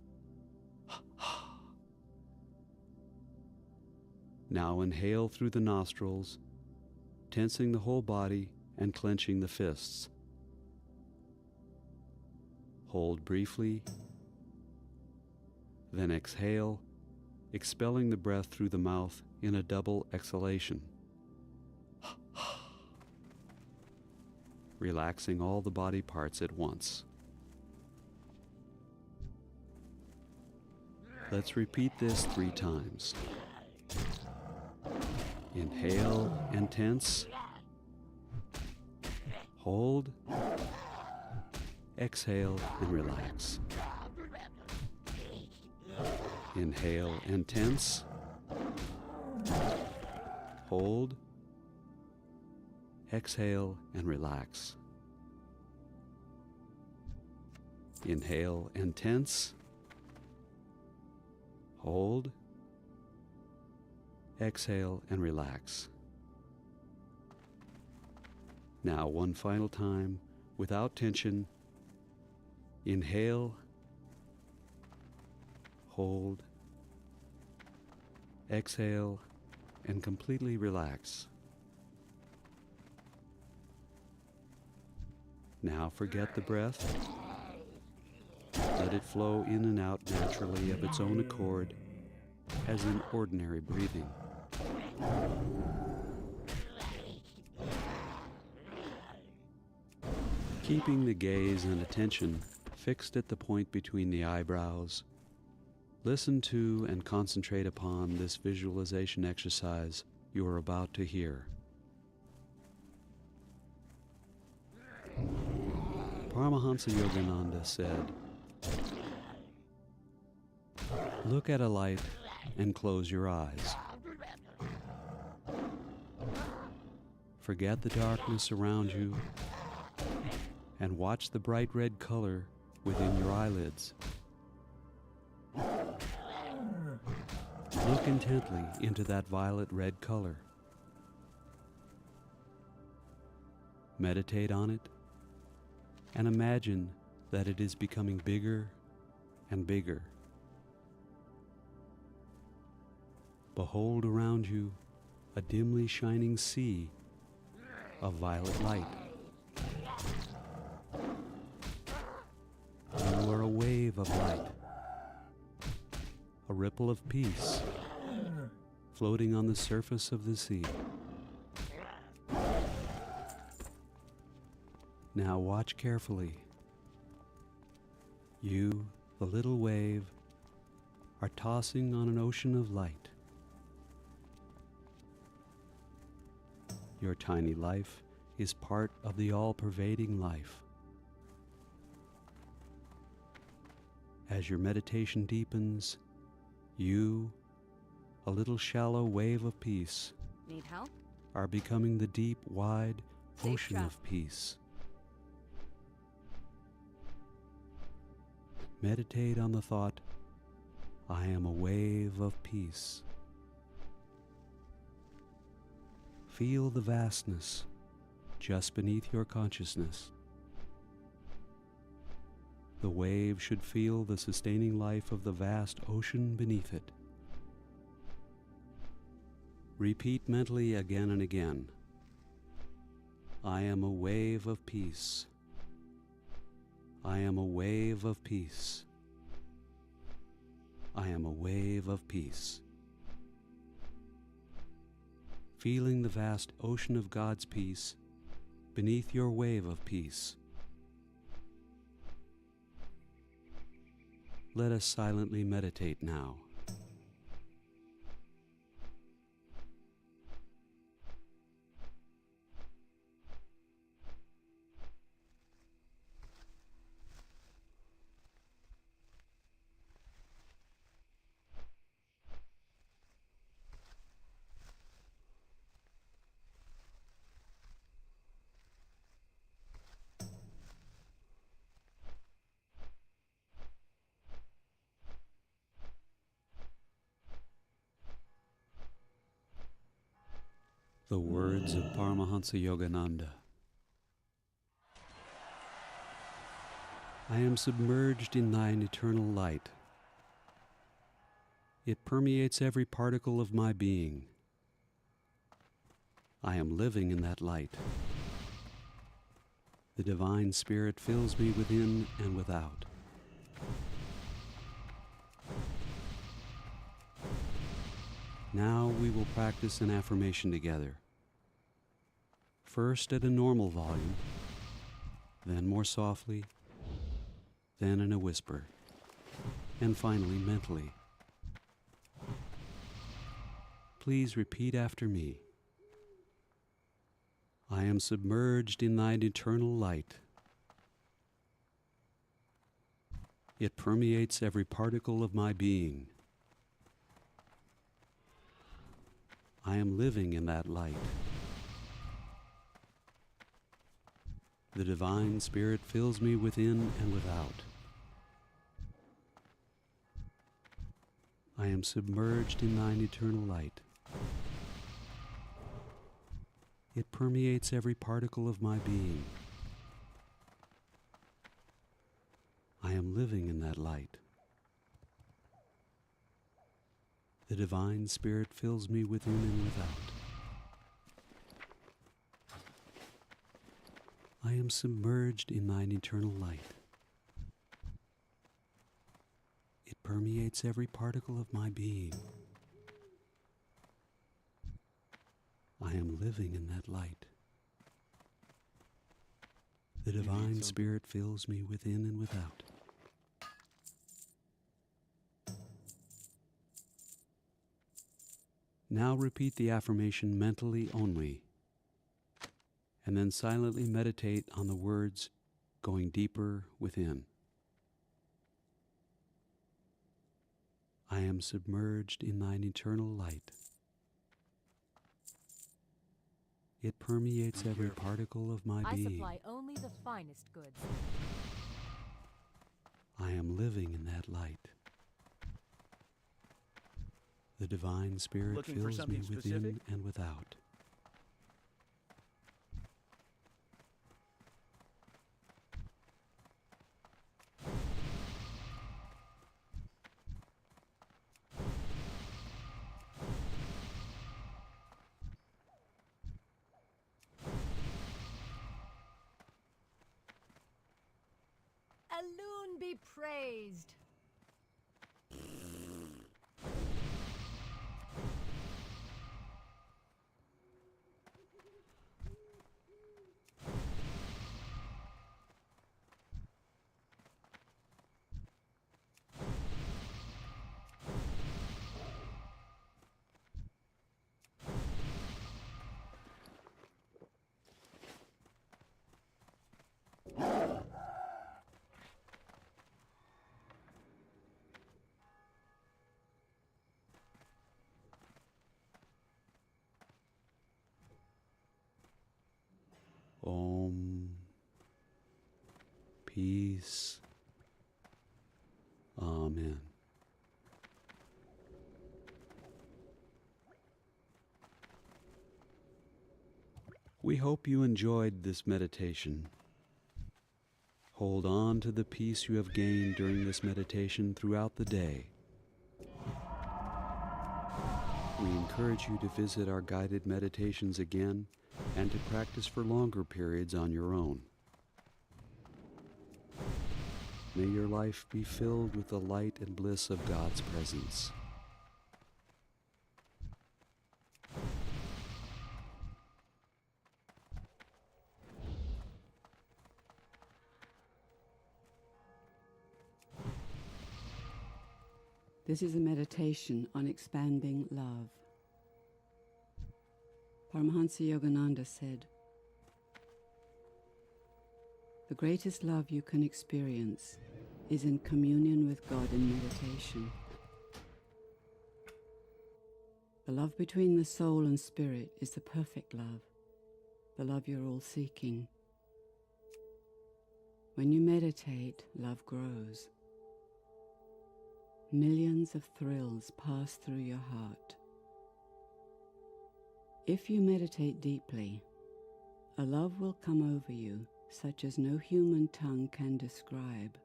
Now inhale through the nostrils, tensing the whole body and clenching the fists. Hold briefly, then exhale, expelling the breath through the mouth in a double exhalation. Relaxing all the body parts at once. Let's repeat this 3 times. Inhale and tense. Hold. Exhale and relax. Inhale and tense. Hold. Exhale and relax. Inhale and tense. Hold. Exhale and relax. Now, one final time, without tension. Inhale. Hold. Exhale and completely relax. Now forget the breath. Let it flow in and out naturally of its own accord, as in ordinary breathing. Keeping the gaze and attention fixed at the point between the eyebrows, listen to and concentrate upon this visualization exercise you are about to hear. Paramahansa Yogananda said, "Look at a light and close your eyes. Forget the darkness around you and watch the bright red color within your eyelids. Look intently into that violet red color. Meditate on it and imagine that it is becoming bigger and bigger. Behold around you a dimly shining sea of violet light. You are a wave of light, a ripple of peace floating on the surface of the sea. Now watch carefully. You, the little wave, are tossing on an ocean of light. Your tiny life is part of the all-pervading life. As your meditation deepens, you, a little shallow wave of peace, Need help? are becoming the deep, wide Safe ocean drop. of peace. Meditate on the thought, I am a wave of peace. Feel the vastness just beneath your consciousness. The wave should feel the sustaining life of the vast ocean beneath it. Repeat mentally again and again. I am a wave of peace. I am a wave of peace. I am a wave of peace. Feeling the vast ocean of God's peace beneath your wave of peace. Let us silently meditate now. The words of Paramahansa Yogananda. I am submerged in thine eternal light. It permeates every particle of my being. I am living in that light. The divine spirit fills me within and without. Now we will practice an affirmation together. First at a normal volume, then more softly, then in a whisper, and finally mentally. Please repeat after me. I am submerged in thine eternal light. It permeates every particle of my being. I am living in that light. The divine spirit fills me within and without. I am submerged in thine eternal light. It permeates every particle of my being. I am living in that light. The divine spirit fills me within and without. I am submerged in thine eternal light. It permeates every particle of my being. I am living in that light. The divine spirit fills me within and without. Now repeat the affirmation mentally only, and then silently meditate on the words going deeper within. I am submerged in thine eternal light. It permeates every particle of my I being. supply only the finest goods. I am living in that light. The divine spirit Looking for fills me something within specific? and without. Alune be praised. Om. Peace. Amen. We hope you enjoyed this meditation. Hold on to the peace you have gained during this meditation throughout the day. We encourage you to visit our guided meditations again and to practice for longer periods on your own. May your life be filled with the light and bliss of God's presence. This is a meditation on expanding love. Paramahansa Yogananda said, "The greatest love you can experience is in communion with God in meditation. The love between the soul and spirit is the perfect love, the love you're all seeking. When you meditate, love grows. Millions of thrills pass through your heart. If you meditate deeply, a love will come over you such as no human tongue can describe.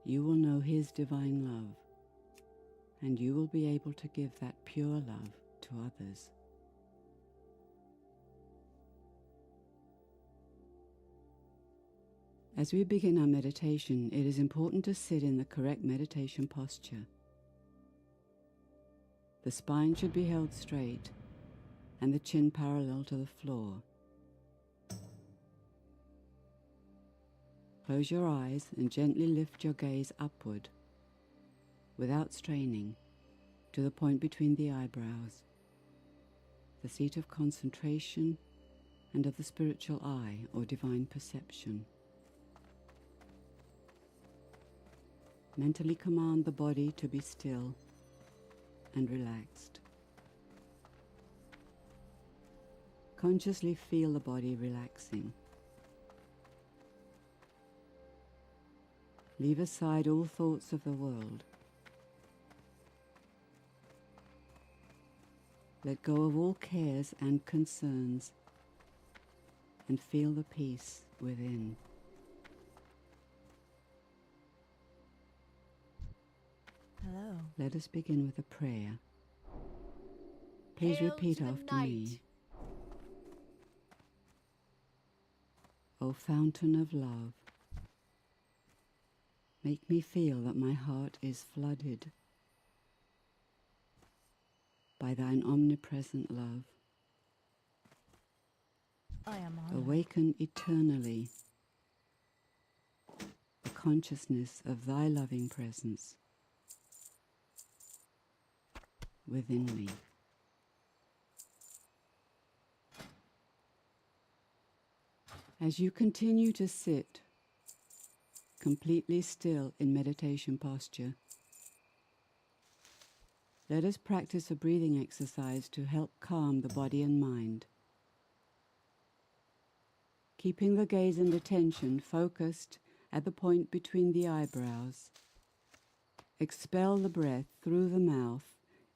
You will know His divine love, and you will be able to give that pure love to others. As we begin our meditation, it is important to sit in the correct meditation posture. The spine should be held straight and the chin parallel to the floor. Close your eyes and gently lift your gaze upward, without straining, to the point between the eyebrows, the seat of concentration and of the spiritual eye or divine perception. Mentally command the body to be still and relaxed. Consciously feel the body relaxing. Leave aside all thoughts of the world. Let go of all cares and concerns and feel the peace within. Hello. Let us begin with a prayer. Please Hail repeat to the after night. me. O fountain of love, make me feel that my heart is flooded by thine omnipresent love. I am honored. Awaken eternally the consciousness of thy loving presence within me. As you continue to sit completely still in meditation posture, let us practice a breathing exercise to help calm the body and mind. Keeping the gaze and attention focused at the point between the eyebrows, expel the breath through the mouth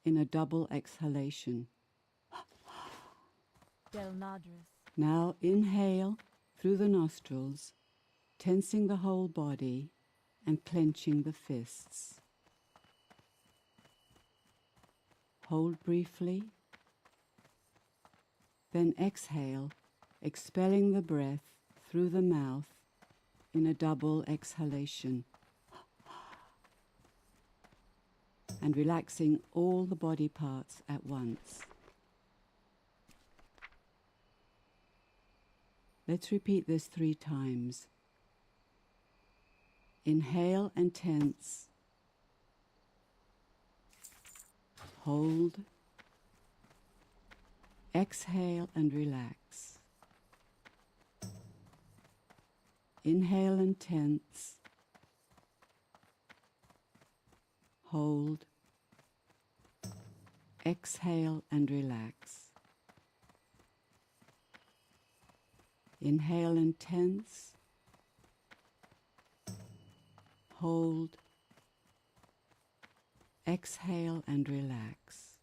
in a double exhalation. Del Nadras. Now inhale through the nostrils, tensing the whole body and clenching the fists. Hold briefly, then exhale, expelling the breath through the mouth in a double exhalation, and relaxing all the body parts at once. Let's repeat this 3 times. Inhale and tense. Hold. Exhale and relax. Inhale and tense. Hold. Exhale and relax. Inhale and tense. Hold. Exhale and relax.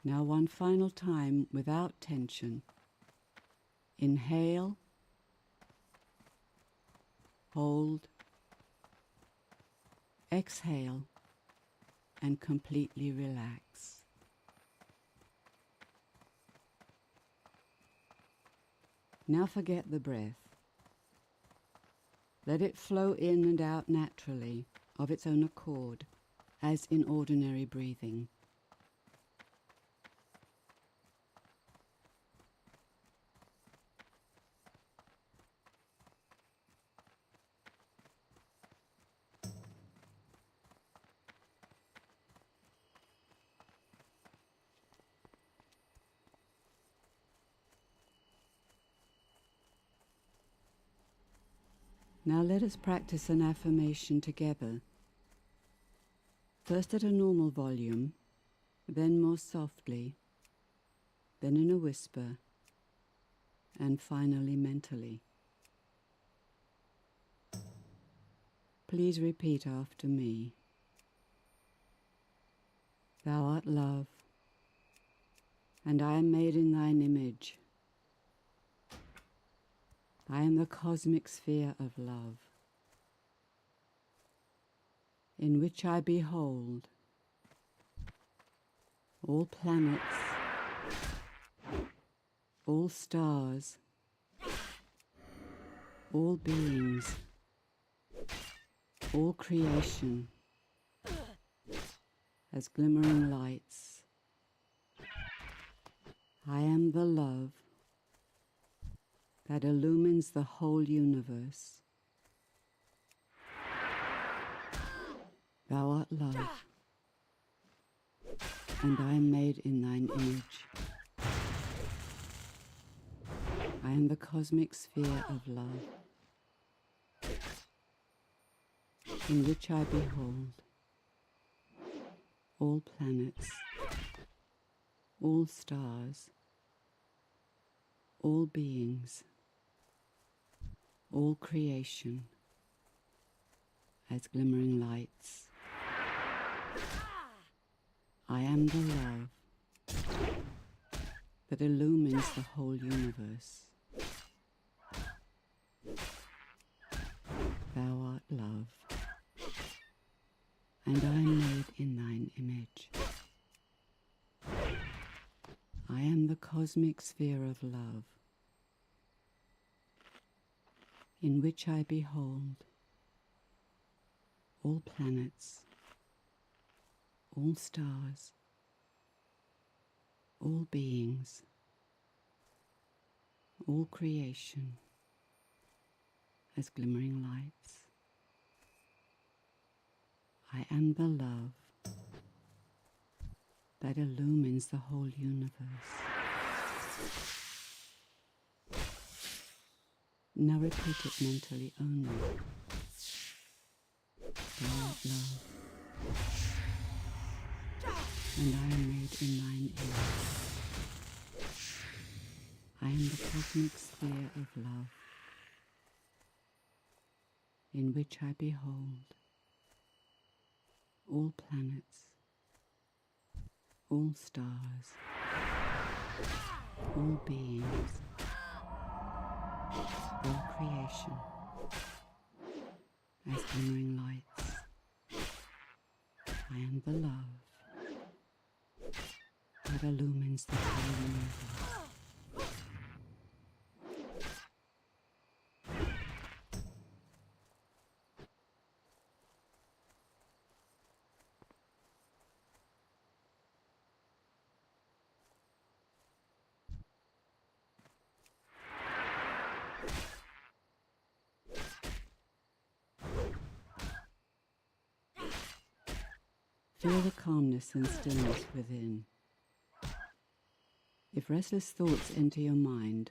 Now one final time without tension. Inhale. Hold. Exhale and completely relax. Now forget the breath. Let it flow in and out naturally, of its own accord, as in ordinary breathing. Now let us practice an affirmation together. First at a normal volume, then more softly, then in a whisper, and finally mentally. Please repeat after me. Thou art love, and I am made in thine image. I am the cosmic sphere of love, in which I behold all planets, all stars, all beings, all creation, as glimmering lights. I am the love that illumines the whole universe. Thou art love, and I am made in thine image. I am the cosmic sphere of love, in which I behold all planets, all stars, all beings, all creation as glimmering lights. I am the love that illumines the whole universe. Thou art love, and I am made in thine image. I am the cosmic sphere of love, in which I behold all planets, all stars, all beings, all creation as glimmering lights. I am the love that illumines the whole universe. Now repeat it mentally only. Thou art love, and I am made in thine image. I am the cosmic sphere of love, in which I behold all planets, all stars, all beings, all creation as glimmering lights. I am the love that illumines the whole universe. Feel the calmness and stillness within. If restless thoughts enter your mind,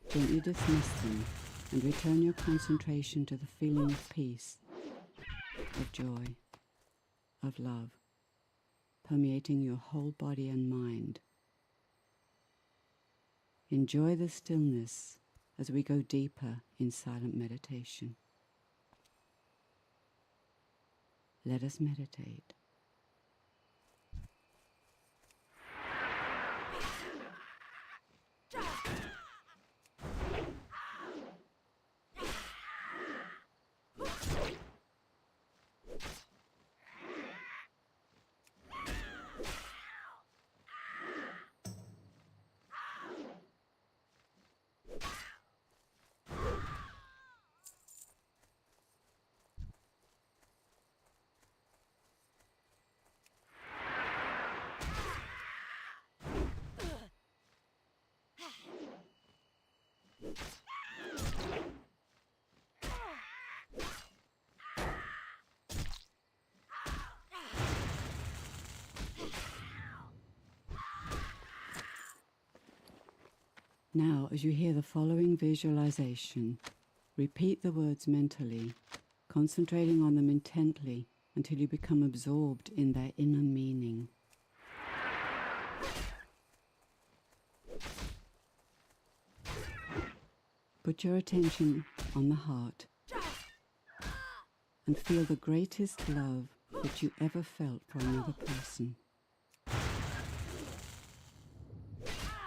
gently dismiss them and return your concentration to the feeling of peace, of joy, of love, permeating your whole body and mind. Enjoy the stillness as we go deeper in silent meditation. Let us meditate. Now, as you hear the following visualization, repeat the words mentally, concentrating on them intently until you become absorbed in their inner meaning. Put your attention on the heart and feel the greatest love that you ever felt for another person.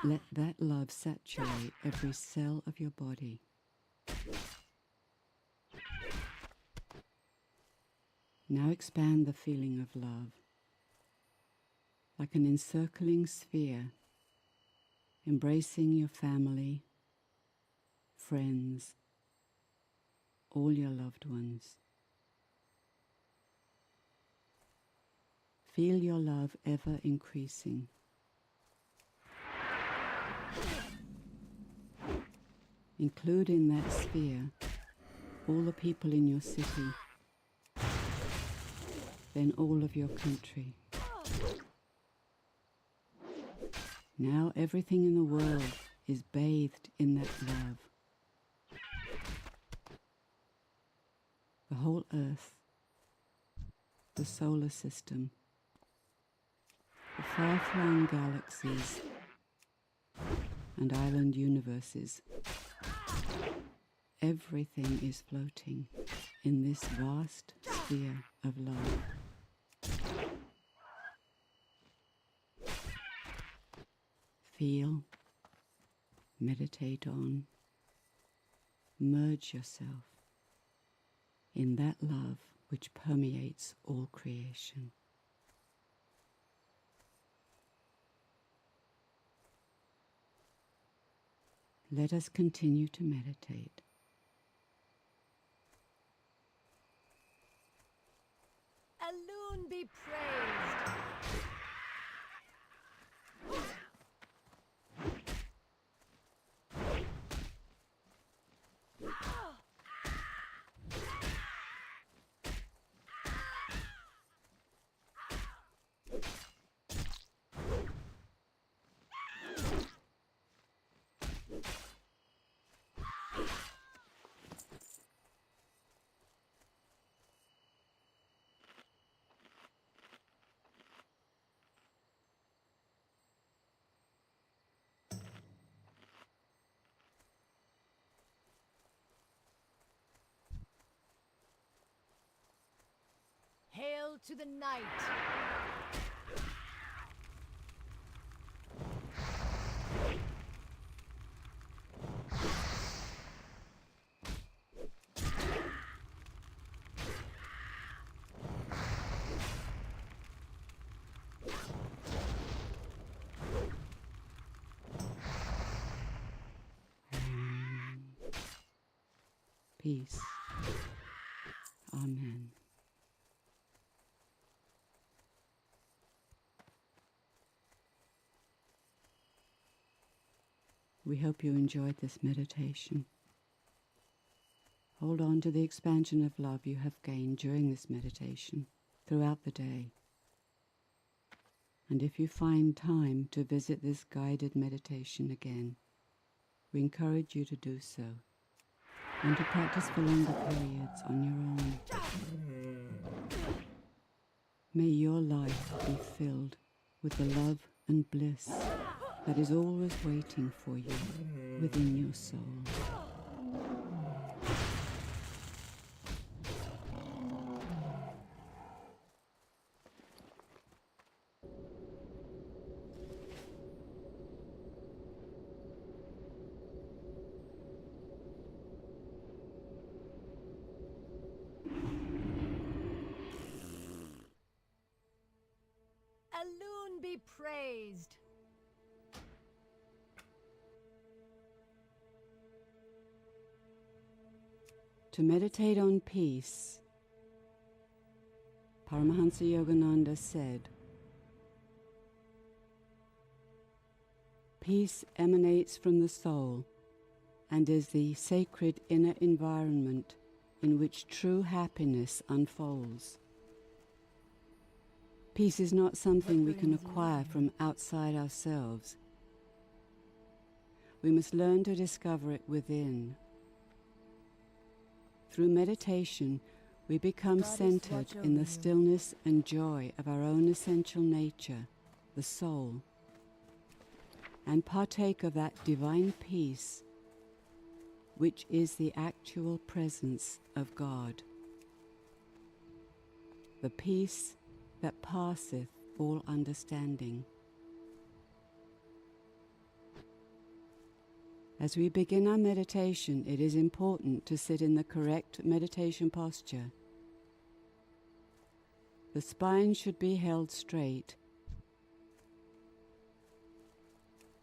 Let that love saturate every cell of your body. Now expand the feeling of love like an encircling sphere, embracing your family, friends, all your loved ones. Feel your love ever increasing. Include in that sphere all the people in your city, then all of your country. Now everything in the world is bathed in that love. The whole earth, the solar system, the far-flung galaxies and island universes. Everything is floating in this vast sphere of love. Feel, meditate on, merge yourself in that love which permeates all creation. Let us continue to meditate. Alone be praised. Hail to the night! Peace. Amen. We hope you enjoyed this meditation. Hold on to the expansion of love you have gained during this meditation throughout the day. And if you find time to visit this guided meditation again, we encourage you to do so and to practice for longer periods on your own. May your life be filled with the love and bliss that is always waiting for you within your soul. Alone be praised. To meditate on peace, Paramahansa Yogananda said, "Peace emanates from the soul and is the sacred inner environment in which true happiness unfolds. Peace is not something we can acquire from outside ourselves. We must learn to discover it within. Through meditation, we become centered in the stillness and joy of our own essential nature, the soul, and partake of that divine peace, which is the actual presence of God. The peace that passeth all understanding." As we begin our meditation, it is important to sit in the correct meditation posture. The spine should be held straight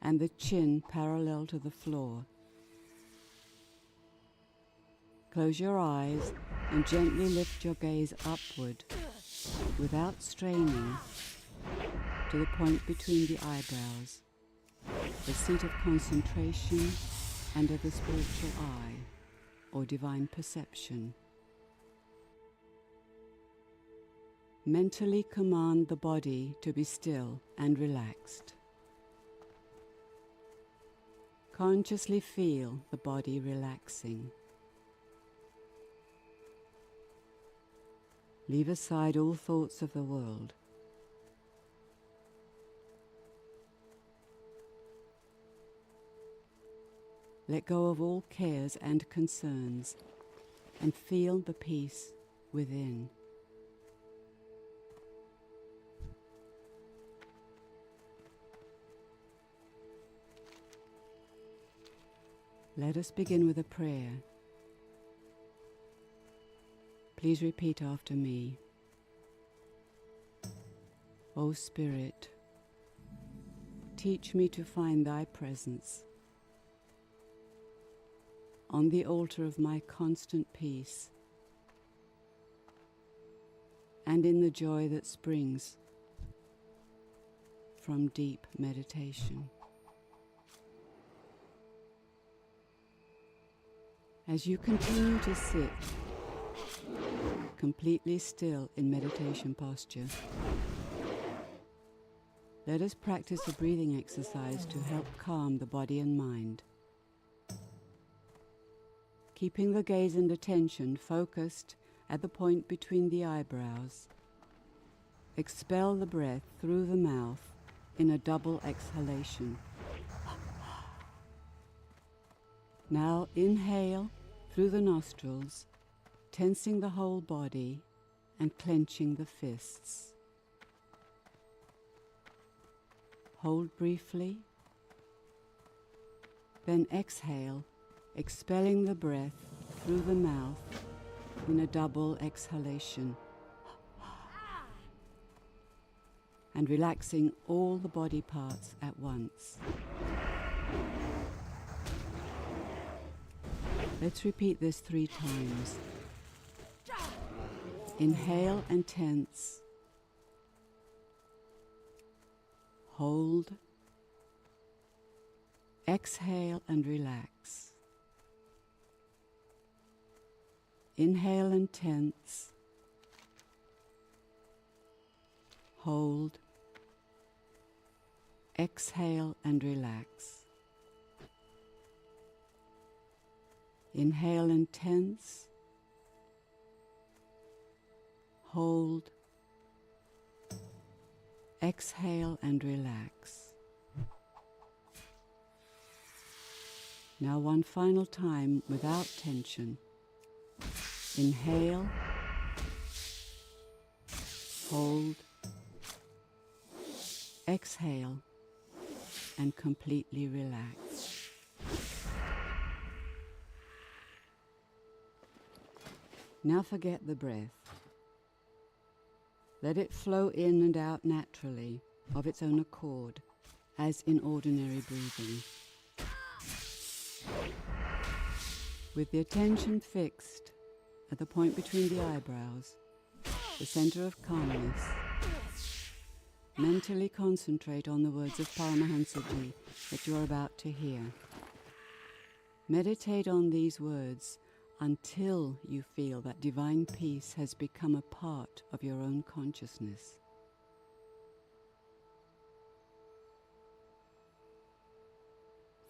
and the chin parallel to the floor. Close your eyes and gently lift your gaze upward without straining to the point between the eyebrows, the seat of concentration and of the spiritual eye, or divine perception. Mentally command the body to be still and relaxed. Consciously feel the body relaxing. Leave aside all thoughts of the world. Let go of all cares and concerns and feel the peace within. Let us begin with a prayer. Please repeat after me. O Spirit, teach me to find Thy presence on the altar of my constant peace and in the joy that springs from deep meditation. As you continue to sit completely still in meditation posture, let us practice a breathing exercise to help calm the body and mind. Keeping the gaze and attention focused at the point between the eyebrows, expel the breath through the mouth in a double exhalation. Now inhale through the nostrils, tensing the whole body and clenching the fists. Hold briefly, then exhale, expelling the breath through the mouth in a double exhalation, and relaxing all the body parts at once. Let's repeat this 3 times. Inhale and tense. Hold. Exhale and relax. Inhale and tense. Hold. Exhale and relax. Inhale and tense. Hold. Exhale and relax. Now one final time without tension. Inhale. Hold. Exhale and completely relax. Now forget the breath. Let it flow in and out naturally, of its own accord, as in ordinary breathing. With the attention fixed at the point between the eyebrows, the center of calmness, mentally concentrate on the words of Paramahansaji that you are about to hear. Meditate on these words until you feel that divine peace has become a part of your own consciousness.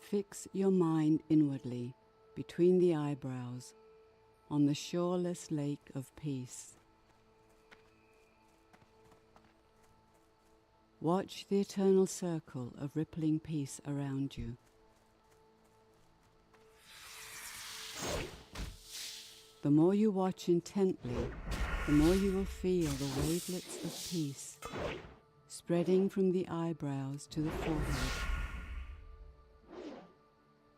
Fix your mind inwardly, between the eyebrows, on the shoreless lake of peace. Watch the eternal circle of rippling peace around you. The more you watch intently, the more you will feel the wavelets of peace spreading from the eyebrows to the forehead,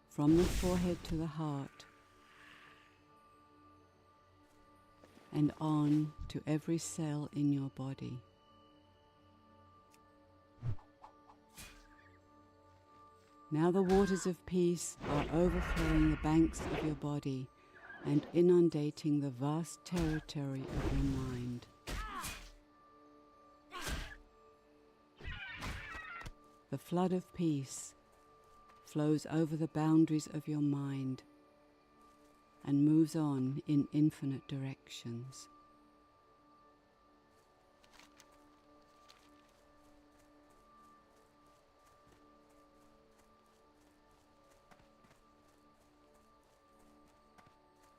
from the forehead to the heart, and on to every cell in your body. Now the waters of peace are overflowing the banks of your body and inundating the vast territory of your mind. The flood of peace flows over the boundaries of your mind and moves on in infinite directions.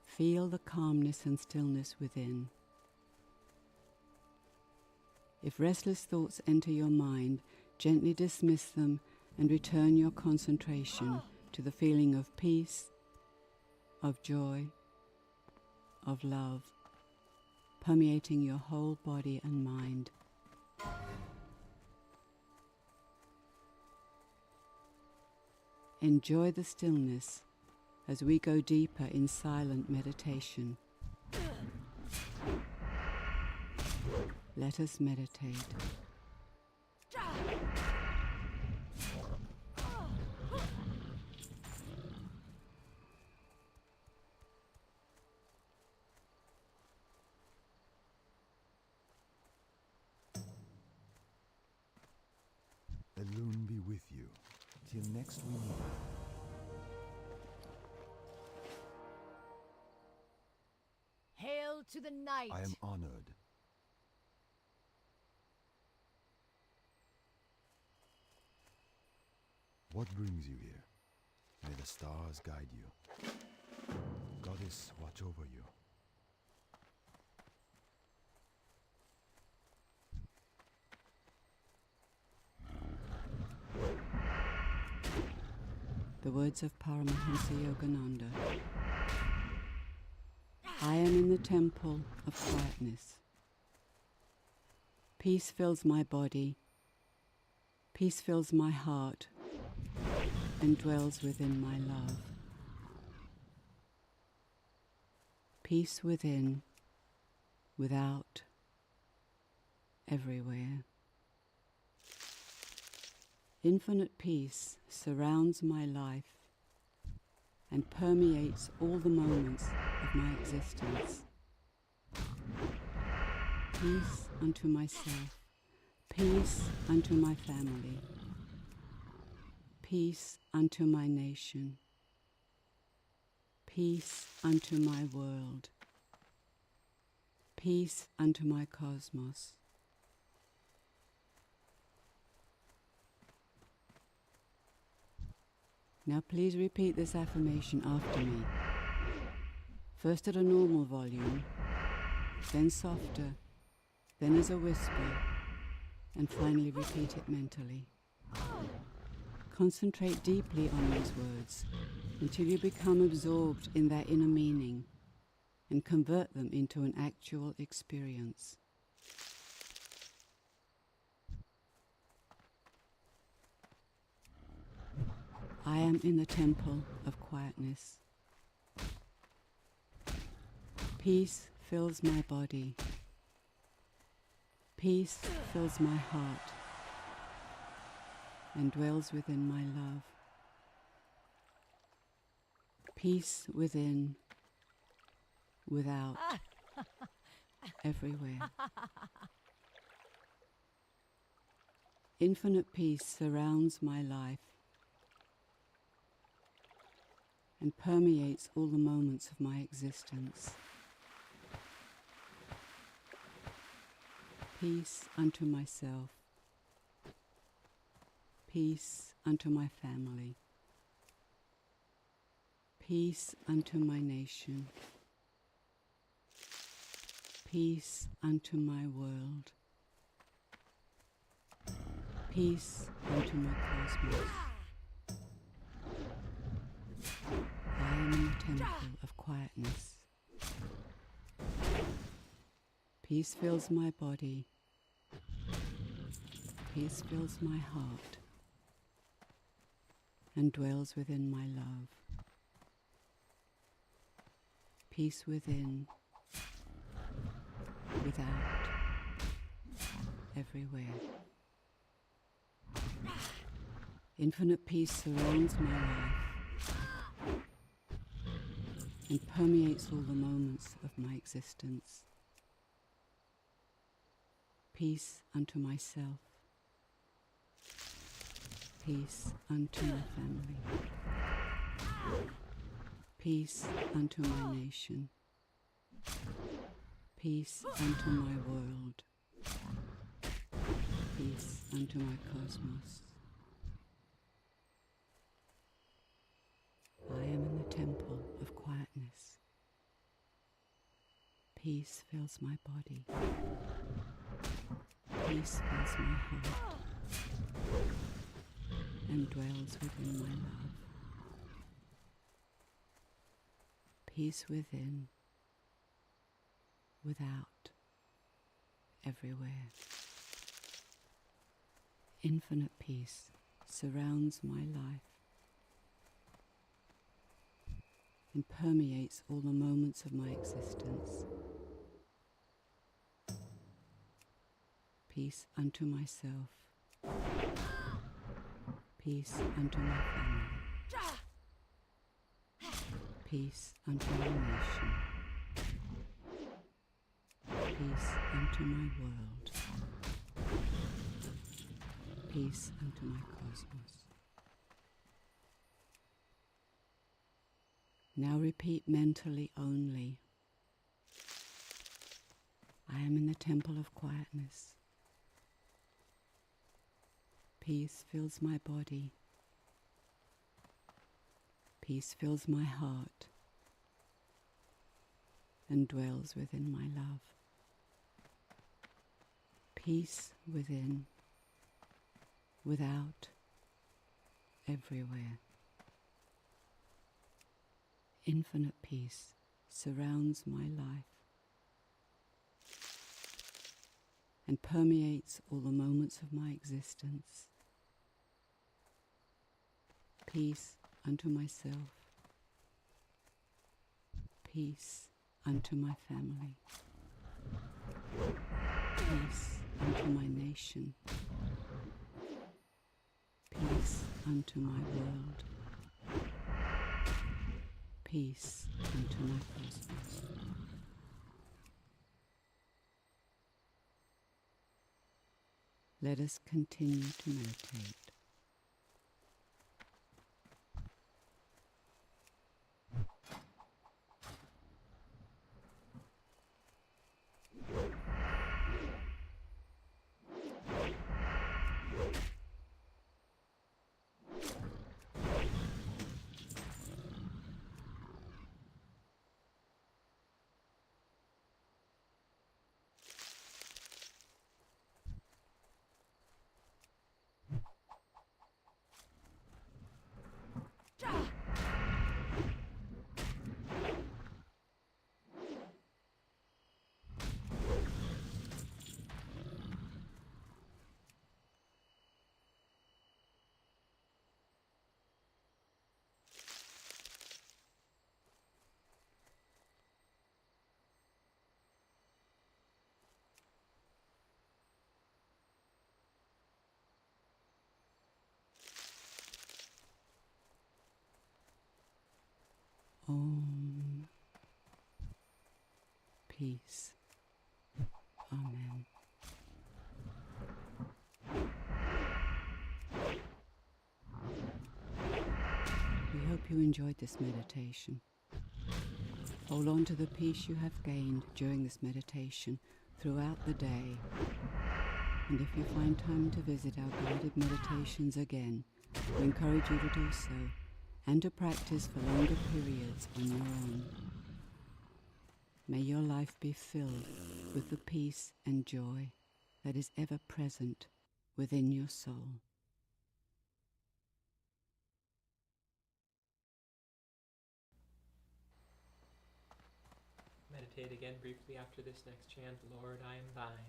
Feel the calmness and stillness within. If restless thoughts enter your mind, gently dismiss them and return your concentration to the feeling of peace, of joy, of love, permeating your whole body and mind. Enjoy the stillness as we go deeper in silent meditation. Let us meditate. Elune be with you till next we meet. Hail to the night! I am honored. What brings you here? May the stars guide you. Goddess, watch over you. The words of Paramahansa Yogananda. I am in the temple of quietness. Peace fills my body. Peace fills my heart and dwells within my love. Peace within, without, everywhere. Infinite peace surrounds my life and permeates all the moments of my existence. Peace unto myself, peace unto my family, peace unto my nation, peace unto my world, peace unto my cosmos. Now please repeat this affirmation after me. First at a normal volume, then softer, then as a whisper, and finally repeat it mentally. Concentrate deeply on these words until you become absorbed in their inner meaning and convert them into an actual experience. I am in the temple of quietness. Peace fills my body. Peace fills my heart and dwells within my love. Peace within, without, everywhere. Infinite peace surrounds my life and permeates all the moments of my existence. Peace unto myself, peace unto my family, peace unto my nation, peace unto my world, peace unto my cosmos. I am in the temple of quietness. Peace fills my body. Peace fills my heart and dwells within my love. Peace within, without, everywhere. Infinite peace surrounds my life and permeates all the moments of my existence. Peace unto myself, peace unto my family, peace unto my nation, peace unto my world, peace unto my cosmos. I am in the temple of quietness. Peace fills my body. Peace fills my heart and dwells within my love. peace within, without, everywhere. Infinite peace surrounds my life and permeates all the moments of my existence. Peace unto myself, peace unto my family, peace unto my nation, peace unto my world, peace unto my cosmos. Now repeat mentally only. I am in the temple of quietness. Peace fills my body. Peace fills my heart and dwells within my love. Peace within, without, everywhere. Infinite peace surrounds my life and permeates all the moments of my existence. Peace unto myself, peace unto my family, peace unto my nation, peace unto my world, peace unto my cosmos. Let us continue to meditate. Om. Peace. Amen. We hope you enjoyed this meditation. Hold on to the peace you have gained during this meditation throughout the day. And if you find time to visit our guided meditations again, we encourage you to do so, and to practice for longer periods on your own. May your life be filled with the peace and joy that is ever present within your soul. Meditate again briefly after this next chant, Lord, I am thine.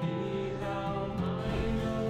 Be thou mine,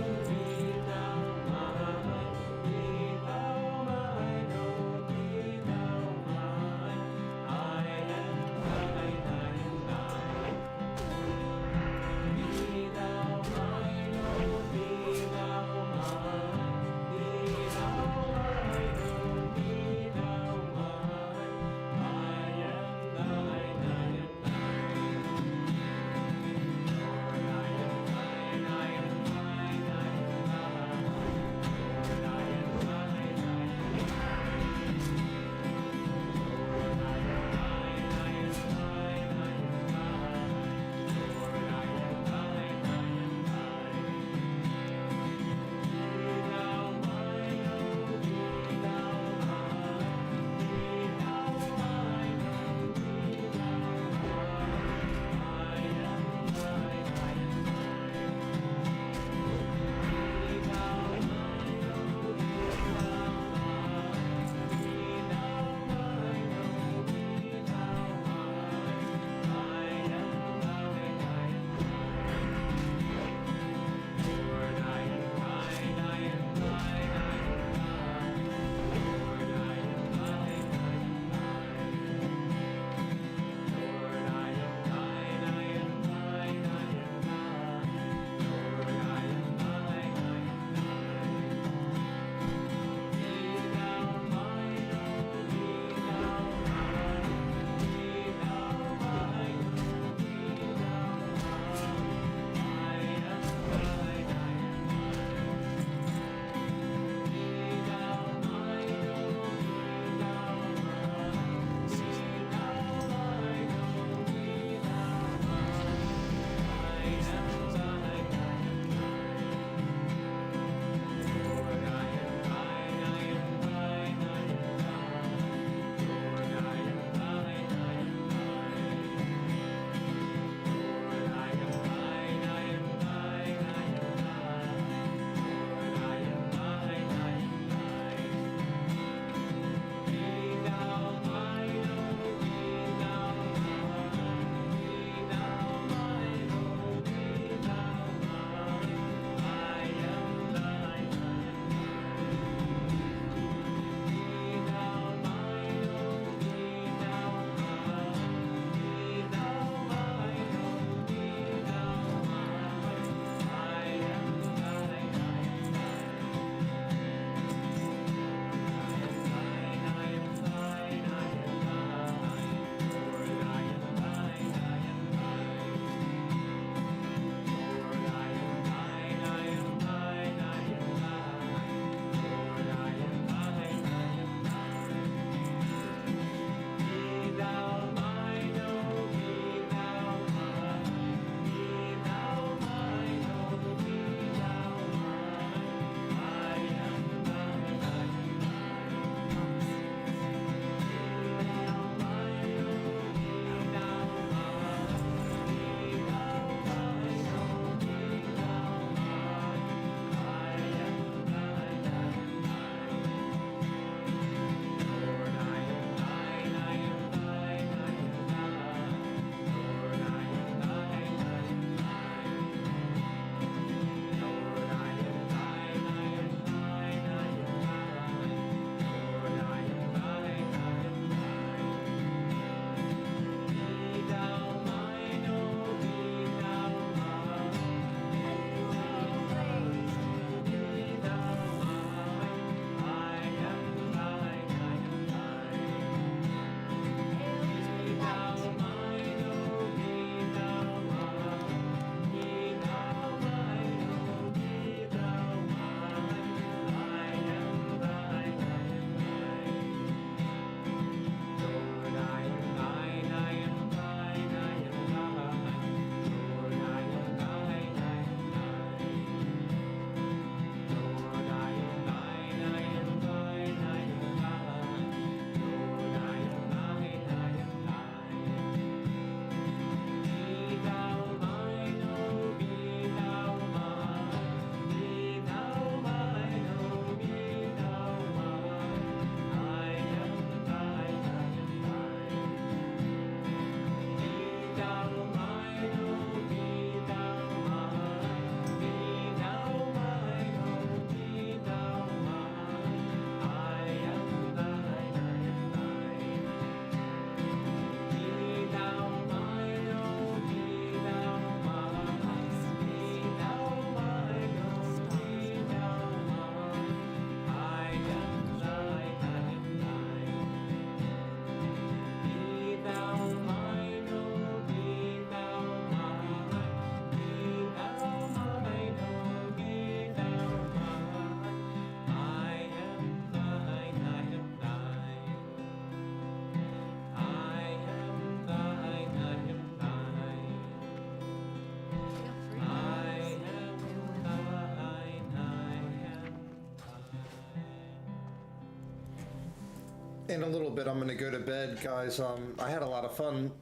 in a little bit, I'm gonna go to bed, guys. I had a lot of fun.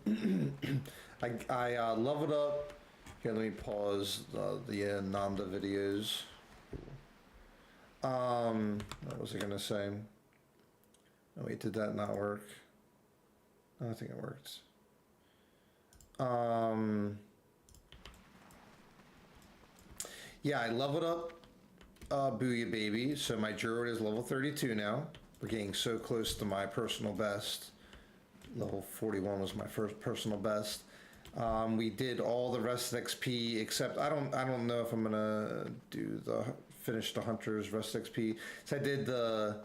I leveled up. Here, let me pause the Nanda videos. What was I gonna say? Oh wait, did that not work? I think it worked. Yeah, I leveled up Booyah Baby, so my Druid is level 32 now. We're getting so close to my personal best. Level 41 was my first personal best. We did all the rest XP except I don't know if I'm gonna do finish the Hunter's rest XP. So I did the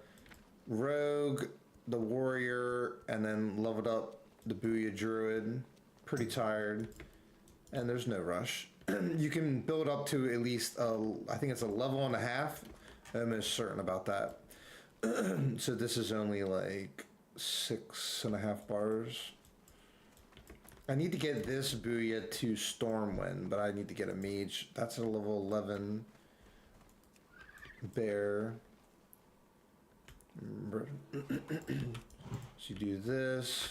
Rogue, the Warrior, and then leveled up the Booyah Druid. Pretty tired, and there's no rush. You can build up to at least I think it's a level and a half. I'm almost certain about that. So this is only like 6.5 bars. I need to get this Booyah to Stormwind, but I need to get a mage. That's a level 11 bear. So you do this.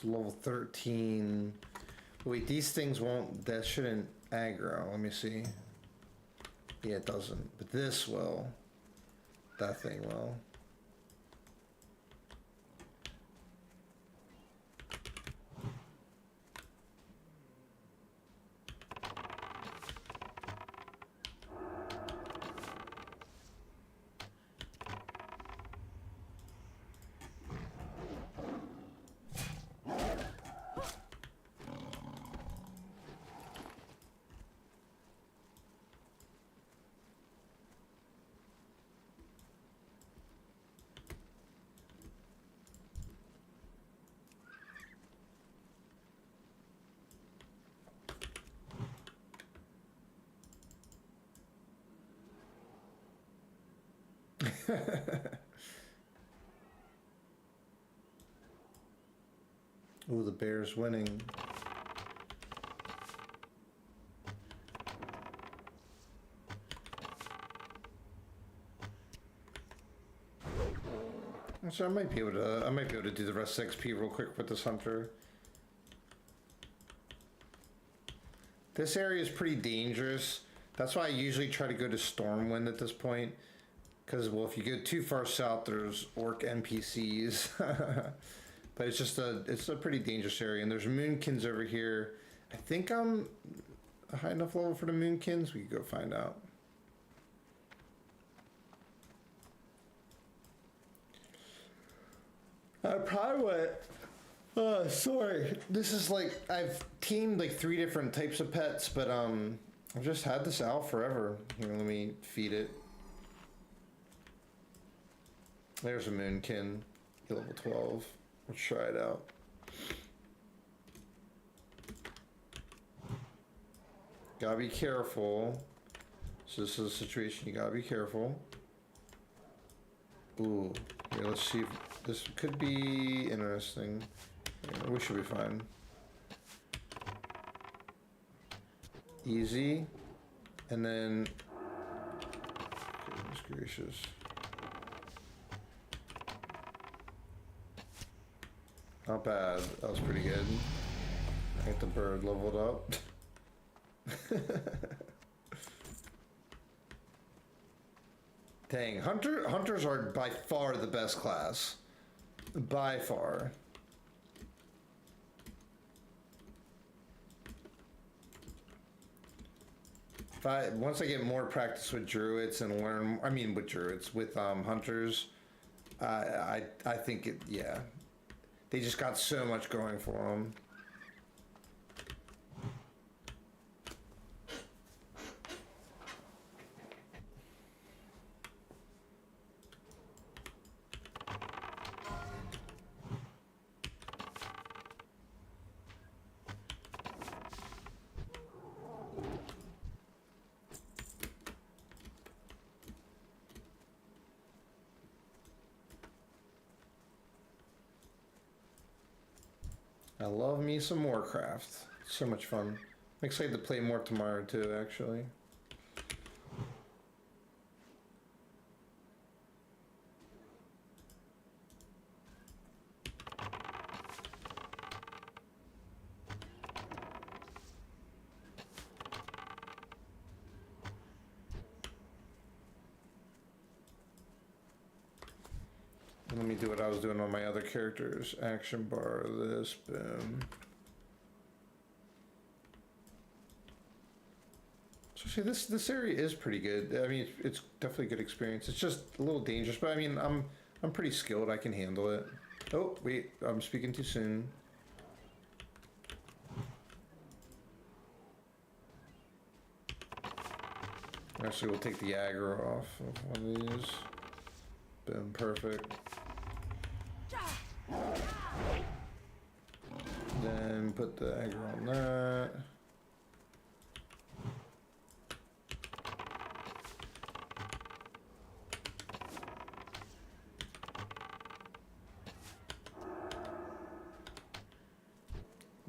Level 13. Wait, these things won't, that shouldn't aggro. Let me see. Yeah, it doesn't. But this will. That thing will. Ooh, the bear's winning. So I might be able to do the rest of XP real quick with this hunter. This area is pretty dangerous. That's why I usually try to go to Stormwind at this point. Because, well, if you go too far south, there's orc NPCs. But it's a pretty dangerous area. And there's moonkins over here. I think I'm a high enough level for the moonkins. We can go find out. I probably went. Sorry. This is like, I've teamed like 3 different types of pets, but I've just had this owl forever. Here, let me feed it. There's a moonkin, level 12. Let's try it out. Gotta be careful. So this is a situation you gotta be careful. Ooh, here, let's see if this could be interesting. Yeah, we should be fine. Easy, and then goodness gracious. Not bad. That was pretty good. I think the bird leveled up. Dang, hunters are by far the best class. By far. Once I get more practice with druids and learn, with hunters, I think it, yeah. They just got so much going for them. I love me some Warcraft. So much fun. I'm excited to play more tomorrow too, actually. Let me do what I was doing on my other characters. Action bar, this, boom. So see, this area is pretty good. I mean, it's definitely a good experience. It's just a little dangerous, but I mean, I'm pretty skilled. I can handle it. Oh wait, I'm speaking too soon. Actually, we'll take the aggro off of one of these. Boom, perfect. Then put the aggro on that.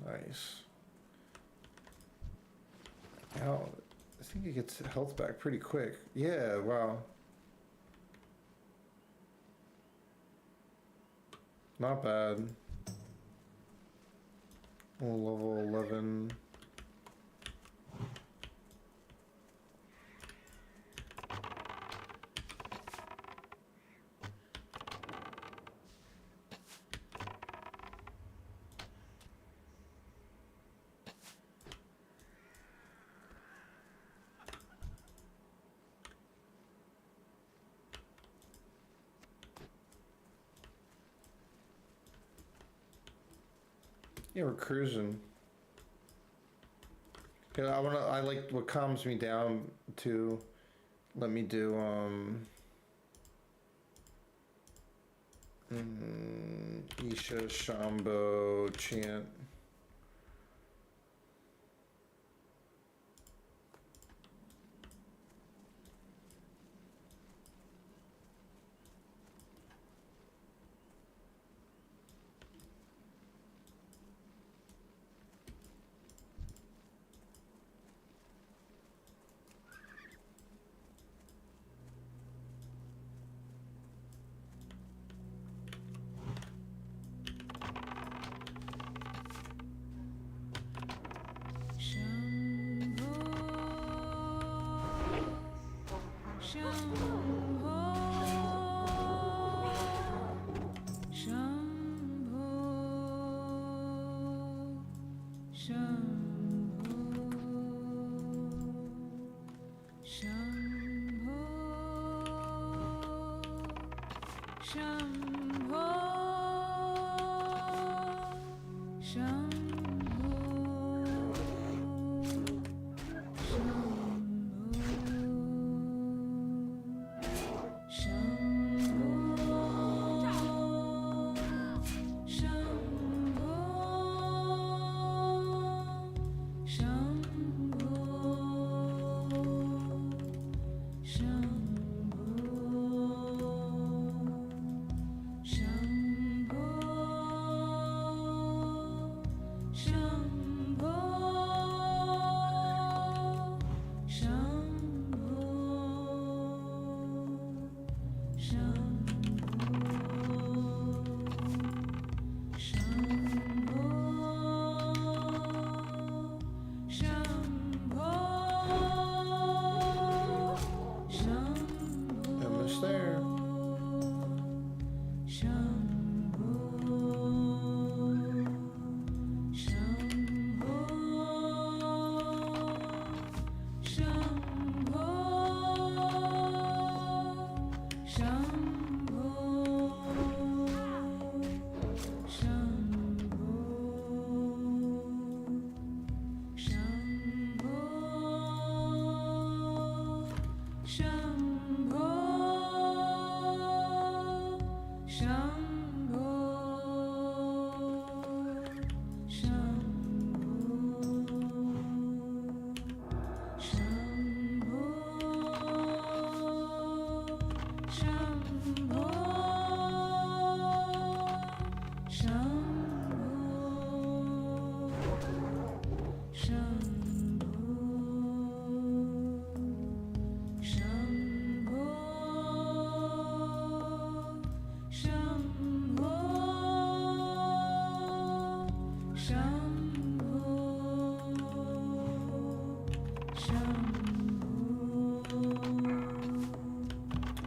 Nice. Now, I think he gets health back pretty quick. Yeah, wow. Not bad. Oh, level 11. Yeah, we're cruising. Yeah, I like what calms me down to let me do Isha Shambho chant.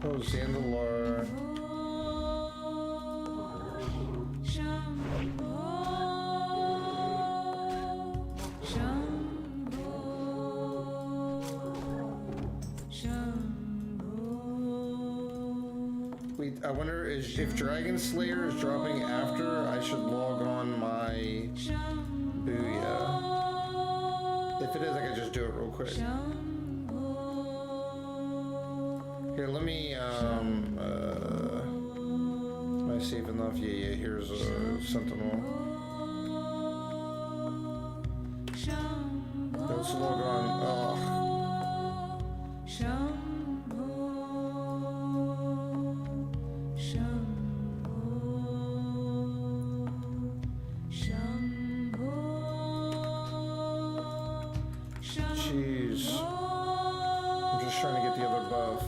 Oh, Zandalar. Wait, I wonder if Dragon Slayer is dropping after I should log on my Booyah. If it is, I can just do it real quick. Here, let me, am I safe enough? Yeah, here's a Sentinel. Let's log on. Jeez. I'm just trying to get the other buff.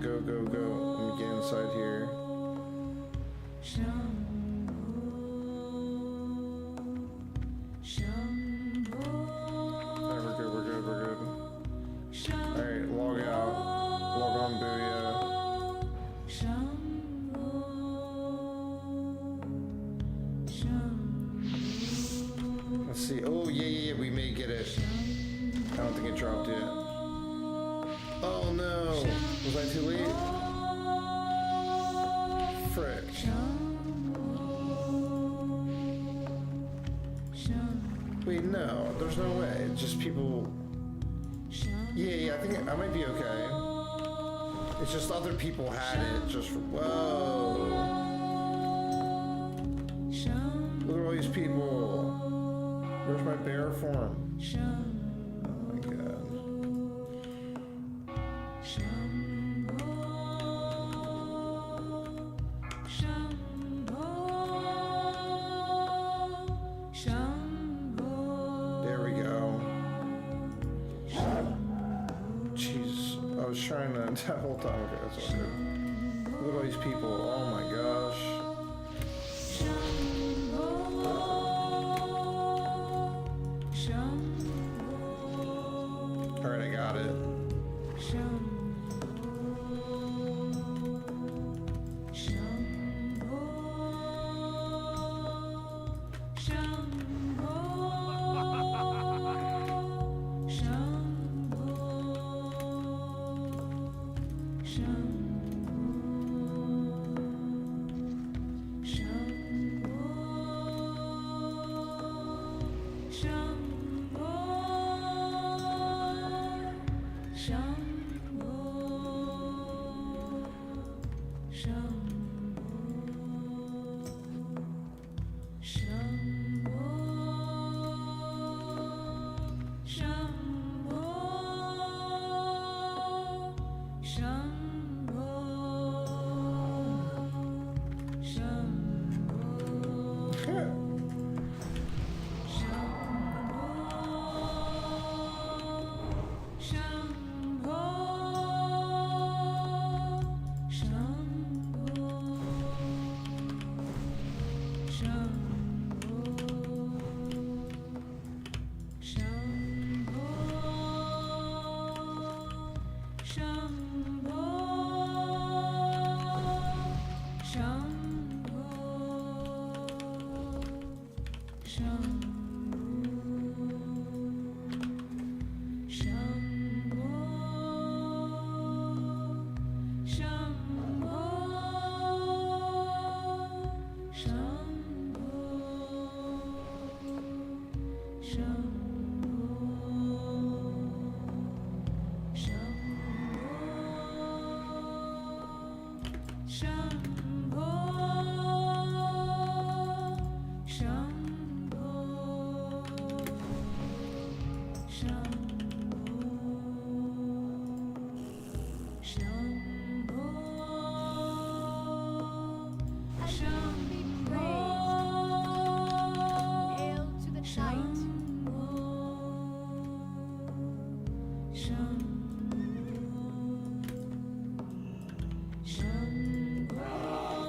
Go, go, go. Let me get inside here. Alright, we're good, we're good, we're good. Alright, log out. Log on Booyah. Let's see. Oh, yeah, we may get it. I don't think it dropped yet. Oh no! Was I too late? Frick. Wait, no, there's no way. It's just people. Yeah, I think I might be okay. It's just other people had it. Just whoa! Look at all these people. Where's my bear form? Oh my god. There we go. Jeez, I was trying to that whole time. Okay, that's all good. Look at all these people. Oh my gosh. Alright, I got it.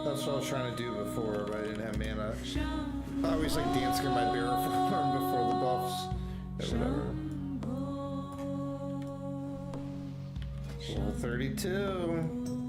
That's what I was trying to do before, but I didn't have mana. I always like dancing in my bear form before the buffs or whatever. Level 32.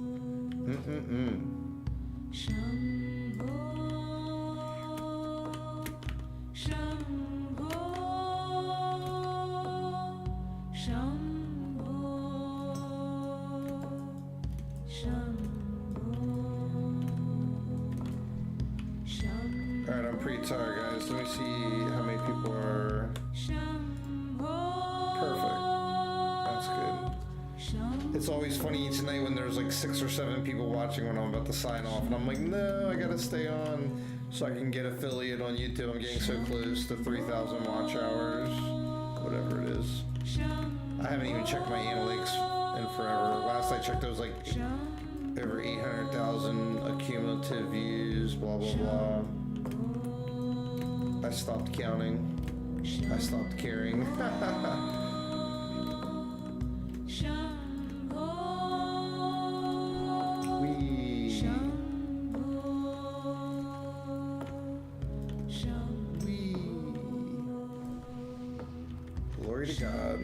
Alright, I'm pretty tired, guys. Let me see how many people are. Perfect. That's good. It's always funny each night when there's like 6 or 7 people watching when I'm about to sign off, and I'm like, no, I gotta stay on so I can get affiliate on YouTube. I'm getting so close to 3,000 watch hours, whatever it is. I haven't even checked my analytics in forever. Last I checked, it was like over 800,000 cumulative views, blah, blah, blah. I stopped counting. I stopped caring. Glory to God.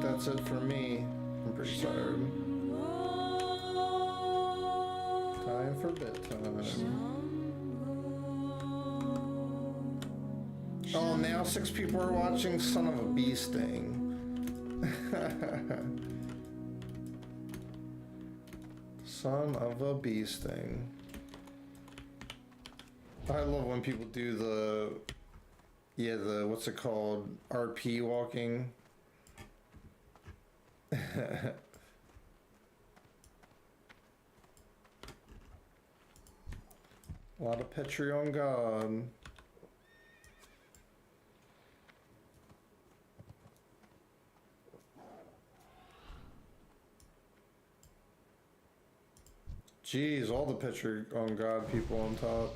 That's it for me. I'm pretty tired. Time for bedtime. Oh, now 6 people are watching? Son of a bee sting. Son of a bee sting. I love when people do the what's it called? RP walking. A lot of Petri on God. Jeez, all the Petri on God people on top.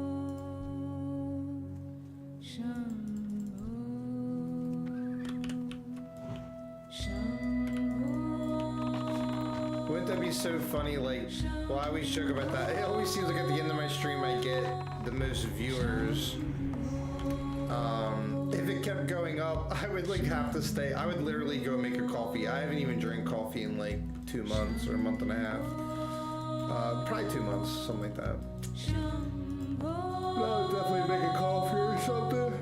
that'd be so funny. Like, well, I always joke about that. It always seems like at the end of my stream I get the most viewers. If it kept going up, I would like have to stay. I would literally go make a coffee. I haven't even drank coffee in like 2 months or a month and a half. Probably 2 months, something like that. No, definitely make a coffee or something.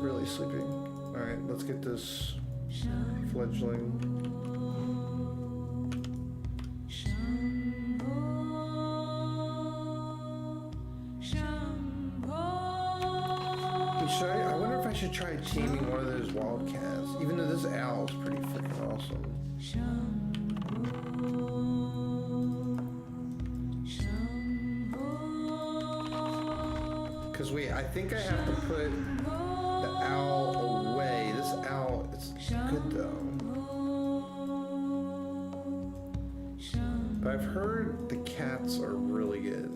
Really sleepy. All right, let's get this fledgling. I wonder if I should try taming one of those wildcats, even though this owl is pretty freaking awesome. Because wait, I think I have to put the owl away. This owl, it's good though. But I've heard the cats are really good.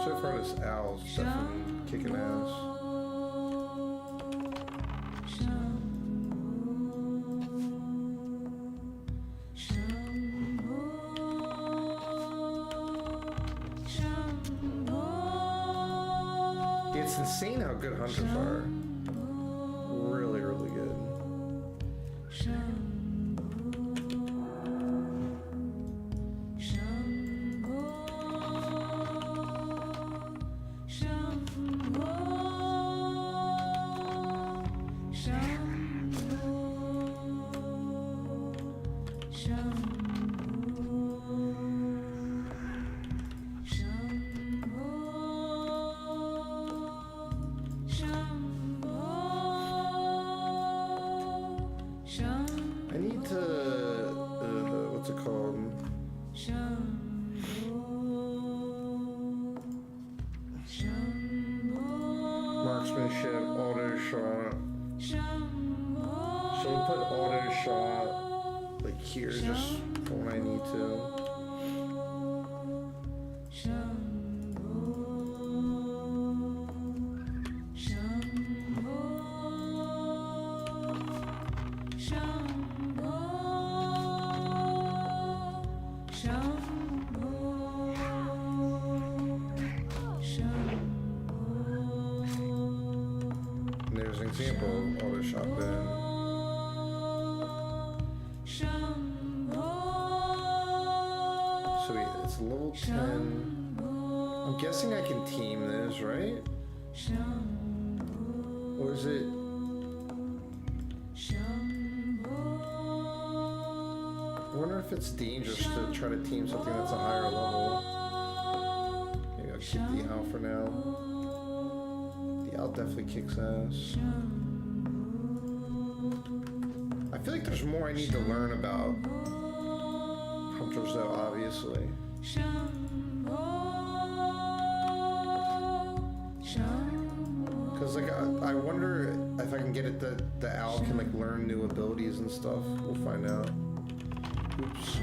So far this owl's definitely kicking ass. It's insane how good hunters are. Really, really good. I need to, what's it called? Marksmanship, auto shot. So we'll put auto shot like here just for when I need to. There's an example of auto shotgun. So wait, it's level 10. I'm guessing I can team this, right? Or is it? I wonder if it's dangerous to try to team something that's a higher level. Maybe I'll keep the owl for now. The owl definitely kicks ass. I feel like there's more I need to learn about hunters though, obviously. Cause like I wonder if I can get it that the owl can like learn new abilities and stuff. We'll find out. Oops.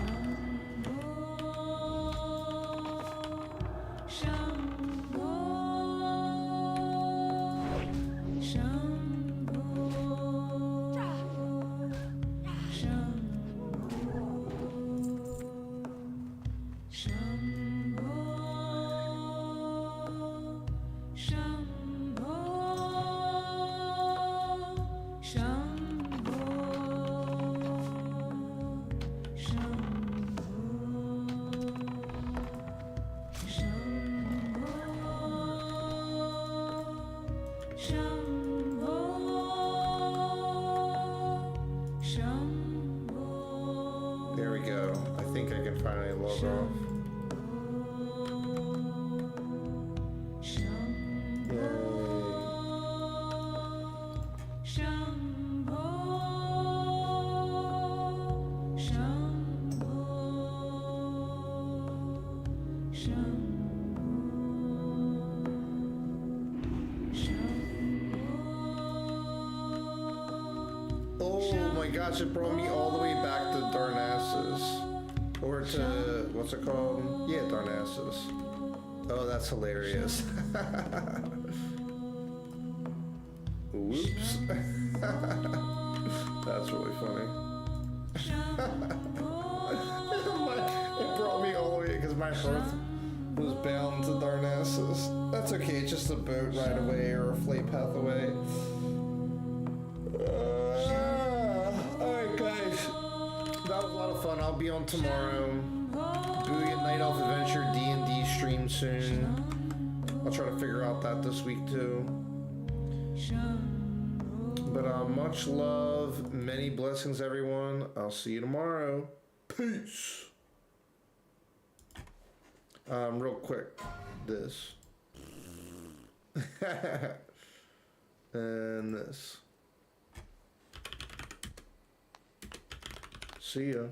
There we go. I think I can finally log off. Oh my gosh, it brought me all the way back to Darnassus. Or to, what's it called? Yeah, Darnassus. Oh, that's hilarious. Earth was bound to Darnassus. That's okay, it's just a boat ride away or a flight path away. Alright guys, that was a lot of fun. I'll be on tomorrow. Booyah Night Elf Adventure D&D stream soon. I'll try to figure out that this week too. But much love, many blessings everyone. I'll see you tomorrow. Peace. Real quick, this. And this. See ya.